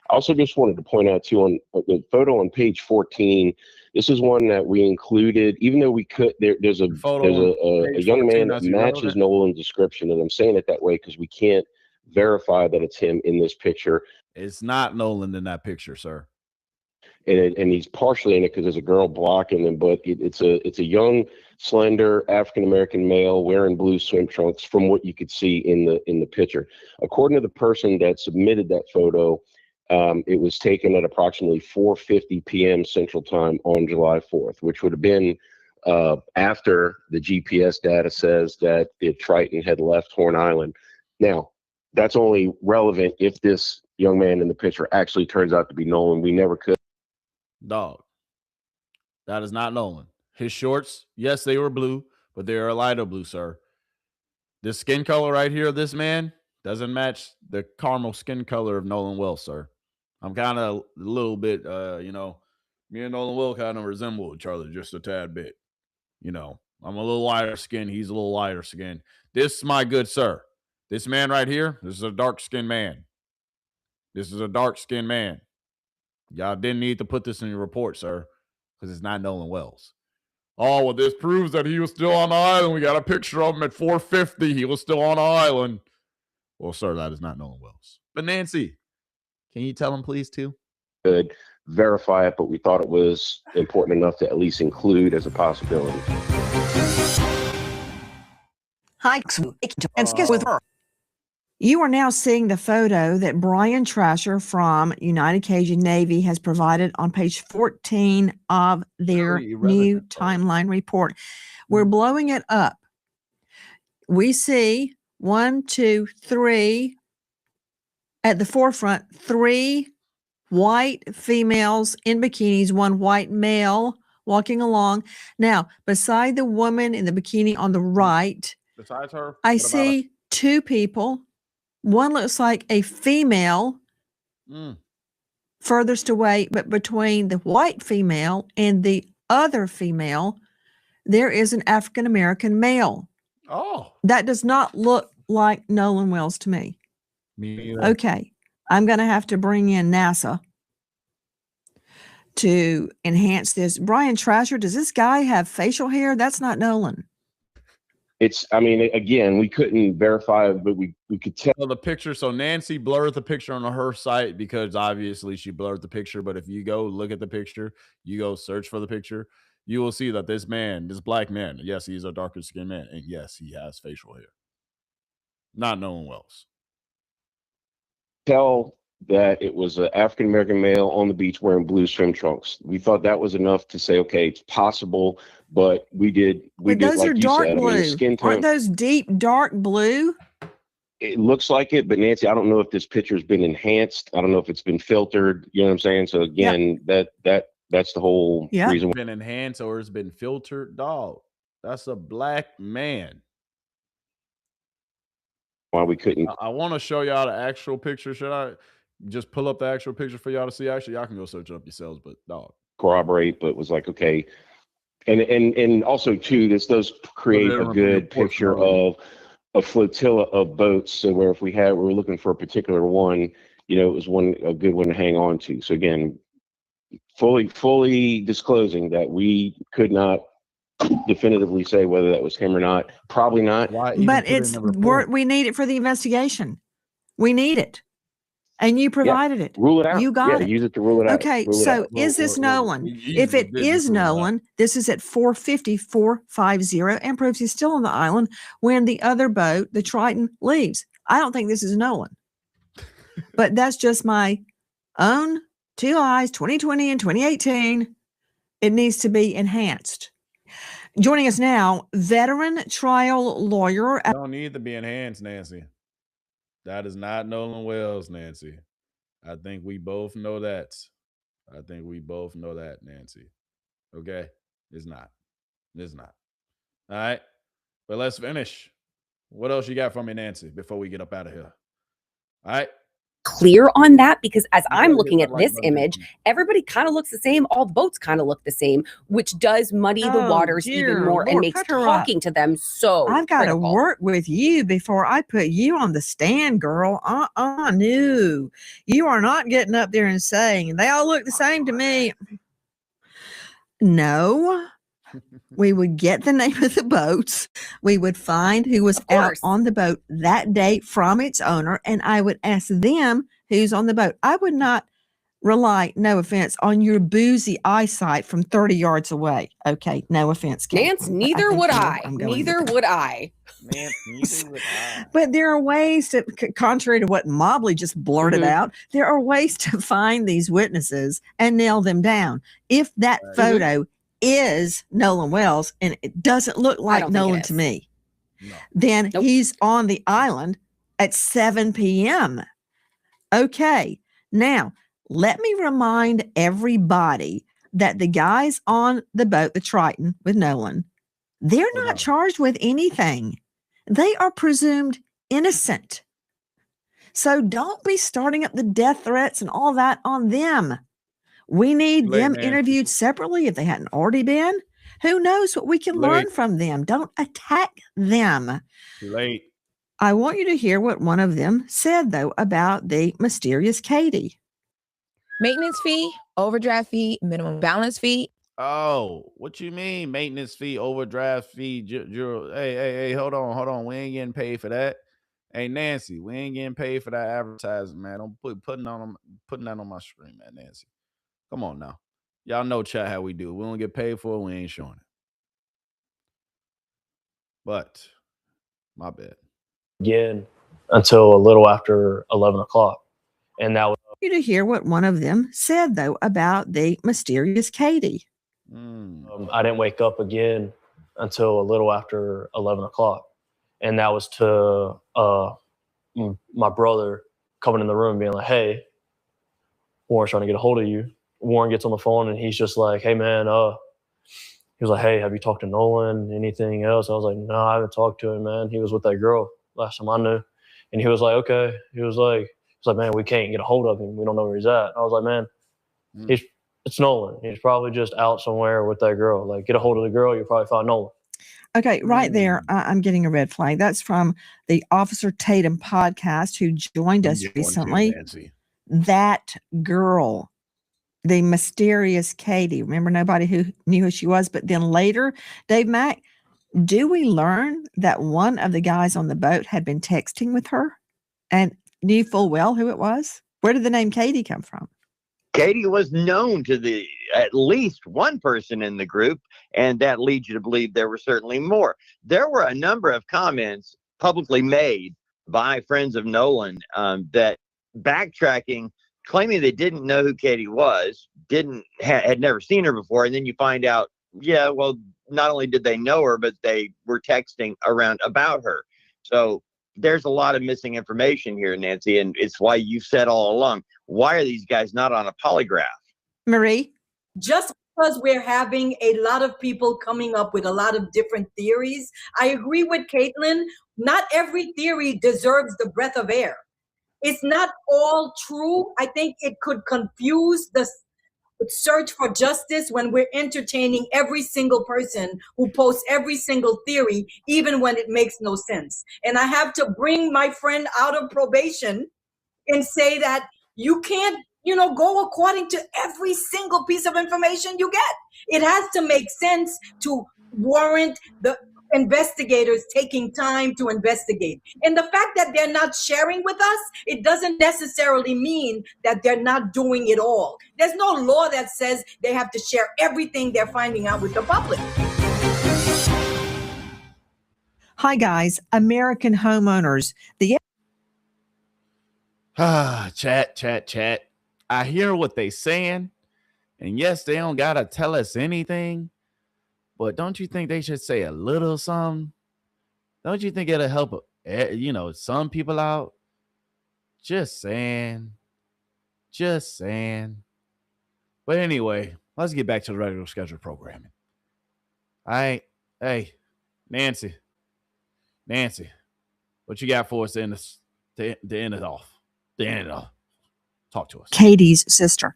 I also just wanted to point out too, on the photo on page 14, this is one that we included, even though we could, there's a young man that matches Nolan's description. And I'm saying it that way because we can't verify that it's him in this picture. It's not Nolan in that picture, sir. And he's partially in it because there's a girl blocking him, but it's a young, slender African-American male wearing blue swim trunks from what you could see in the picture. According to the person that submitted that photo, it was taken at approximately 4:50 p.m. Central Time on July 4th, which would have been after the GPS data says that the Triton had left Horn Island. Now, that's only relevant if this young man in the picture actually turns out to be Nolan. We never could. Dog, that is not Nolan. His shorts, yes, they were blue, but they are a lighter blue, sir. This skin color right here of this man doesn't match the caramel skin color of Nolan Wells, sir. I'm kind of a little bit, me and Nolan Wells kind of resemble each other just a tad bit. I'm a little lighter skin. He's a little lighter skin. This, my good sir, this man right here, this is a dark skinned man. This is a dark-skinned man. Y'all didn't need to put this in your report, sir, because it's not Nolan Wells. Oh, well, this proves that he was still on the island. We got a picture of him at 4:50. He was still on the island. Well, sir, that is not Nolan Wells. But Nancy, can you tell him, please, too? Could verify it, but we thought it was important enough to at least include as a possibility. Hi, with her. You are now seeing the photo that Brian Trasher from United Cajun Navy has provided on page 14 of their new timeline report. We're blowing it up. We see 1, 2, 3 at the forefront, 3 white females in bikinis, 1 white male walking along. Now, beside the woman in the bikini on the right, besides her, I see 2 people. One looks like a female furthest away, but between the white female and the other female, there is an African-American male. Oh. That does not look like Nolan Wells to me. Me neither. Okay. I'm going to have to bring in NASA to enhance this. Brian Trasher, does this guy have facial hair? That's not Nolan. I mean, again, we couldn't verify, but we could tell the picture. So Nancy blurred the picture on her site because obviously she blurred the picture. But if you go look at the picture, you go search for the picture, you will see that this black man, yes, he's a darker skinned man. And yes, he has facial hair. Not Nolan Wells. Tell that it was an African-American male on the beach wearing blue swim trunks. We thought that was enough to say, okay, it's possible, but we did those like are you dark said. blue. I mean, skin tone, aren't those deep dark blue? It looks like it, but Nancy, I don't know if this picture's been enhanced. I don't know if it's been filtered. You know what I'm saying? So again, that's the whole reason. Been enhanced or it's been filtered, dog. That's a black man. Why we couldn't. I want to show y'all the actual picture. Should I just pull up the actual picture for y'all to see? Actually, y'all can go search it up yourselves, but dog. Corroborate, but was like, okay. And also too, this does create a good picture of a flotilla of boats. So where if we were looking for a particular one, it was a good one to hang on to. So again, fully disclosing that we could not definitively say whether that was him or not. Probably not. But we need it for the investigation. We need it. And you provided it. Rule it out. You got it. Use it to rule it out. Okay, so is this Nolan? If it is Nolan, this is at 4:50 and proves he's still on the island when the other boat, the Triton, leaves. I don't think this is Nolan. But that's just my own 2 eyes, 2020 and 2018. It needs to be enhanced. Joining us now, veteran trial lawyer. Don't need to be enhanced, Nancy. That is not Nolan Wells, Nancy. I think we both know that. Nancy. Okay? It's not. All right? But let's finish. What else you got for me, Nancy, before we get up out of here? All right? Clear on that, because as I'm looking at this image, everybody kind of looks the same. All the boats kind of look the same, which does muddy the waters even more and makes talking to them so I've got to critical. work with you before I put you on the stand, girl. No. You are not getting up there and saying they all look the same to me. No. We would get the name of the boats. We would find who was out on the boat that day from its owner, and I would ask them who's on the boat. I would not rely, no offense, on your boozy eyesight from 30 yards away. Okay, no offense, Kate. Nance, neither would I. Neither would I. But there are ways to, contrary to what Mobley just blurted out, there are ways to find these witnesses and nail them down. If that photo is Nolan Wells and it doesn't look like Nolan to me, then he's on the island at 7 p.m. Okay, now let me remind everybody that the guys on the boat, the Triton with Nolan, they're not charged with anything. They are presumed innocent. So don't be starting up the death threats and all that on them. We need them interviewed separately if they hadn't already been. Who knows what we can learn from them? Don't attack them. Too late. I want you to hear what one of them said, though, about the mysterious Katie. Maintenance fee, overdraft fee, minimum balance fee. Oh, what you mean? Maintenance fee, overdraft fee. Hey, hold on. We ain't getting paid for that. Hey, Nancy, we ain't getting paid for that advertising, man. Don't putting that on my screen, man, Nancy. Come on now. Y'all know chat how we do. We don't get paid for it. We ain't showing it. But my bad. Again, until a little after 11 o'clock. And that was You to hear what one of them said, though, about the mysterious Katie. I didn't wake up again until a little after 11 o'clock. And that was to my brother coming in the room being like, hey, Warren's trying to get a hold of you. Warren gets on the phone and he's just like, hey, man, he was like, hey, have you talked to Nolan? Anything else? I was like, no, I haven't talked to him, man. He was with that girl last time I knew. And he was like, okay. He was like, man, we can't get a hold of him. We don't know where he's at. I was like, man, it's Nolan. He's probably just out somewhere with that girl. Like, get a hold of the girl. You'll probably find Nolan. Okay, right there, I'm getting a red flag. That's from the Officer Tatum podcast who joined us recently. That girl, the mysterious Katie. Remember, nobody who knew who she was. But then later, Dave Mack, do we learn that one of the guys on the boat had been texting with her and knew full well who it was? Where did the name Katie come from? Katie was known to at least one person in the group, and that leads you to believe there were certainly more. There were a number of comments publicly made by friends of Nolan that backtracking, claiming they didn't know who Katie was, had never seen her before, and then you find out, yeah, well, not only did they know her, but they were texting around about her. So there's a lot of missing information here, Nancy, and it's why you said all along, why are these guys not on a polygraph? Marie? Just because we're having a lot of people coming up with a lot of different theories, I agree with Caitlin. Not every theory deserves the breath of air. It's not all true. I think it could confuse the search for justice when we're entertaining every single person who posts every single theory, even when it makes no sense. And I have to bring my friend out of probation and say that you can't, go according to every single piece of information you get. It has to make sense to warrant the investigators taking time to investigate. And the fact that they're not sharing with us, it doesn't necessarily mean that they're not doing it all. There's no law that says they have to share everything they're finding out with the public. Hi, guys. American homeowners. Chat. I hear what they saying. And yes, they don't got to tell us anything. But don't you think they should say a little something? Don't you think it'll help, some people out? Just saying. But anyway, let's get back to the regular scheduled programming. All right. Hey, Nancy, what you got for us to end it off? Talk to us. Katie's sister.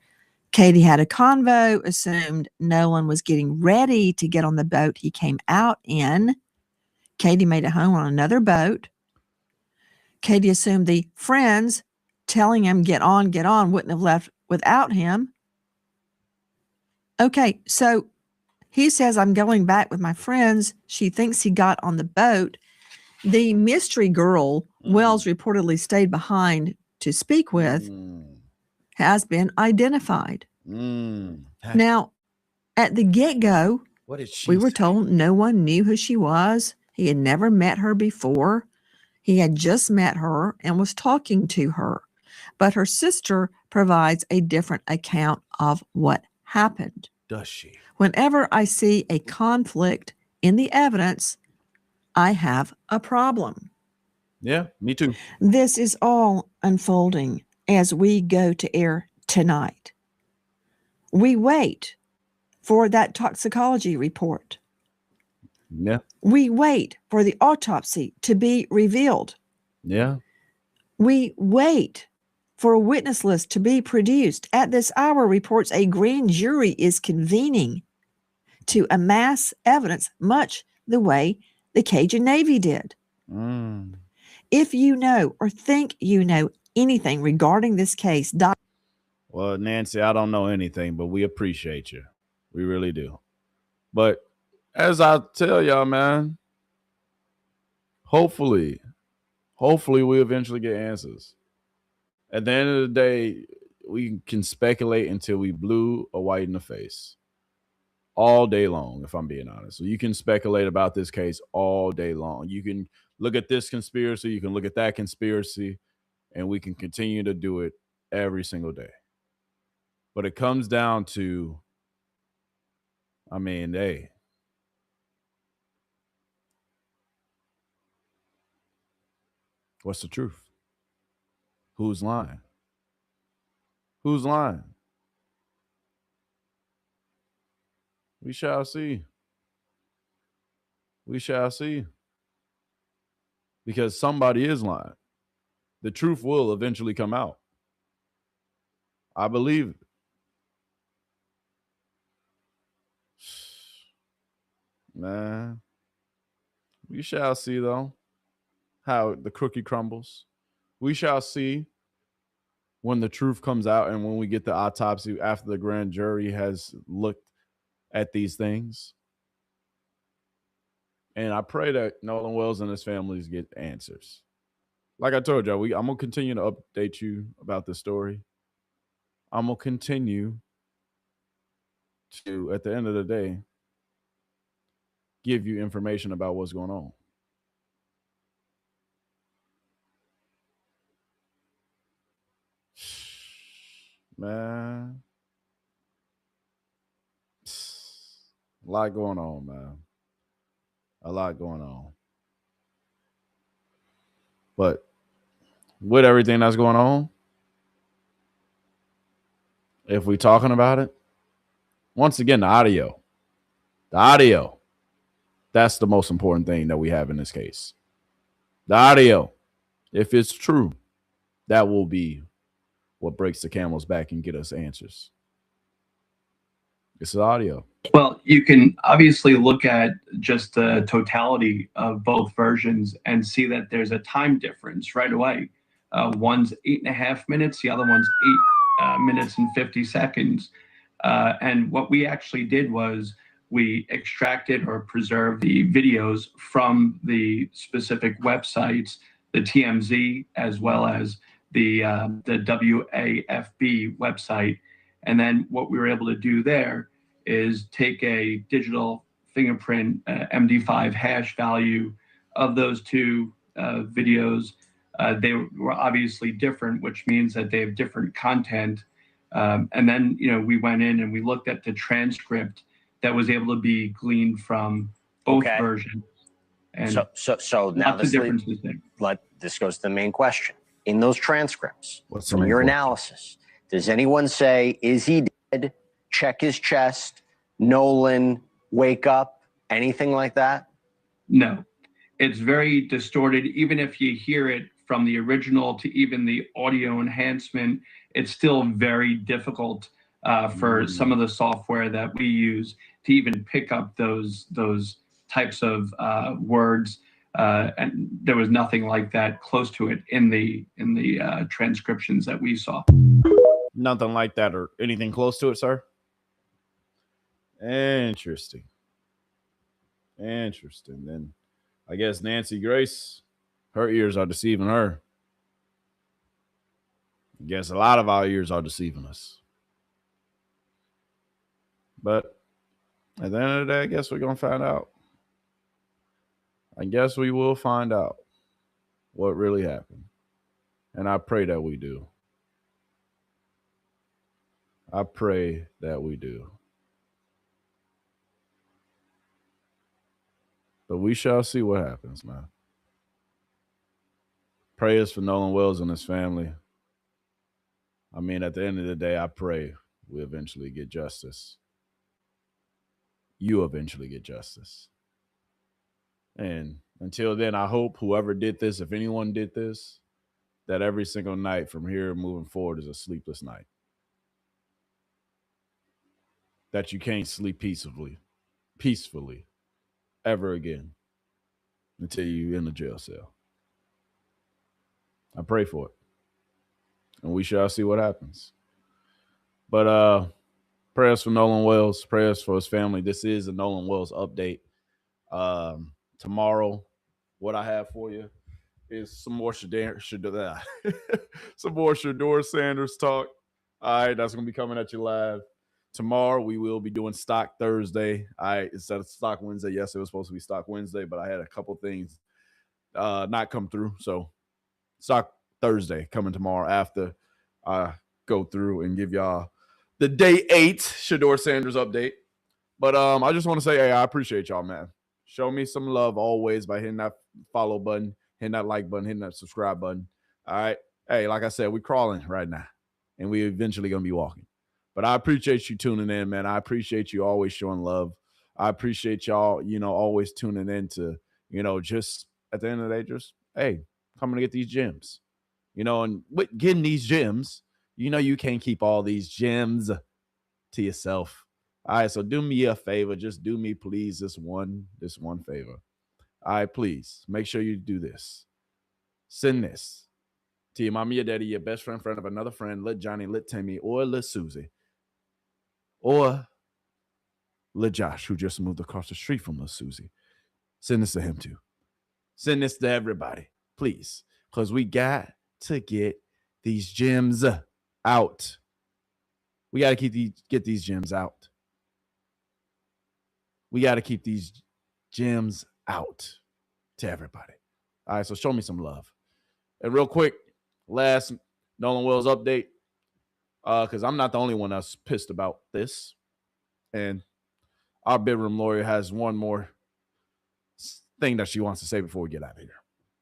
Katie had a convo, assumed Nolan was getting ready to get on the boat he came out in. Katie made it home on another boat. Katie assumed the friends telling him, get on, wouldn't have left without him. Okay, so he says, I'm going back with my friends. She thinks he got on the boat. The mystery girl Wells reportedly stayed behind to speak with has been identified. Now, at the get-go, we were told no one knew who she was. He had never met her before. He had just met her and was talking to her. But her sister provides a different account of what happened. Does she? Whenever I see a conflict in the evidence, I have a problem. Yeah, me too. This is all unfolding as we go to air tonight. We wait for that toxicology report. Yeah. We wait for the autopsy to be revealed. Yeah. We wait for a witness list to be produced. At this hour, reports a grand jury is convening to amass evidence, much the way the Cajun Navy did. If you know or think you know anything regarding this case, well, Nancy, I don't know anything, but we appreciate you. We really do. But as I tell y'all, man, hopefully we eventually get answers. At the end of the day, we can speculate until we blue or white in the face all day long, if I'm being honest. So you can speculate about this case all day long. You can look at this conspiracy, you can look at that conspiracy, and we can continue to do it every single day. But it comes down to, I mean, hey, what's the truth? Who's lying? Who's lying? We shall see. We shall see. Because somebody is lying. The truth will eventually come out. I believe it. Man, we shall see, though, how the cookie crumbles. We shall see when the truth comes out and when we get the autopsy after the grand jury has looked at these things. And I pray that Nolan Wells and his families get answers. Like I told y'all, I'm going to continue to update you about this story. I'm going to continue to, at the end of the day, give you information about what's going on. Man. A lot going on, man. A lot going on. But with everything that's going on, if we're talking about it, once again, the audio, that's the most important thing that we have in this case. The audio, if it's true, that will be what breaks the camel's back and get us answers. It's the audio. Well, you can obviously look at just the totality of both versions and see that there's a time difference right away. One's 8.5 minutes, the other one's 8 minutes and 50 seconds. And what we actually did was we extracted or preserved the videos from the specific websites, the TMZ, as well as the WAFB website. And then what we were able to do there is take a digital fingerprint MD5 hash value of those two videos. They were obviously different, which means that they have different content. And then, we went in and we looked at the transcript that was able to be gleaned from both versions. And so now the differences there. This goes to the main question. In those transcripts, What's the from main your question? analysis, does anyone say, is he dead? Check his chest. Nolan, wake up. Anything like that? No. It's very distorted. Even if you hear it from the original to even the audio enhancement, it's still very difficult for some of the software that we use to even pick up those types of words. And there was nothing like that close to it in the transcriptions that we saw. Nothing like that or anything close to it, sir? Interesting. Then I guess Nancy Grace, her ears are deceiving her. I guess a lot of our ears are deceiving us. But at the end of the day, I guess we're going to find out. I guess we will find out what really happened. And I pray that we do. I pray that we do. But we shall see what happens, man. Prayers for Nolan Wells and his family. I mean, at the end of the day, I pray we eventually get justice. You eventually get justice. And until then, I hope whoever did this, if anyone did this, that every single night from here moving forward is a sleepless night. That you can't sleep peacefully, ever again until you're in a jail cell. I pray for it. And we shall see what happens. But prayers for Nolan Wells, prayers for his family. This is a Nolan Wells update. Tomorrow, what I have for you is some more Shedeur Sanders talk. All right, that's going to be coming at you live. Tomorrow, we will be doing Stock Thursday. Instead of Stock Wednesday. Yes, it was supposed to be Stock Wednesday, but I had a couple things not come through. So Stock Thursday coming tomorrow after I go through and give y'all the day 8 Shedeur Sanders update. But I just want to say, hey, I appreciate y'all, man. Show me some love always by hitting that follow button, hitting that like button, hitting that subscribe button. All right. Hey, like I said, we're crawling right now, and we eventually going to be walking. But I appreciate you tuning in, man. I appreciate you always showing love. I appreciate y'all, always tuning in to, just at the end of the day, just, hey, coming to get these gems. And with getting these gems, you can't keep all these gems to yourself. All right, so do me a favor. Just do me, please, this one favor. All right, please, make sure you do this. Send this to your mommy, your daddy, your best friend, friend of another friend, Lit Johnny, Lit Timmy, or Lit Susie, or Lit Josh, who just moved across the street from Lit Susie. Send this to him, too. Send this to everybody, please, because we got to get these gems out. We got to get these gems out. We got to keep these gems out to everybody. All right, so show me some love. And real quick, last Nolan Wells update, because I'm not the only one that's pissed about this. And our bedroom lawyer has one more thing that she wants to say before we get out of here.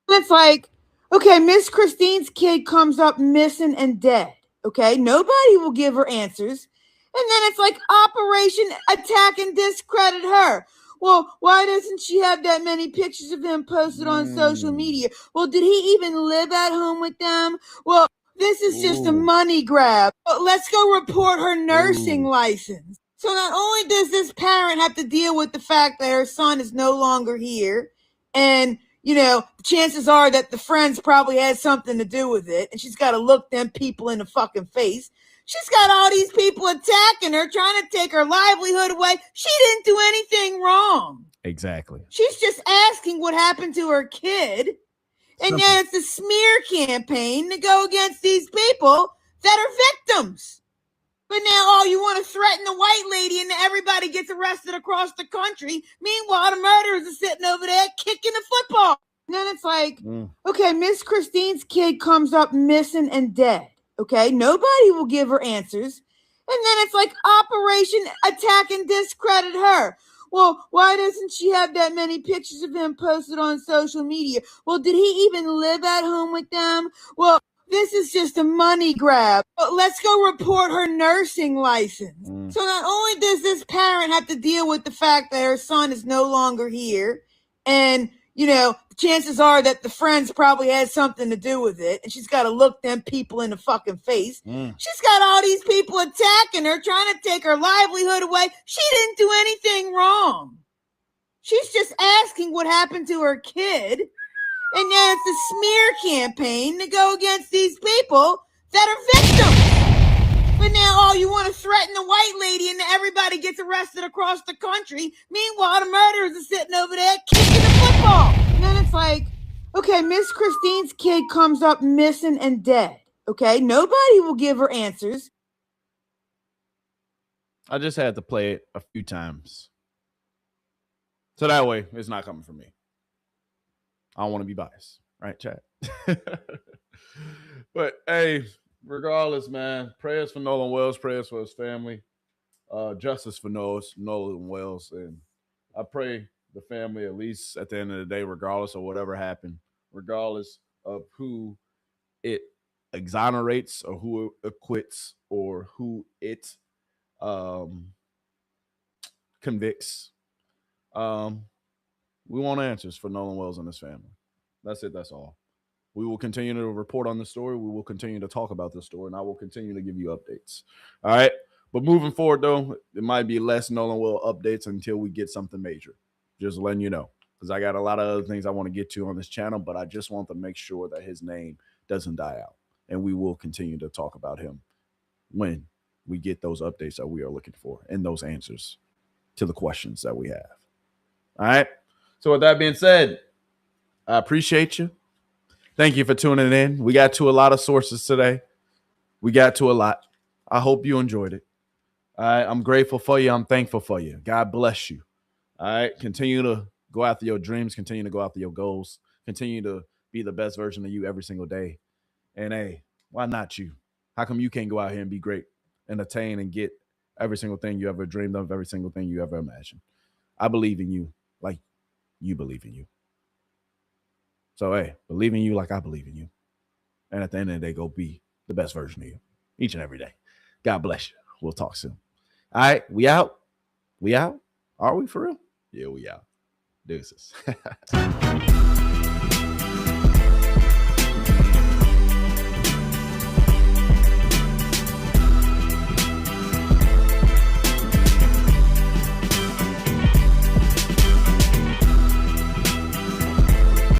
It's like, okay, Miss Christine's kid comes up missing and dead. Okay, nobody will give her answers. And then it's like Operation Attack and Discredit Her. Well, why doesn't she have that many pictures of him posted on social media? Well, did he even live at home with them? Well, this is just a money grab. Let's go report her nursing license. So not only does this parent have to deal with the fact that her son is no longer here, and chances are that the friends probably had something to do with it, and she's got to look them people in the fucking face. She's got all these people attacking her, trying to take her livelihood away. She didn't do anything wrong. Exactly. She's just asking what happened to her kid. And yet it's a smear campaign to go against these people that are victims. But now, you want to threaten the white lady and everybody gets arrested across the country. Meanwhile, the murderers are sitting over there kicking the football. And then it's like, okay, Miss Christine's kid comes up missing and dead. Okay, nobody will give her answers. And then it's like Operation Attack and Discredit Her. Well, why doesn't she have that many pictures of him posted on social media? Well, did he even live at home with them? Well, this is just a money grab. Let's go report her nursing license. So not only does this parent have to deal with the fact that her son is no longer here, and chances are that the friends probably had something to do with it, and she's got to look them people in the fucking face. She's got all these people attacking her, trying to take her livelihood away. She didn't do anything wrong. She's just asking what happened to her kid. And yet it's a smear campaign to go against these people that are victims. But now, you want to threaten the white lady and everybody gets arrested across the country. Meanwhile, the murderers are sitting over there kicking the football. And then it's like, okay, Miss Christine's kid comes up missing and dead. Okay, nobody will give her answers. I just had to play it a few times. So that way, it's not coming from me. I don't want to be biased, right, chat? But, hey, regardless, man, prayers for Nolan Wells, prayers for his family, justice for Nolan Wells. And I pray the family, at least at the end of the day, regardless of whatever happened, regardless of who it exonerates or who it acquits or who it convicts, we want answers for Nolan Wells and his family. That's it. That's all. We will continue to report on the story. We will continue to talk about the story, and I will continue to give you updates. All right. But moving forward, though, it might be less Nolan Wells updates until we get something major. Just letting you know. because I got a lot of other things I want to get to on this channel, but I just want to make sure that his name doesn't die out. And we will continue to talk about him when we get those updates that we are looking for and those answers to the questions that we have. All right. So with that being said, I appreciate you. Thank you for tuning in. We got to a lot of sources today. We got to a lot. I hope you enjoyed it. All right. I'm grateful for you. I'm thankful for you. God bless you. All right. Continue to go after your dreams. Continue to go after your goals. Continue to be the best version of you every single day. And hey, why not you? How come you can't go out here and be great and attain and get every single thing you ever dreamed of, every single thing you ever imagined? I believe in you like you believe in you. So, hey, believe in you like I believe in you. And at the end of the day, go be the best version of you each and every day. God bless you. We'll talk soon. All right, we out. We out. Are we for real? Yeah, we out. Deuces.